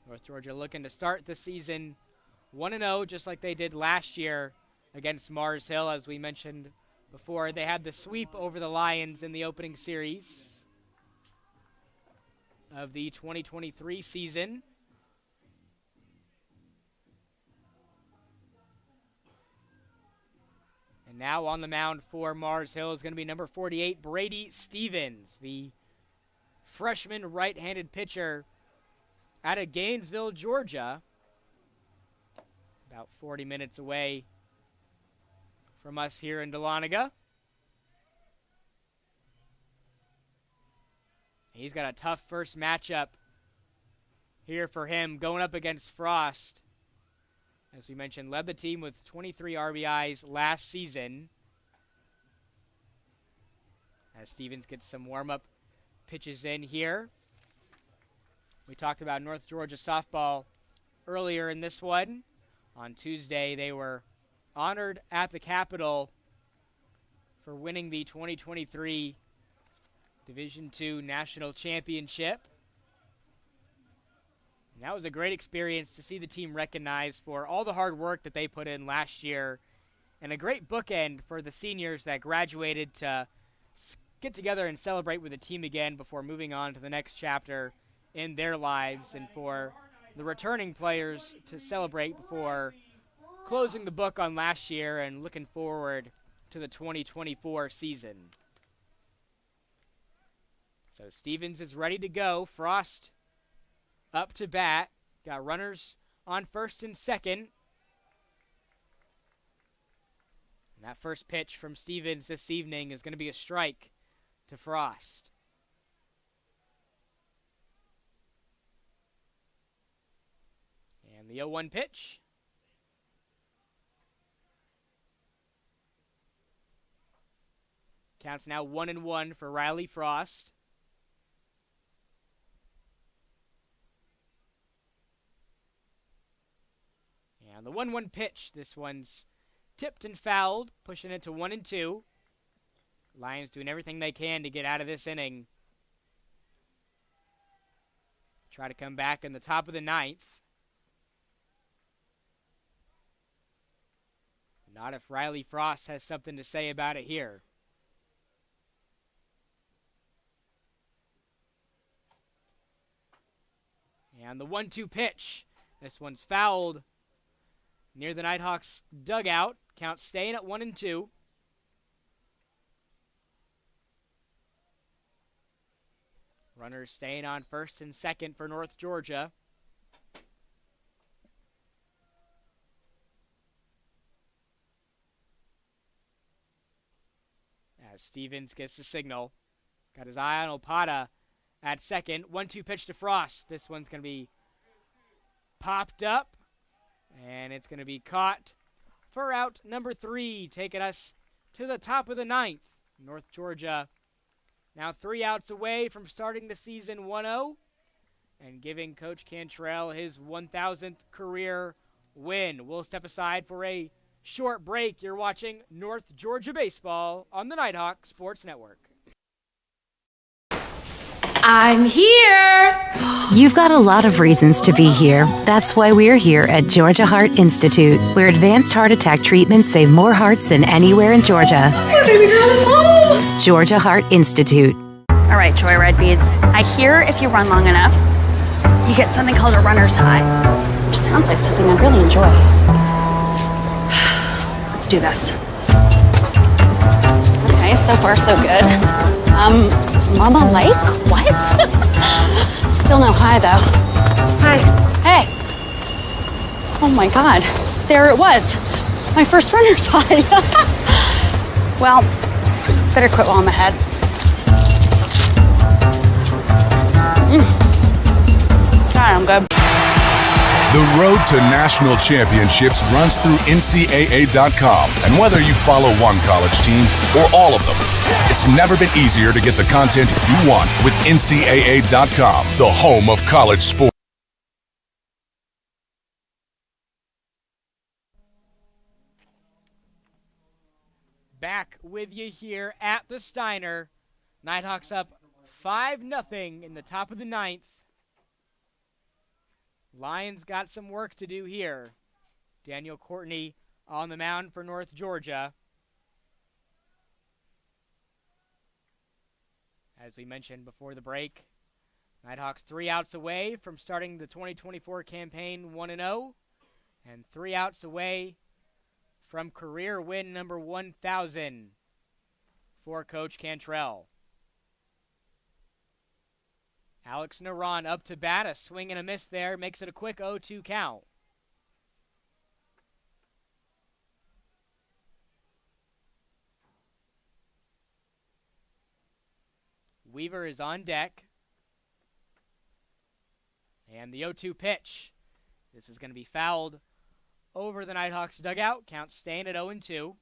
North Georgia looking to start the season 1-0, just like they did last year against Mars Hill. As we mentioned before, they had the sweep over the Lions in the opening series of the 2023 season. And now on the mound for Mars Hill is going to be number 48, Brady Stevens, the freshman right-handed pitcher out of Gainesville, Georgia, about 40 minutes away from us here in Dahlonega. He's got a tough first matchup here for him, going up against Frost. As we mentioned, led the team with 23 RBIs last season. As Stevens gets some warm-up pitches in here. We talked about North Georgia softball earlier in this one. On Tuesday, they were honored at the Capitol for winning the 2023 Division II National Championship. And that was a great experience to see the team recognized for all the hard work that they put in last year, and a great bookend for the seniors that graduated to get together and celebrate with the team again before moving on to the next chapter in their lives, and for the returning players to celebrate before closing the book on last year and looking forward to the 2024 season. So Stevens is ready to go. Frost up to bat. Got runners on first and second. And that first pitch from Stevens this evening is going to be a strike to Frost. And the 0-1 pitch. Counts now 1-1 for Riley Frost. And the 1-1 pitch. This one's tipped and fouled, pushing it to 1-2. Lions doing everything they can to get out of this inning. Try to come back in the top of the ninth. Not if Riley Frost has something to say about it here. And the 1-2 pitch. This one's fouled near the Nighthawks dugout. Count staying at 1-2. Runners staying on first and second for North Georgia. As Stevens gets the signal. Got his eye on Opata at second. 1-2 pitch to Frost. This one's going to be popped up. And it's going to be caught for out number 3, taking us to the top of the 9th. North Georgia now 3 outs away from starting the season 1-0 and giving Coach Cantrell his 1,000th career win. We'll step aside for a short break. You're watching North Georgia Baseball on the Nighthawk Sports Network. I'm here. You've got a lot of reasons to be here. That's why we're here at Georgia Heart Institute, where advanced heart attack treatments save more hearts than anywhere in Georgia. My baby girl is home. Georgia Heart Institute. All right, Joyride Beads. I hear if you run long enough, you get something called a runner's high, which sounds like something I really enjoy. Let's do this. Okay, so far so good. Mama Lake? What? Still no high though. Hi. Hey. Oh my God. There it was. My first runner's high. Well, better quit while I'm ahead. God, I'm good. The road to national championships runs through NCAA.com. And whether you follow one college team or all of them, it's never been easier to get the content you want with NCAA.com, the home of college sports. Back with you here at the Steiner. Nighthawks up 5-0 in the top of the 9th. Lions got some work to do here. Daniel Courtney on the mound for North Georgia. As we mentioned before the break, Nighthawks 3 outs away from starting the 2024 campaign 1-0, and 3 outs away from career win number 1,000 for Coach Cantrell. Alex Naran up to bat, a swing and a miss there, makes it a quick 0-2 count. Weaver is on deck. And the 0-2 pitch. This is going to be fouled over the Nighthawks dugout. Count staying at 0-2.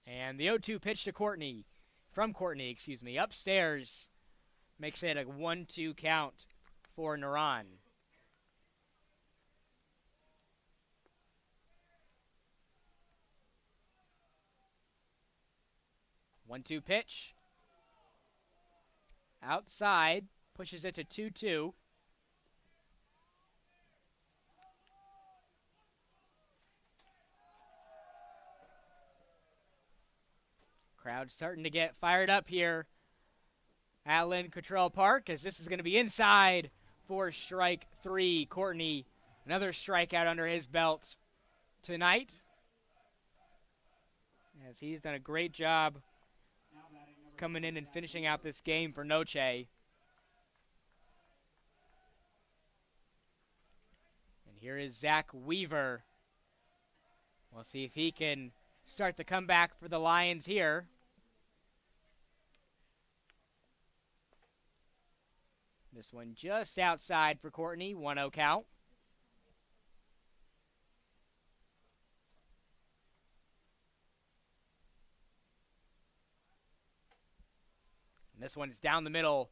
And the 0-2 pitch to Courtney. From Courtney, upstairs. Makes it a 1-2 count for Naran. One-two pitch. Outside. Pushes it to 2-2. Crowd starting to get fired up here at Lynn Cottrell Park, as this is going to be inside for strike 3. Courtney, another strikeout under his belt tonight, as he's done a great job coming in and finishing out this game for Noche. And here is Zach Weaver. We'll see if he can start the comeback for the Lions here. This one just outside for Courtney, 1-0 count. And this one is down the middle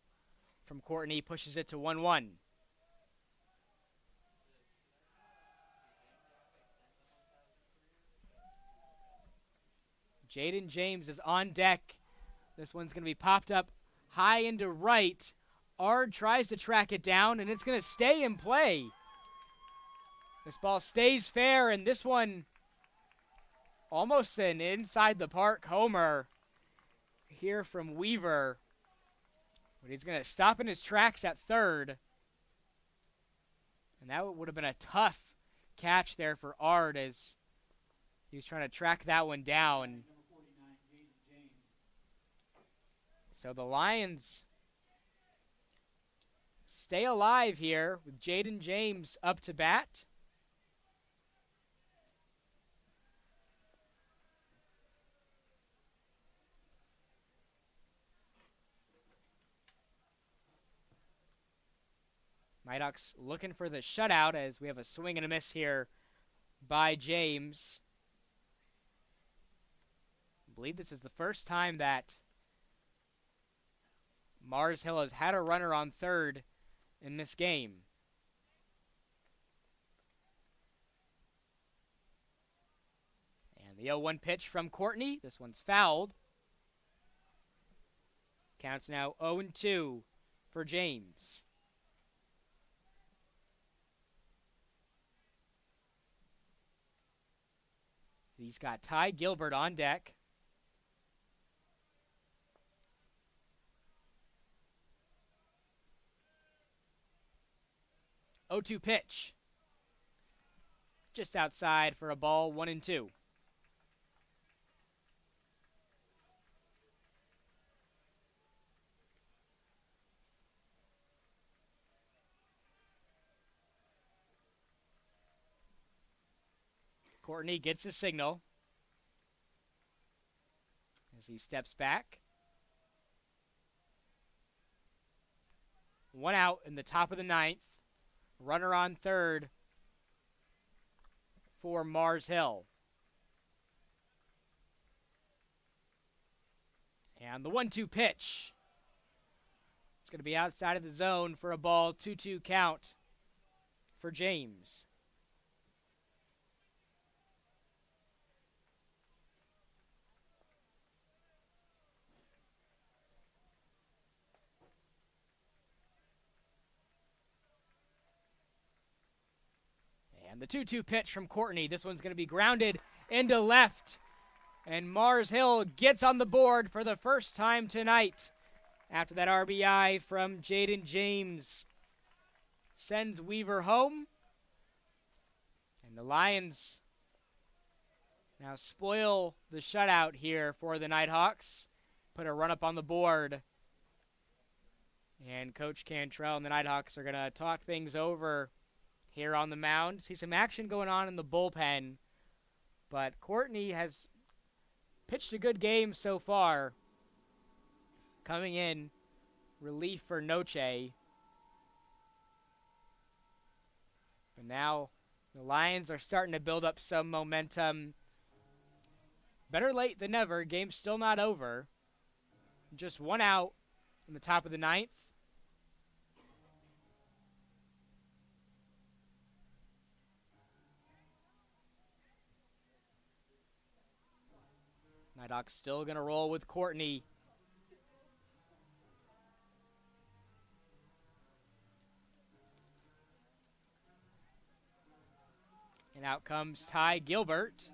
from Courtney, pushes it to 1-1. Jaden James is on deck. This one's going to be popped up high into right. Ard tries to track it down, and it's going to stay in play. This ball stays fair, and this one Almost an inside the park homer here from Weaver. But he's going to stop in his tracks at third. And that would have been a tough catch there for Ard as he was trying to track that one down. So the Lions stay alive here with Jaden James up to bat. Nighthawks looking for the shutout as we have a swing and a miss here by James. I believe this is the first time that Mars Hill has had a runner on third in this game. And the 0-1 pitch from Courtney. This one's fouled. Counts now 0-2 for James. He's got Ty Gilbert on deck. O2 pitch. Just outside for a ball, 1-2. Courtney gets his signal as he steps back. One out in the top of the ninth. Runner on third for Mars Hill. And the 1-2 pitch. It's going to be outside of the zone for a ball, 2-2 count for James. And the 2-2 pitch from Courtney. This one's going to be grounded into left. And Mars Hill gets on the board for the first time tonight after that RBI from Jaden James sends Weaver home. And the Lions now spoil the shutout here for the Nighthawks. Put a run up on the board. And Coach Cantrell and the Nighthawks are going to talk things over here on the mound. See some action going on in the bullpen. But Courtney has pitched a good game so far. Coming in, relief for Noche. But now the Lions are starting to build up some momentum. Better late than never. Game's still not over. Just one out in the top of the ninth. Nighthawks still going to roll with Courtney. And out comes Ty Gilbert.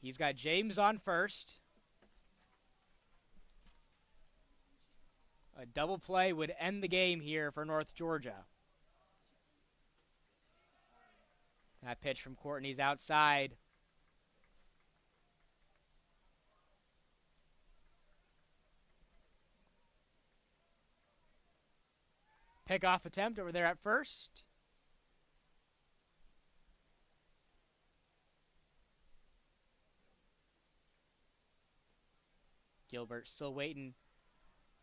He's got James on first. A double play would end the game here for North Georgia. That pitch from Courtney's outside. Pickoff attempt over there at first. Gilbert still waiting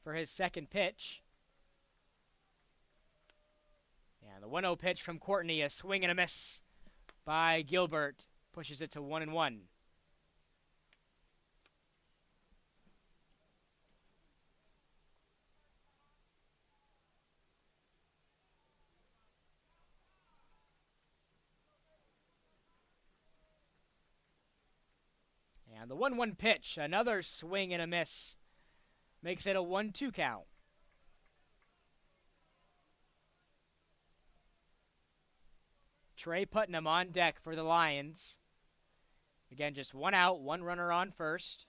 for his second pitch. And the 1-0 pitch from Courtney, a swing and a miss by Gilbert, pushes it to 1-1. And the 1-1 pitch, another swing and a miss, makes it a 1-2 count. Trey Putnam on deck for the Lions. Again, just one out, one runner on first.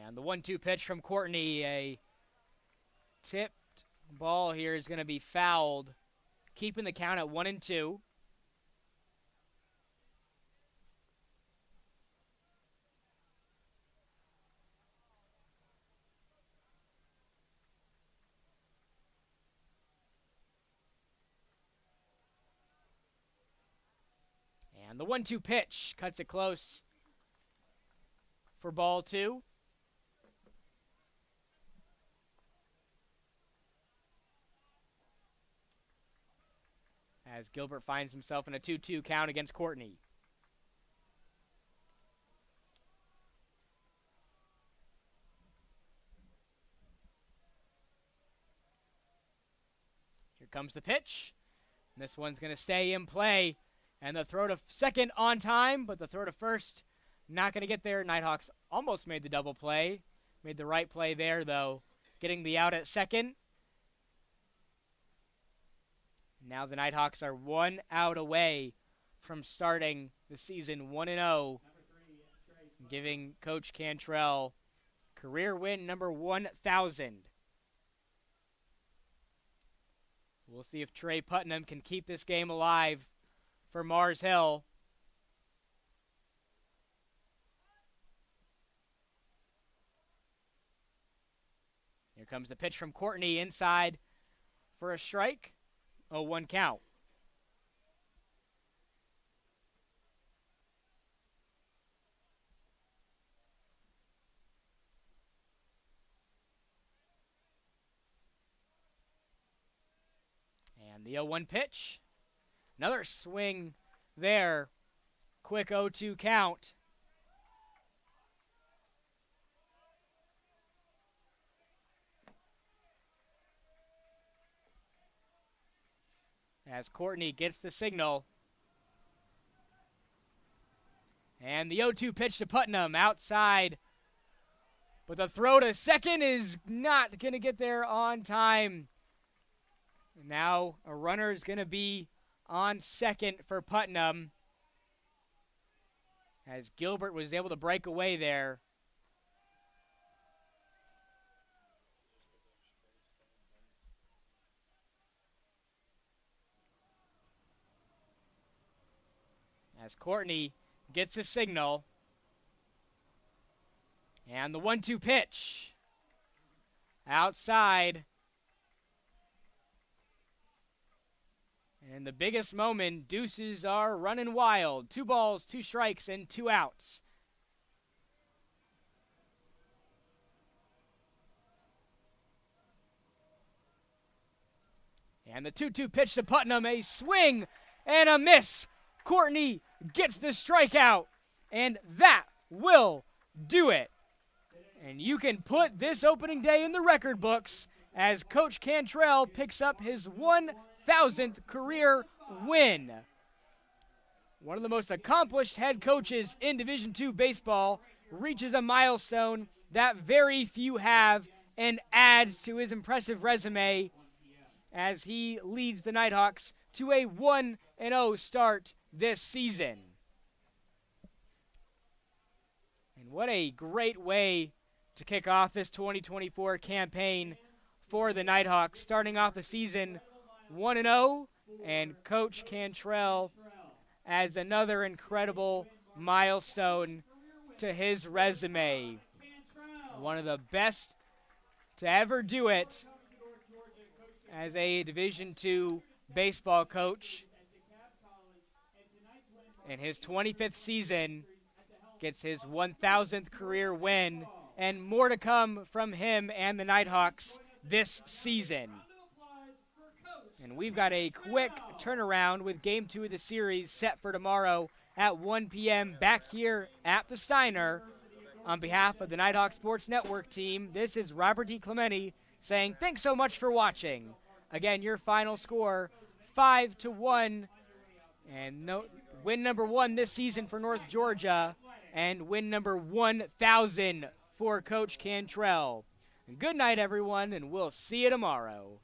And the 1-2 pitch from Courtney, a tipped ball here is going to be fouled, keeping the count at 1-2. And the 1-2 pitch cuts it close for ball 2. As Gilbert finds himself in a 2-2 count against Courtney. Here comes the pitch. And this one's going to stay in play. And the throw to second on time, but the throw to first not going to get there. Nighthawks almost made the double play. Made the right play there, though, getting the out at second. Now the Nighthawks are 1 out away from starting the season 1-0, giving Coach Cantrell career win number 1,000. We'll see if Trey Putnam can keep this game alive for Mars Hill. Here comes the pitch from Courtney inside for a strike. 0-1 count. And the 0-1 pitch. Another swing there. Quick 0-2 count. As Courtney gets the signal. And the 0-2 pitch to Putnam outside. But the throw to second is not going to get there on time. Now a runner is going to be on second for Putnam. As Gilbert was able to break away there. As Courtney gets a signal. And the 1-2 pitch. Outside. And the biggest moment, deuces are running wild. 2 balls, 2 strikes, and 2 outs. And the 2-2 pitch to Putnam, a swing and a miss. Courtney gets the strikeout, and that will do it. And you can put this opening day in the record books as Coach Cantrell picks up his 1,000th career win. One of the most accomplished head coaches in Division II baseball reaches a milestone that very few have and adds to his impressive resume as he leads the Nighthawks to a 1-0 start this season. And what a great way to kick off this 2024 campaign for the Nighthawks, starting off the season 1-0, and Coach Cantrell adds another incredible milestone to his resume. One of the best to ever do it as a Division II baseball coach. In his 25th season, gets his 1,000th career win, and more to come from him and the Nighthawks this season. And we've got a quick turnaround with Game 2 of the series set for tomorrow at 1 p.m. back here at the Steiner. On behalf of the Nighthawk Sports Network team, this is Robert D. Clementi saying thanks so much for watching. Again, your final score, 5-1, and win number 1 this season for North Georgia, and win number 1,000 for Coach Cantrell. Good night, everyone, and we'll see you tomorrow.